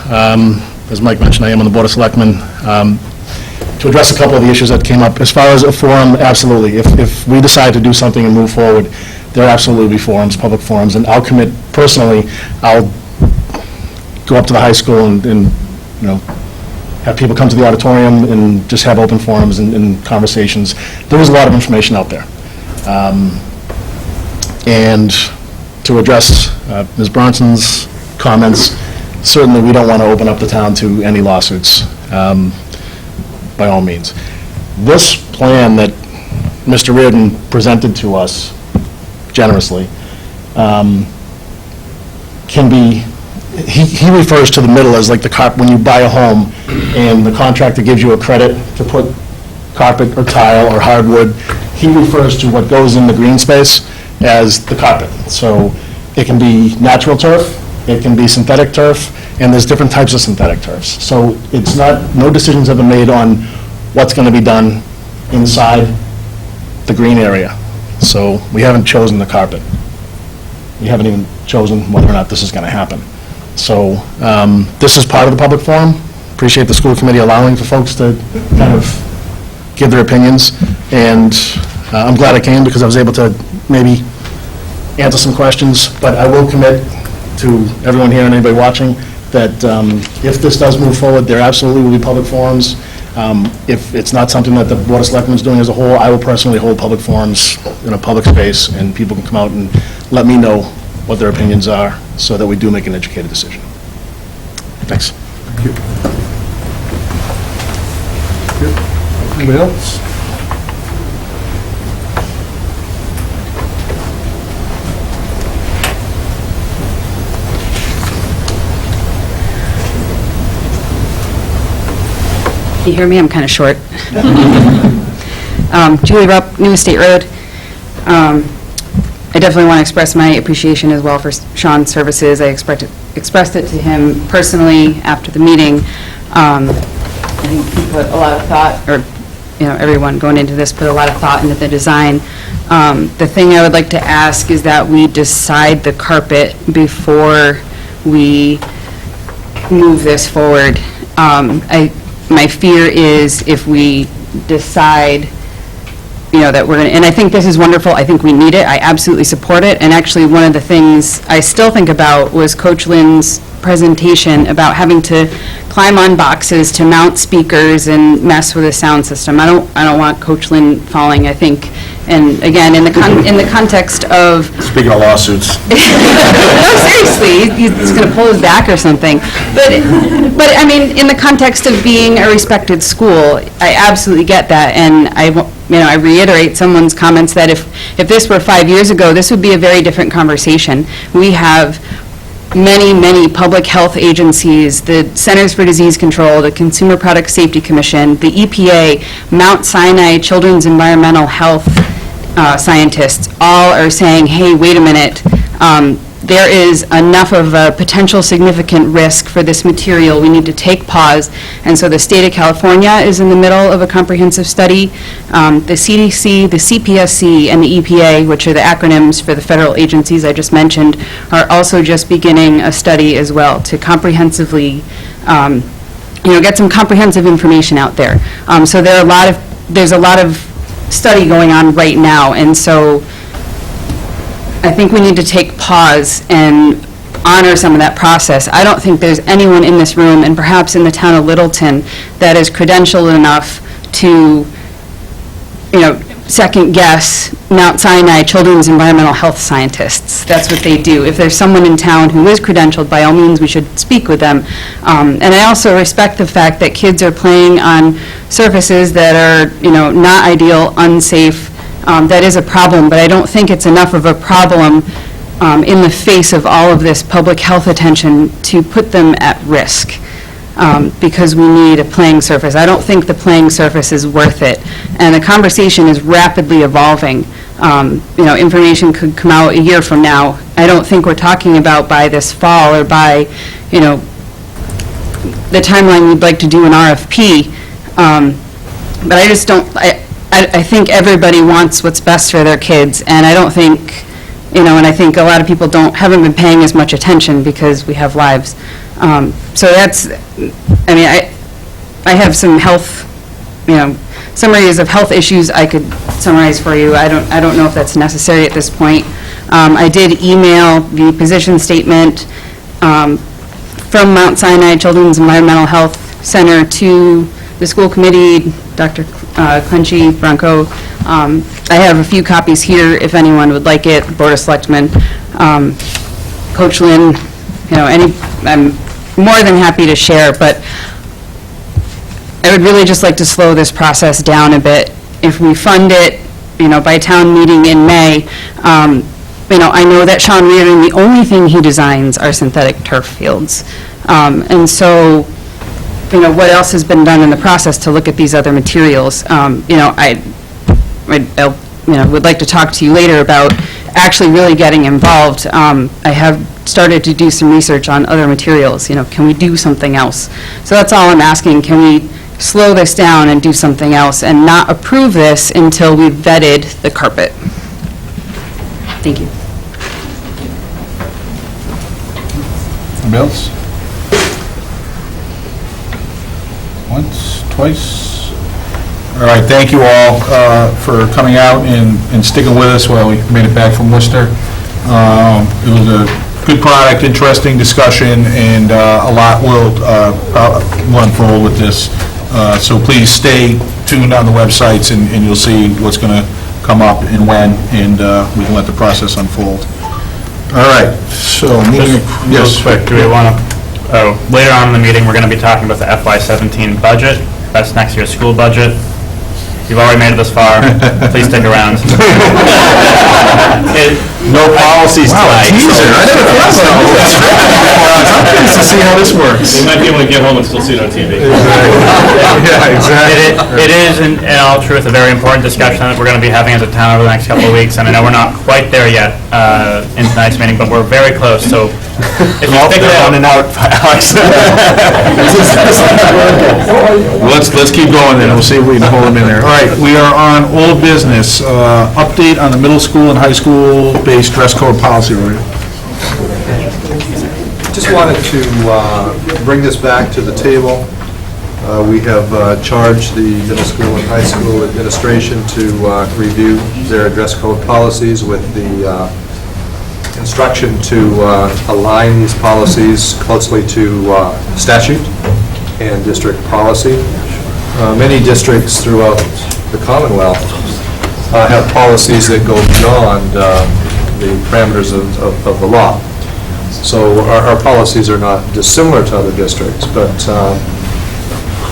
As Mike mentioned, I am on the Board of Selectmen. To address a couple of the issues that came up, as far as a forum, absolutely. If we decide to do something and move forward, there absolutely will be forums, public forums, and I'll commit personally, I'll go up to the high school and have people come to the auditorium and just have open forums and conversations. There is a lot of information out there. And to address Ms. Bronson's comments, certainly we don't want to open up the town to any lawsuits, by all means. This plan that Mr. Reardon presented to us generously can be, he refers to the middle as like the when you buy a home and the contractor gives you a credit to put carpet or tile or hardwood, he refers to what goes in the green space as the carpet. So it can be natural turf, it can be synthetic turf, and there's different types of synthetic turfs. So it's not, no decisions have been made on what's going to be done inside the green area. So we haven't chosen the carpet. We haven't even chosen whether or not this is going to happen. So this is part of the public forum. Appreciate the school committee allowing for folks to kind of give their opinions. And I'm glad I came because I was able to maybe answer some questions. But I will commit to everyone here and anybody watching that if this does move forward, there absolutely will be public forums. If it's not something that the Board of Selectmen is doing as a whole, I will personally hold public forums in a public space, and people can come out and let me know what their opinions are so that we do make an educated decision. Thanks. Thank you. Anybody else? You hear me? I'm kind of short. Julie Rupp, New Estate Road. I definitely want to express my appreciation as well for Sean's services. I expressed it to him personally after the meeting. I think he put a lot of thought, or everyone going into this put a lot of thought into the design. The thing I would like to ask is that we decide the carpet before we move this forward. My fear is if we decide, that we're going to, and I think this is wonderful, I think we need it, I absolutely support it, and actually one of the things I still think about was Coach Lynn's presentation about having to climb on boxes to mount speakers and mess with a sound system. I don't want Coach Lynn falling, I think, and again, in the context of... Speaking of lawsuits. No, seriously, he's going to pull his back or something. But I mean, in the context of being a respected school, I absolutely get that, and I reiterate someone's comments that if this were 5 years ago, this would be a very different conversation. We have many public health agencies, the Centers for Disease Control, the Consumer Product Safety Commission, the EPA, Mount Sinai Children's Environmental Health scientists, all are saying, hey, wait a minute, there is enough of a potential significant risk for this material, we need to take pause. And so the state of California is in the middle of a comprehensive study. The CDC, the CPSC, and the EPA, which are the acronyms for the federal agencies I just mentioned, are also just beginning a study as well to comprehensively, get some comprehensive information out there. So there's a lot of study going on right now, and so I think we need to take pause and honor some of that process. I don't think there's anyone in this room, and perhaps in the town of Littleton, that is credentialed enough to, second-guess Mount Sinai Children's Environmental Health Scientists. That's what they do. If there's someone in town who is credentialed, by all means, we should speak with them. And I also respect the fact that kids are playing on surfaces that are, not ideal, unsafe. That is a problem, but I don't think it's enough of a problem in the face of all of this public health attention to put them at risk. Because we need a playing surface. I don't think the playing surface is worth it. And the conversation is rapidly evolving. Information could come out a year from now. I don't think we're talking about by this fall or by, the timeline we'd like to do an RFP. But I just don't, I think everybody wants what's best for their kids, and I don't think, and I think a lot of people haven't been paying as much attention because we have lives. So that's, I have some health, summaries of health issues I could summarize for you. I don't know if that's necessary at this point. I did email the position statement from Mount Sinai Children's Environmental Health Center to the school committee, Dr. Clenchy, Bronco. I have a few copies here if anyone would like it, Board of Selectmen, Coach Lynn, I'm more than happy to share, but I would really just like to slow this process down a bit. If we fund it, by town meeting in May, I know that Sean Reardon, the only thing he designs are synthetic turf fields. And so, what else has been done in the process to look at these other materials? I would like to talk to you later about actually really getting involved. I have started to do some research on other materials. Can we do something else? So that's all I'm asking. Can we slow this down and do something else and not approve this until we've vetted the carpet? Thank you. Anybody else? Once, twice? All right, thank you all for coming out and sticking with us while we made it back from Worcester. It was a good product, interesting discussion, and a lot will unfold with this. So please stay tuned on the websites, and you'll see what's going to come up and when, and we can let the process unfold. All right, so moving, yes. Real quick, do we want to, later on in the meeting, we're going to be talking about the FY17 budget. That's next year's school budget. You've already made it this far. Please stick around. No policies tonight. Teaser. I never thought about I'm curious to see how this works. You might be able to get home and still see it on TV. Yeah, exactly. It is, in all truth, a very important discussion that we're going to be having as a town over the next couple of weeks, and I know we're not quite there yet in tonight's meeting, but we're very close, so if you pick it out. Let's keep going then, and we'll see if we can hold them in there. All right, we are on old business. Update on the middle school and high school-based dress code policy review. Just wanted to bring this back to the table. We have charged the middle school and high school administration to review their dress code policies with the instruction to align these policies closely to statute and district policy. Many districts throughout the Commonwealth have policies that go beyond the parameters of the law. So our policies are not dissimilar to other districts, but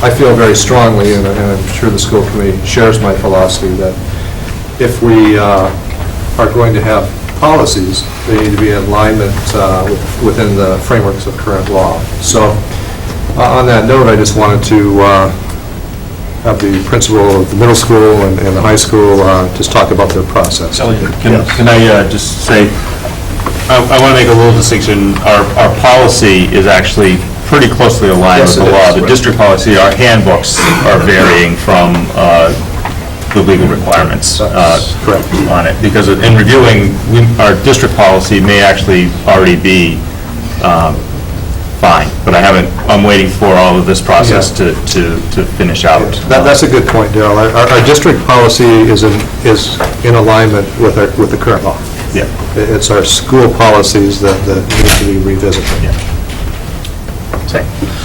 I feel very strongly, and I'm sure the school committee shares my philosophy, that if we are going to have policies, they need to be in alignment within the frameworks of current law. So on that note, I just wanted to have the principal of the middle school and the high school just talk about their process. Can I just say, I want to make a little distinction. Our policy is actually pretty closely aligned Yes, with the it law. is, The right. district policy, our handbooks are varying from the legal requirements on it. Because in reviewing, our district policy may actually already be fine, but I'm waiting for all of this process to finish out. That's a good point, Darrell. Our district policy is in alignment with the current law. Yeah. It's our school policies that need to be revisited.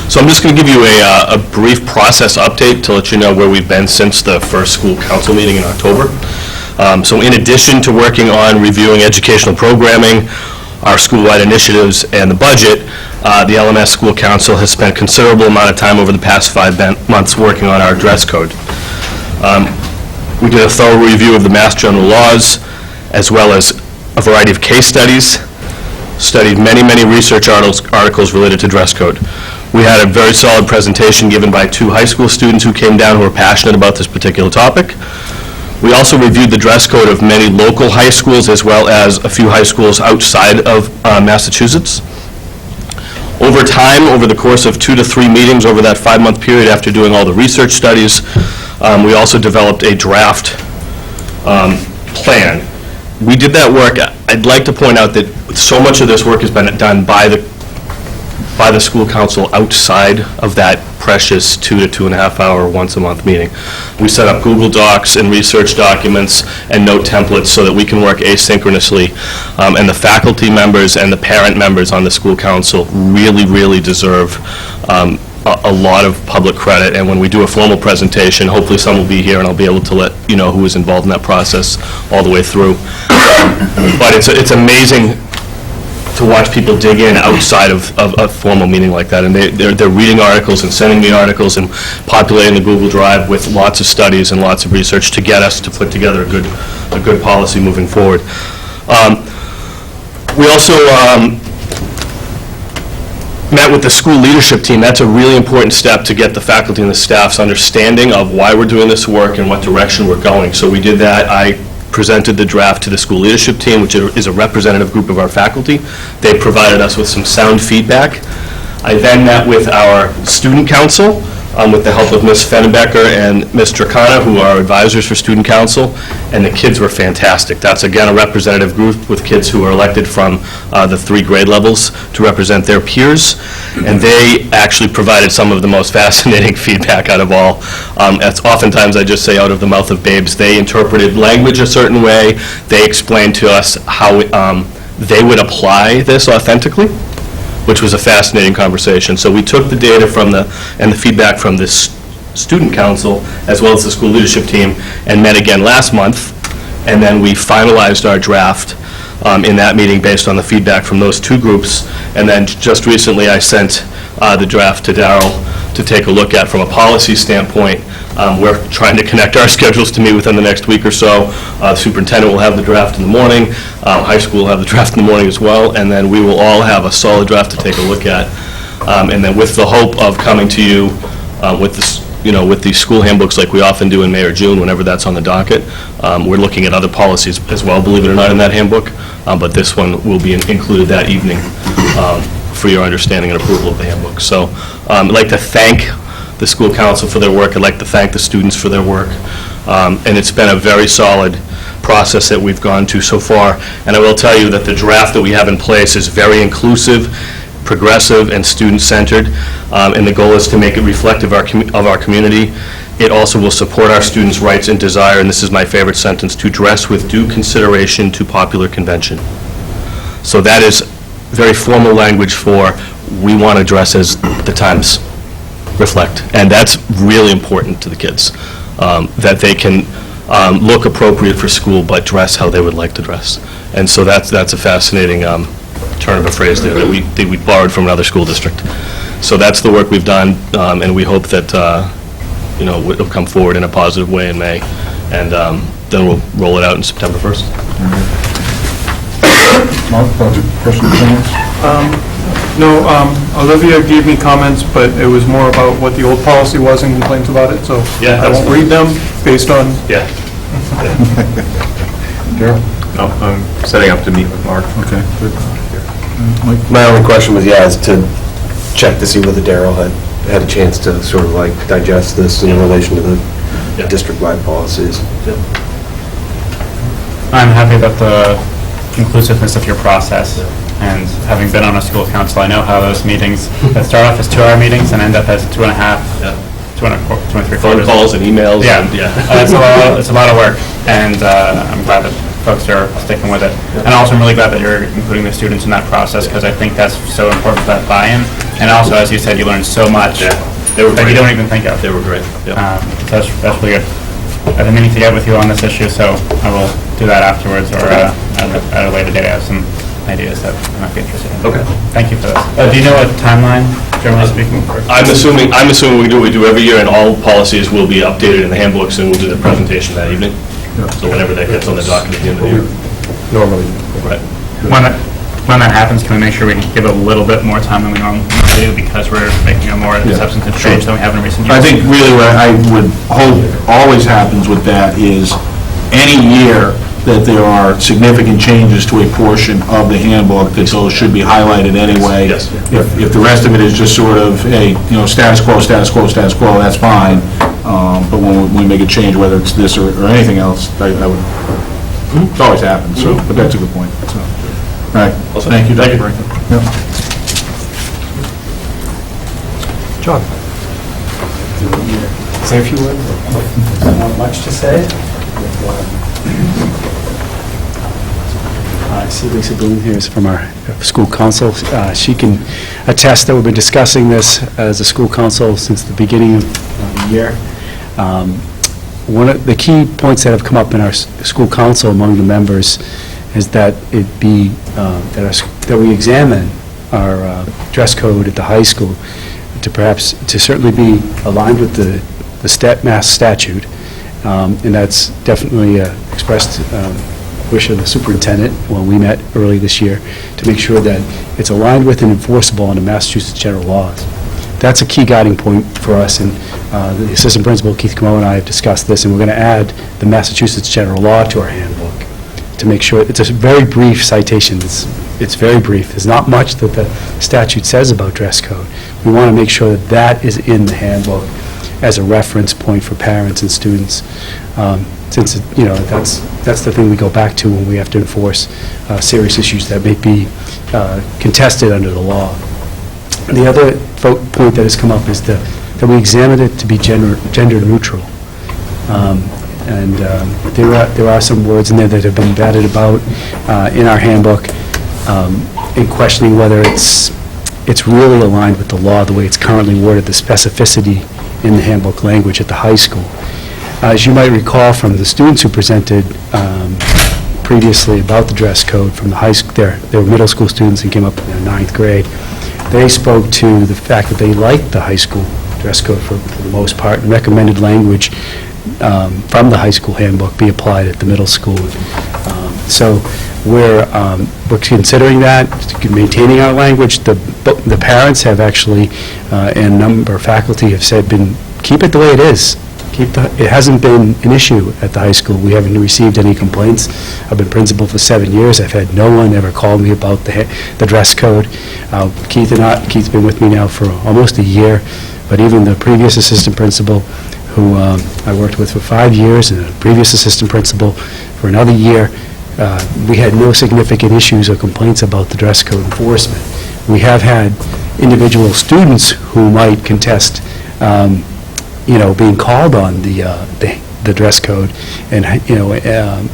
So I'm just going to give you a brief process update to let you know where we've been since the first school council meeting in October. So in addition to working on reviewing educational programming, our school-wide initiatives, and the budget, the LMS School Council has spent a considerable amount of time over the past 5 months working on our dress code. We did a thorough review of the Mass General laws, as well as a variety of case studies, studied many research articles related to dress code. We had a very solid presentation given by 2 high school students who came down who were passionate about this particular topic. We also reviewed the dress code of many local high schools as well as a few high schools outside of Massachusetts. Over time, over the course of 2 to 3 meetings over that 5-month period after doing all the research studies, we also developed a draft plan. We did that work. I'd like to point out that so much of this work has been done by the school council outside of that precious 2 to 2.5 hour once-a-month meeting. We set up Google Docs and research documents and note templates so that we can work asynchronously, and the faculty members and the parent members on the school council really deserve a lot of public credit, and when we do a formal presentation, hopefully some will be here and I'll be able to let you know who was involved in that process all the way through. But it's amazing to watch people dig in outside of a formal meeting like that, and they're reading articles and sending me articles and populating the Google Drive with lots of studies and lots of research to get us to put together a good policy moving forward. We also met with the school leadership team. That's a really important step to get the faculty and the staff's understanding of why we're doing this work and what direction we're going. So we did that. I presented the draft to the school leadership team, which is a representative group of our faculty. They provided us with some sound feedback. I then met with our student council with the help of Ms. Fennebecker and Ms. Dracana, who are advisors for student council, and the kids were fantastic. That's, again, a representative group with kids who are elected from the 3 grade levels to represent their peers, and they actually provided some of the most fascinating feedback out of all. As oftentimes I just say out of the mouth of babes. They interpreted language a certain way. They explained to us how they would apply this authentically, which was a fascinating conversation. So we took the data and the feedback from this student council, as well as the school leadership team, and met again last month, and then we finalized our draft in that meeting based on the feedback from those 2 groups, and then just recently I sent the draft to Darrell to take a look at from a policy standpoint. We're trying to connect our schedules to meet within the next week or so. The superintendent will have the draft in the morning, high school will have the draft in the morning as well, and then we will all have a solid draft to take a look at. And then with the hope of coming to you with this, with these school handbooks like we often do in May or June, whenever that's on the docket. We're looking at other policies as well, believe it or not, in that handbook, but this one will be included that evening for your understanding and approval of the handbook. So I'd like to thank the school council for their work. I'd like to thank the students for their work. And it's been a very solid process that we've gone to so far. And I will tell you that the draft that we have in place is very inclusive, progressive, and student-centered. And the goal is to make it reflective of our community. It also will support our students' rights and desire, and this is my favorite sentence, to dress with due consideration to popular convention. So that is very formal language for we want to dress as the times reflect, and that's really important to the kids, that they can look appropriate for school but dress how they would like to dress. And so that's a fascinating turn of a phrase there that we borrowed from another school district. So that's the work we've done, and we hope that it'll come forward in a positive way in May, and then we'll roll it out in September 1st. Mark, questions, comments? No, Olivia gave me comments, but it was more about what the old policy was and complaints about it, so Yeah, I won't read them based on... Yeah. Darrell? No, I'm setting up to meet with Mark. Okay, good. My only question was, is to check to see whether Daryl had a chance to sort of like digest this in relation to the district-wide policies. I'm happy about the inclusiveness of your process, and having been on a school council, I know how those meetings that start off as 2-hour meetings and end up as 2.5, 2 and 3 Phone quarters. calls and emails. Yeah, and- It's a lot of work, and I'm glad that folks are sticking with it. And also, I'm really glad that you're including the students in that process, because I think that's so important for that buy-in. And also, as you said, you learned so much that you don't even think of. They were great. So that's really good. I've been meaning to get with you on this issue, so I will do that afterwards, or at a later date. I have some ideas that I might be interested in. Okay. Thank you for this. Do you know a timeline, generally speaking? I'm assuming we do every year, and all policies will be updated in the handbooks, and we'll do the presentation that evening. So whenever that gets on the docket at the end of the year. Normally. Right. When that happens, can we make sure we give a little bit more time than we normally do, because we're making a more substantive change than we have in recent years? I think really what I would hope always happens with that is any year that there are significant changes to a portion of the handbook, that those should be highlighted anyway. Yes. If the rest of it is just sort of, hey, status quo, status quo, status quo, that's fine. But when we make a change, whether it's this or anything else, I would, it always happens, so, but that's a good point, so. All right, thank you, Dr. Brinkley. Yep. John? Say a few words. Not much to say. I see Lisa Boone here is from our school council. She can attest that we've been discussing this as a school council since the beginning of the year. One of the key points that have come up in our school council among the members is that that we examine our dress code at the high school to certainly be aligned with the Mass statute, and that's definitely expressed wish of the superintendent when we met early this year, to make sure that it's aligned with and enforceable under Massachusetts general laws. That's a key guiding point for us, and the assistant principal, Keith Camo, and I have discussed this, and we're going to add the Massachusetts general law to our handbook to make sure. It's a very brief citation. It's very brief. There's not much that the statute says about dress code. We want to make sure that that is in the handbook as a reference point for parents and students, since that's the thing we go back to when we have to enforce serious issues that may be contested under the law. The other point that has come up is that we examined it to be gender neutral. There are some words in there that have been batted about in our handbook in questioning whether it's really aligned with the law the way it's currently worded, the specificity in the handbook language at the high school. As you might recall from the students who presented previously about the dress code from the high school, they were middle school students and came up in their 9th grade. They spoke to the fact that they liked the high school dress code for the most part, and recommended language from the high school handbook be applied at the middle school. So we're considering that, maintaining our language. The parents have actually, and a number of faculty have said, keep it the way it is. It hasn't been an issue at the high school. We haven't received any complaints. I've been principal for 7 years. I've had no one ever call me about the dress code. Keith's been with me now for almost a year, but even the previous assistant principal, who I worked with for 5 years, and a previous assistant principal for another year, we had no significant issues or complaints about the dress code enforcement. We have had individual students who might contest being called on the dress code, and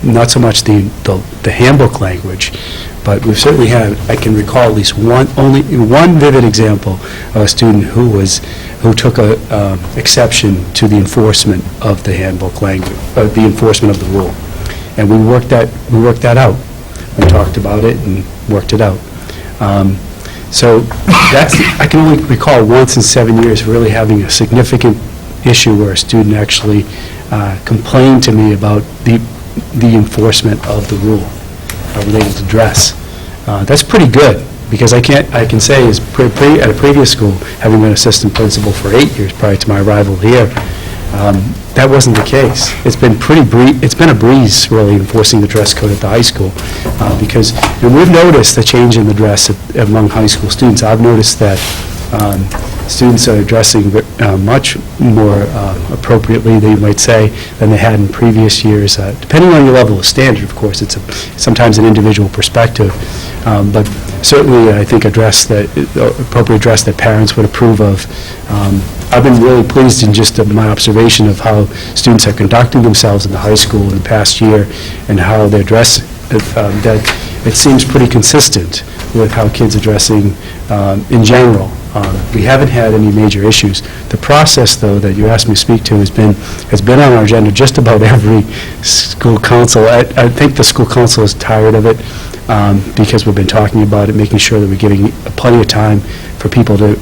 not so much the handbook language, but we've certainly had, I can recall at least only one vivid example of a student who took a exception to the enforcement of the handbook language, the enforcement of the rule, and we worked that out. We talked about it and worked it out. So I can only recall once in 7 years really having a significant issue where a student actually complained to me about the enforcement of the rule related to dress. That's pretty good, because I can say at a previous school, having been assistant principal for 8 years prior to my arrival here, That wasn't the case. It's been it's been a breeze, really, enforcing the dress code at the high school, because, and we've noticed the change in the dress among high school students. I've noticed that students are dressing much more appropriately, they might say, than they had in previous years, depending on your level of standard, of course. It's sometimes an individual perspective, but certainly, I think appropriate dress that parents would approve of. I've been really pleased in just my observation of how students are conducting themselves in the high school in the past year and how they're dressed, that it seems pretty consistent with how kids are dressing in general. We haven't had any major issues. The process, though, that you asked me to speak to has been on our agenda just about every school council. I think the school council is tired of it because we've been talking about it, making sure that we're giving plenty of time for people to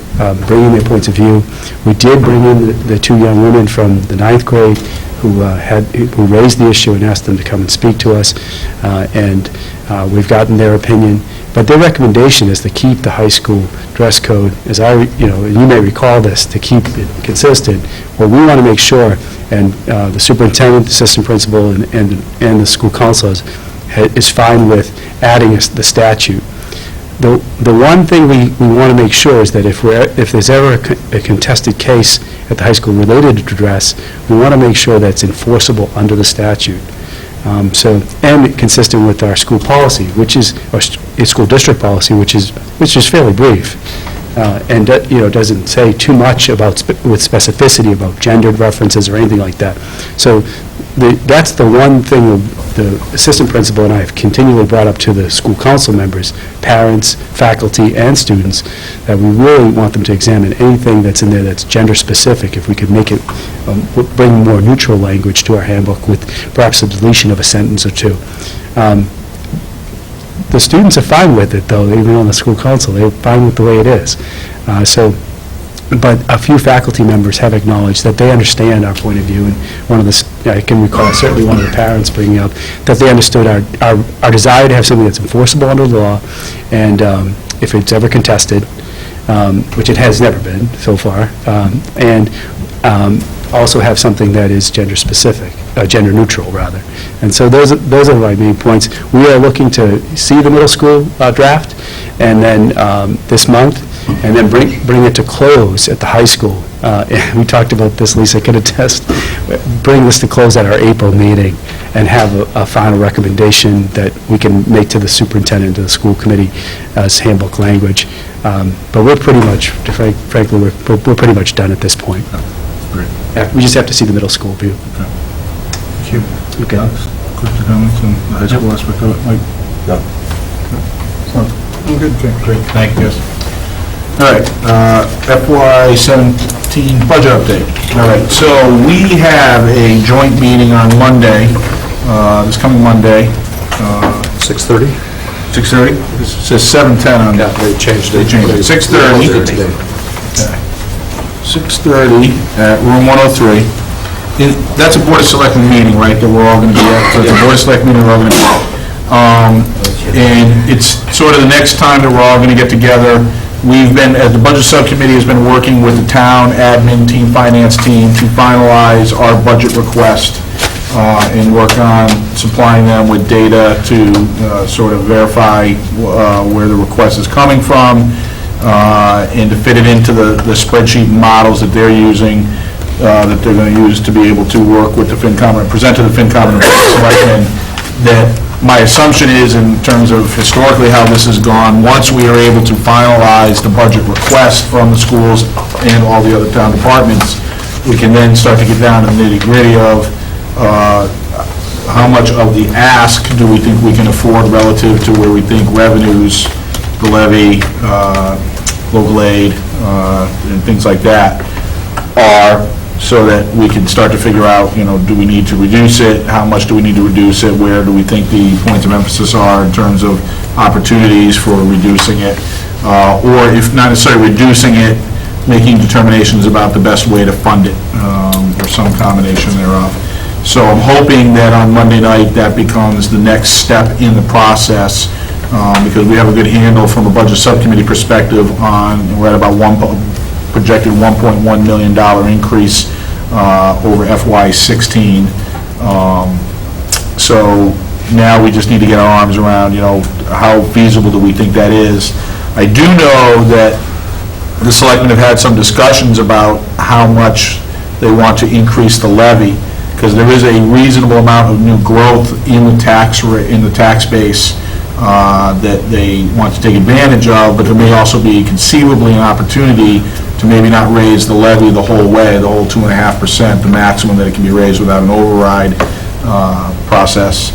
bring in their points of view. We did bring in the two young women from the 9th grade who raised the issue and asked them to come and speak to us, and we've gotten their opinion. But their recommendation is to keep the high school dress code, and you may recall this, to keep it consistent. Well, we want to make sure, and the superintendent, the assistant principal, and the school council is fine with adding the statute. The one thing we want to make sure is that if there's ever a contested case at the high school related to dress, we want to make sure that it's enforceable under the statute. And consistent with our school policy, our school district policy, which is fairly brief, and doesn't say too much with specificity about gendered references or anything like that. So that's the one thing the assistant principal and I have continually brought up to the school council members, parents, faculty, and students, that we really want them to examine anything that's in there that's gender specific, if we could make it, bring more neutral language to our handbook with perhaps a deletion of a sentence or two. The students are fine with it, though, even on the school council. They're fine with the way it is. But a few faculty members have acknowledged that they understand our point of view, and I can recall certainly one of the parents bringing up that they understood our desire to have something that's enforceable under the law, and if it's ever contested, which it has never been so far, and also have something that is gender specific, gender neutral, rather. And so those are my main points. We are looking to see the middle school draft, and then this month, and then bring it to close at the high school. We talked about this, Lisa could attest, bring this to close at our April meeting and have a final recommendation that we can make to the superintendent, to the school committee as handbook language. But we're pretty much, frankly, we're pretty much done at this point. Great. We just have to see the middle school view. Okay. Thank you. Okay. Questions, comments on the high school aspect of it, Mike? No. Good, great, thank you, guys. All right, FY17 budget update. All right, so we have a joint meeting on Monday, this coming Monday. 6:30? 6:30? It says 7:10 on that. They changed it. 6:30. 6:30 at room 103. That's a Board of Selectmen meeting, right, that we're all going to be at? So it's a Board of Selectmen meeting we're all going to be at. And it's sort of the next time that we're all going to get together. We've been, as the Budget Subcommittee has been working with the town admin team, finance team, to finalize our budget request and work on supplying them with data to sort of verify where the request is coming from and to fit it into the spreadsheet models that they're using, that they're going to use to be able to work with the FinCom and present to the FinCom and the Board of Selectmen. That my assumption is, in terms of historically how this has gone, once we are able to finalize the budget request from the schools and all the other town departments, we can then start to get down to the nitty-gritty of how much of the ask do we think we can afford relative to where we think revenues, the levy, local aid, and things like that are, so that we can start to figure out, do we need to reduce it? How much do we need to reduce it? Where do we think the points of emphasis are in terms of opportunities for reducing it? Or if not necessarily reducing it, making determinations about the best way to fund it, or some combination thereof. So I'm hoping that on Monday night, that becomes the next step in the process, because we have a good handle from a budget subcommittee perspective on, we're at about projected $1.1 million increase over FY16. So now we just need to get our arms around, how feasible do we think that is? I do know that the selectmen have had some discussions about how much they want to increase the levy, because there is a reasonable amount of new growth in the tax base that they want to take advantage of, but there may also be conceivably an opportunity to maybe not raise the levy the whole way, the whole 2.5%, the maximum that it can be raised without an override process.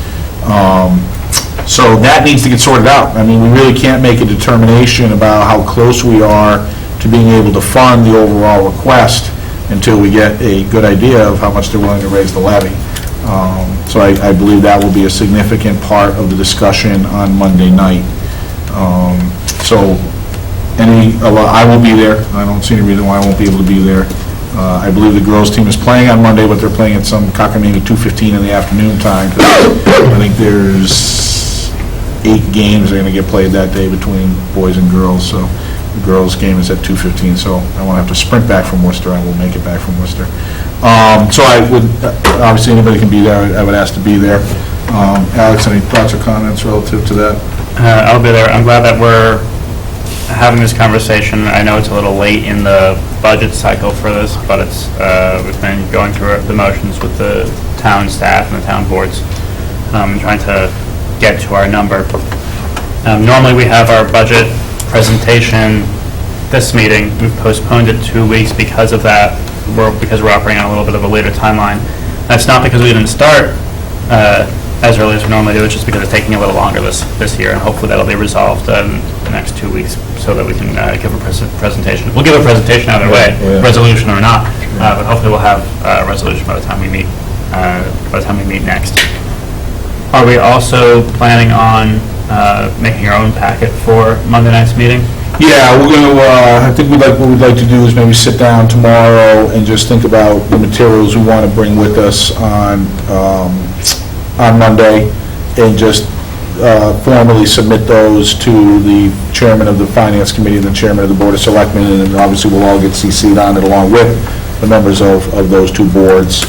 So that needs to get sorted out. I mean, we really can't make a determination about how close we are to being able to fund the overall request until we get a good idea of how much they're willing to raise the levy. So I believe that will be a significant part of the discussion on Monday night. So I will be there. I don't see any reason why I won't be able to be there. I believe the girls' team is playing on Monday, but they're playing at some cockamamie 2:15 in the afternoon time. I think there's 8 games that are going to get played that day between boys and girls. So the girls' game is at 2:15, so I won't have to sprint back from Worcester. I will make it back from Worcester. So I would, obviously, anybody can be there. I would ask to be there. Alex, any thoughts or comments relative to that? I'll be there. I'm glad that we're having this conversation. I know it's a little late in the budget cycle for this, but it's we've been going through the motions with the town staff and the town boards, and trying to get to our number. Normally we have our budget presentation this meeting. We've postponed it 2 weeks because of that, because we're operating on a little bit of a later timeline. That's not because we didn't start as early as we normally do, it's just because it's taking a little longer this year, and hopefully that'll be resolved in the next 2 weeks so that we can give a presentation. We'll give a presentation either way, resolution or not, but hopefully we'll have a resolution by the time we meet next. Are we also planning on making our own packet for Monday night's meeting? Yeah, we're going to, I think what we'd like to do is maybe sit down tomorrow and just think about the materials we want to bring with us on Monday, and just formally submit those to the chairman of the Finance Committee and the chairman of the Board of Selectmen, and then obviously we'll all get CC'd on it along with the members of those two boards.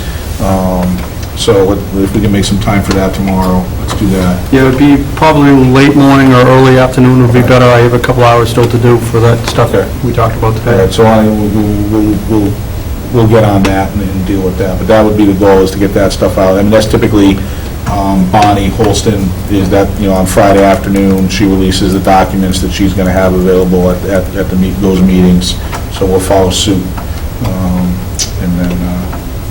So if we can make some time for that tomorrow, let's do that. Yeah, it would be probably late morning or early afternoon would be better. I have a couple hours still to do for that stuff that we talked about All today. right, so we'll get on that and deal with that, but that would be the goal, is to get that stuff out. I mean, that's typically Bonnie Holston, is that, on Friday afternoon, she releases the documents that she's going to have available at those meetings, so we'll follow suit. And then...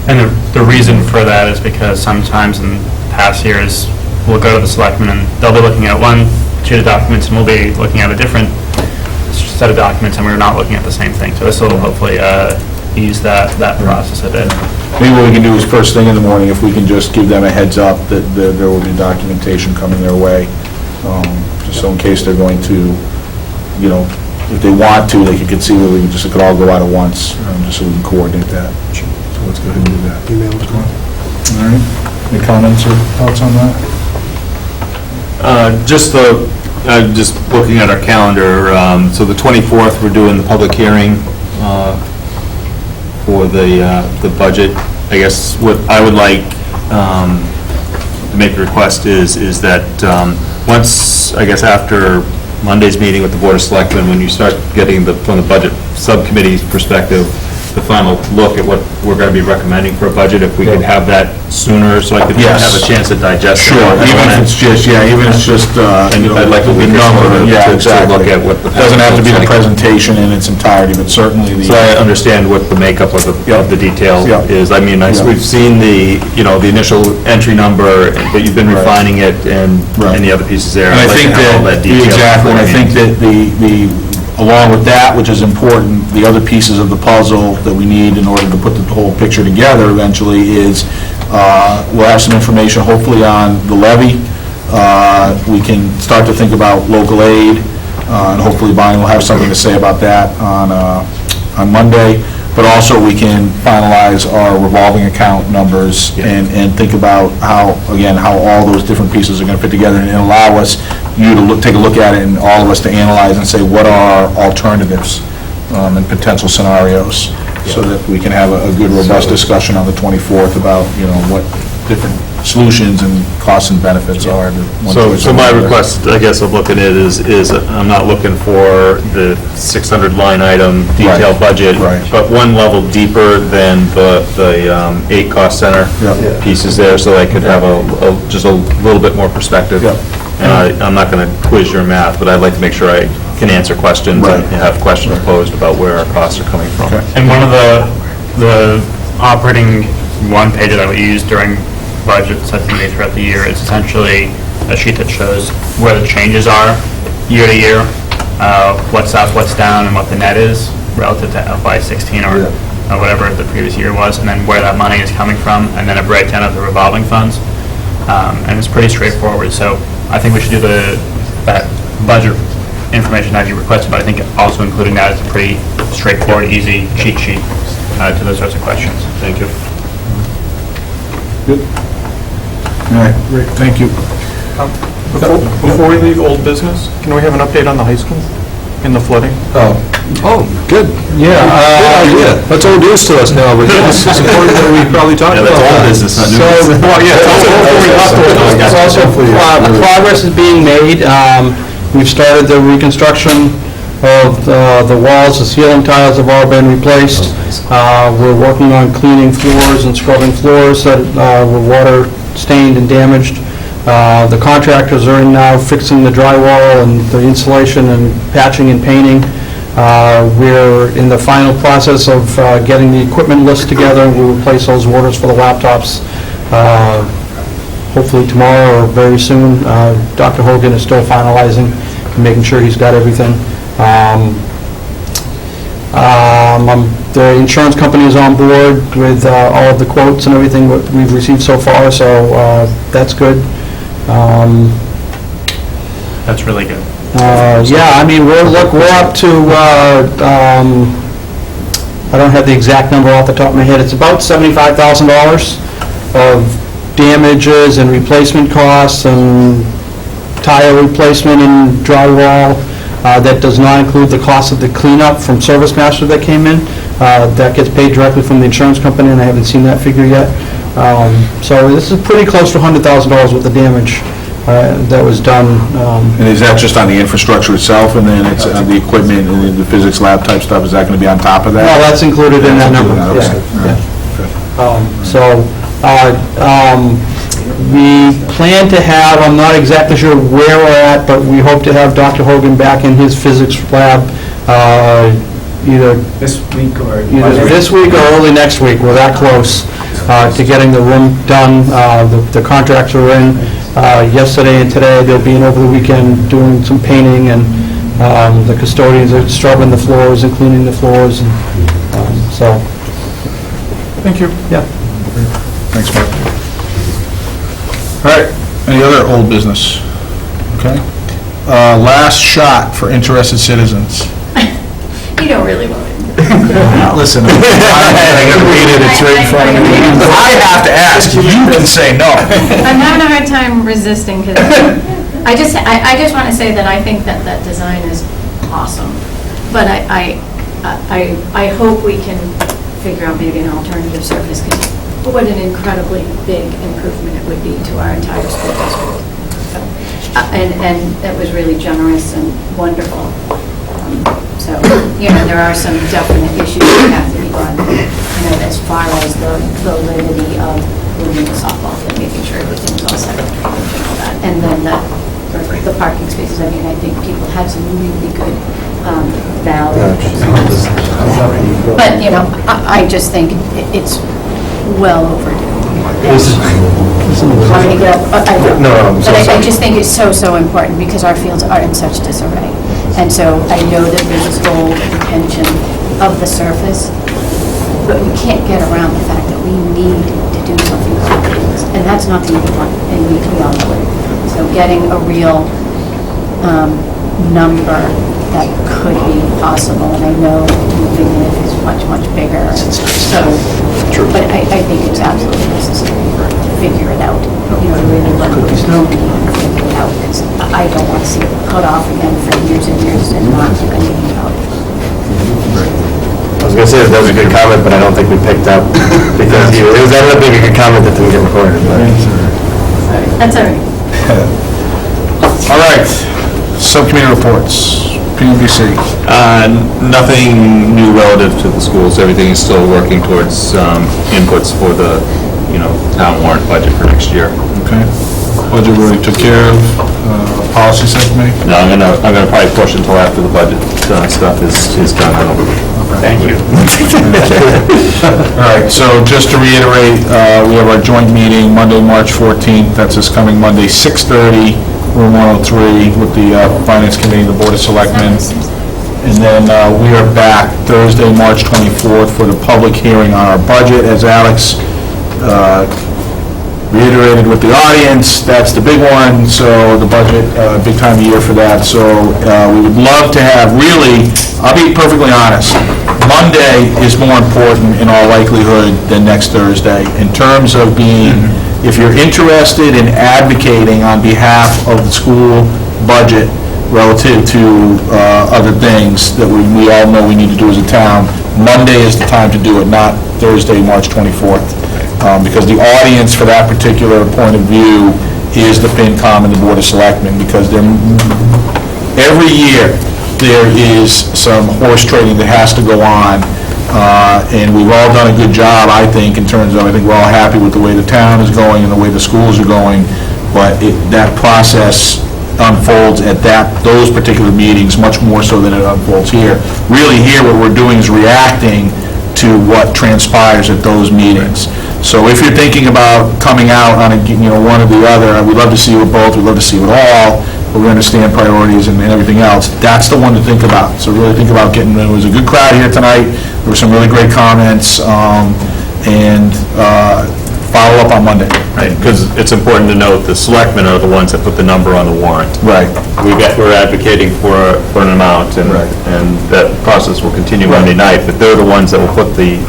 And the reason for that is because sometimes in past years, we'll go to the selectmen and they'll be looking at one sheet of documents and we'll be looking at a different set of documents, and we're not looking at the same thing. So this will hopefully ease that process a bit. Maybe what we can do is first thing in the morning, if we can just give them a heads up that there will be documentation coming their way, just so in case they're going to, if they want to, they can conceivably, it could all go out at once, just so we can coordinate that. So let's go ahead and do that. Email tomorrow. All right. Any comments or thoughts on that? Just looking at our calendar, so the 24th, we're doing the public hearing for the budget. I guess what I would like to make a request is that once, I guess after Monday's meeting with the Board of Selectmen, when you start getting from the budget subcommittee's perspective, the final look at what we're going to be recommending for a budget, if we could have that sooner, so I could have a chance to digest it. Sure, even if it's just, I'd like to the number, to look at what the... Doesn't have to be the presentation in its entirety, but certainly the... So I understand what the makeup of the detail is. I mean, we've seen the initial entry number, but you've been refining it and the other pieces there. And I think that, exactly, and I think that along with that, which is important, the other pieces of the puzzle that we need in order to put the whole picture together eventually is, we'll have some information hopefully on the levy. We can start to think about local aid, and hopefully Bonnie will have something to say about that on Monday. But also we can finalize our revolving account numbers and think about how all those different pieces are going to fit together, and allow us, you to take a look at it, and all of us to analyze and say what are our alternatives and potential scenarios. so that we can have a good, robust discussion on the 24th about, what different solutions and costs and benefits are. to one choice So or my another. request, I guess, of looking at it is I'm not looking for the 600 line item detailed budget, but one level deeper than the 8 cost center pieces there, so I could have just a little bit more perspective. And I'm not going to quiz your math, but I'd like to make sure I can answer questions and have questions posed about where our costs are coming from. And one of the operating one-pager that we use during budget setting day throughout the year is essentially a sheet that shows where the changes are year to year, what's up, what's down, and what the net is relative to FY16 or whatever the previous year was, and then where that money is coming from, and then a breakdown of the revolving funds. And it's pretty straightforward, so I think we should do that budget information that you requested, but I think also including that is a pretty straightforward, easy cheat sheet to those sorts of questions. Thank you. Good. All right, great, thank you. Before we leave old business, can we have an update on the high school in the flooding? Oh, good. Yeah. Good idea. That's old news to us now, but yes, it's important that we probably talk about that's old that. business, not new So, business. well, yeah, There's also, progress is being made. We've started the reconstruction of the walls, the ceiling tiles have all been replaced. We're working on cleaning floors and scrubbing floors that were water stained and damaged. The contractors are in now fixing the drywall and the insulation and patching and painting. We're in the final process of getting the equipment list together. We'll replace those orders for the laptops hopefully tomorrow or very soon. Dr. Hogan is still finalizing and making sure he's got everything. The insurance company is on board with all of the quotes and everything what we've received so far, so that's good. That's really good. Yeah, I mean, we're up to, I don't have the exact number off the top of my head, it's about $75,000 of damages and replacement costs and tile replacement and drywall. That does not include the cost of the cleanup from Service Master that came in. That gets paid directly from the insurance company, and I haven't seen that figure yet. So this is pretty close to $100,000 worth of damage that was done. And is that just on the infrastructure itself, and then it's on the equipment and the physics lab type stuff, is that going to be on top of that? No, that's included in that number. Okay. So, we plan to have, I'm not exactly sure where we're at, but we hope to have Dr. Hogan back in his physics lab either This week or... either this week or early next week. We're that close to getting the room done. The contracts are in yesterday and today. They'll be in over the weekend doing some painting, and the custodians are scrubbing the floors and cleaning the floors, and so. Thank you. Yeah. Thanks, Mark. All right, any other old business? Okay. Last shot for interested citizens. You don't really want it. Listen, I gotta read it, it's right in front of me. I have to ask, you can say no. I'm having a hard time resisting, because I just want to say that I think that that design is awesome. But I hope we can figure out maybe an alternative surface, because what an incredibly big improvement it would be to our entire school district. So, and it was really generous and wonderful. So, there are some definite issues that have to be done, as far as the validity of moving the softball field, making sure everything's all set up and all that. And then the parking spaces, I think people have some really good value. But, I just think it's well overdue. I just think it's so important, because our fields are in such disarray. And so I know that there's this whole intention of the surface, but we can't get around the fact that we need to do something about things. And that's not the only one, and we all know it. So getting a real number that could be possible, and I know moving it is much, much bigger. So, but I think it's absolutely necessary to figure it out. To really look at this and figure it out. Because I don't want to see it cut off again for years and years and not do anything about it. was going to say that was a good comment, but I don't think we picked up, because it was ended up being a good comment that didn't get recorded. That's all right. All right, subcommittee reports, PMBC. Nothing new relative to the schools. Everything is still working towards inputs for the, town warrant budget for next year. Okay. Budget we already took care of. Policy subcommittee? No, I'm gonna probably push until after the budget stuff is done. Thank you. All right, so just to reiterate, we have our joint meeting Monday, March 14th. That's this coming Monday, 6:30, room 103, with the Finance Committee and the Board of Selectmen. And then we are back Thursday, March 24th, for the public hearing on our budget. As Alex reiterated with the audience, that's the big one, so the budget, big time of year for that. So we would love to have, really, I'll be perfectly honest, Monday is more important in all likelihood than next Thursday, in terms of being, if you're interested in advocating on behalf of the school budget relative to other things that we all know we need to do as a town, Monday is the time to do it, not Thursday, March 24th. Because the audience for that particular point of view is the FinCom and the Board of Selectmen, because every year there is some horse trading that has to go on, and we've all done a good job, I think, in terms of, I think we're all happy with the way the town is going and the way the schools are going, but that process unfolds at those particular meetings much more so than it unfolds here. Really here, what we're doing is reacting to what transpires at those meetings. So if you're thinking about coming out on one or the other, we'd love to see you at both, we'd love to see you at all, but we understand priorities and everything else. That's the one to think about. So really think about getting, there was a good crowd here tonight, there were some really great comments, and follow up on Monday. Right, because it's important to note the selectmen are the ones that put the number on the warrant. Right. We're advocating for an amount, and that process will continue Monday night, but they're the ones that will put the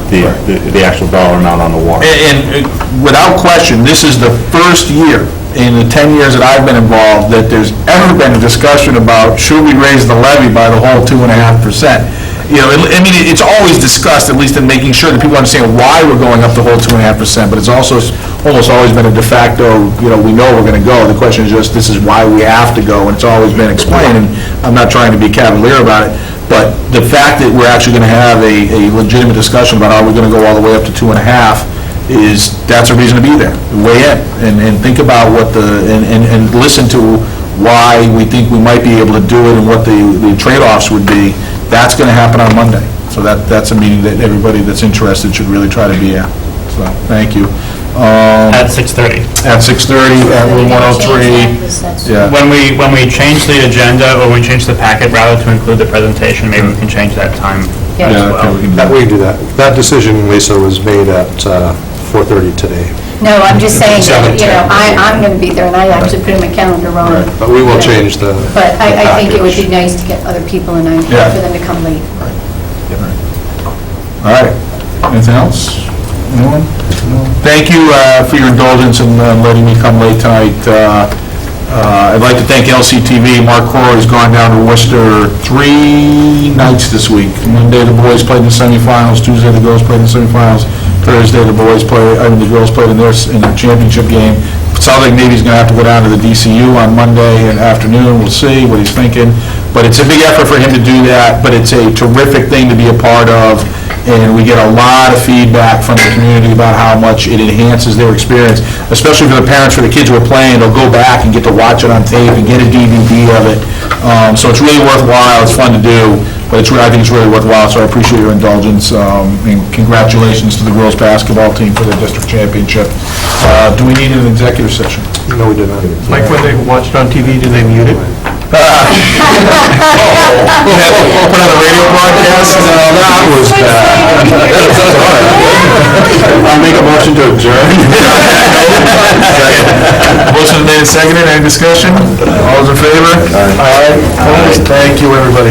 actual dollar amount on the warrant. And without question, this is the first year in the 10 years that I've been involved that there's ever been a discussion about should we raise the levy by the whole 2.5%. I mean, it's always discussed, at least in making sure that people understand why we're going up the whole 2.5%, but it's also almost always been a de facto, we know we're going to go. The question is just, this is why we have to go, and it's always been explained, and I'm not trying to be cavalier about it, but the fact that we're actually going to have a legitimate discussion about are we going to go all the way up to 2.5 that's a reason to be there, weigh in, and think about and listen to why we think we might be able to do it and what the trade-offs would be. That's going to happen on Monday. So that's a meeting that everybody that's interested should really try to be at. So, thank you. At 6:30. At 6:30, at room 103. Yeah. When we change the agenda, or we change the packet, rather to include the presentation, maybe we can change that time as well. We can do that. That decision, Lisa, was made at 4:30 today. No, I'm just saying, that, 7:10. I'm going to be there, and I actually put in my calendar wrong. But we will change the... But I think it would be nice to get other people, and I hate for them to come late. All right. Anything else? Anyone? Thank you for your indulgence in letting me come late tonight. I'd like to thank LCTV. Mark Croy has gone down to Worcester 3 nights this week. Monday, the boys played in the semifinals. Tuesday, the girls played in the semifinals. Thursday, the girls played in the championship game. Sounds like Navy's going to have to go down to the DCU on Monday afternoon. We'll see what he's thinking. But it's a big effort for him to do that, but it's a terrific thing to be a part of. And we get a lot of feedback from the community about how much it enhances their experience, especially for the parents, for the kids who are playing. They'll go back and get to watch it on tape and get a DVD of it. So it's really worthwhile. It's fun to do, but I think it's really worthwhile, so I appreciate your indulgence. And congratulations to the girls' basketball team for their district championship. Do we need an executive session? No, we did not. Mike, when they watch it on TV, do they mute it? Put on the radio broadcast? No, that was bad. I'll make a motion to adjourn. Motion made and seconded. Any discussion? All those in favor? Aye. Thank you, everybody.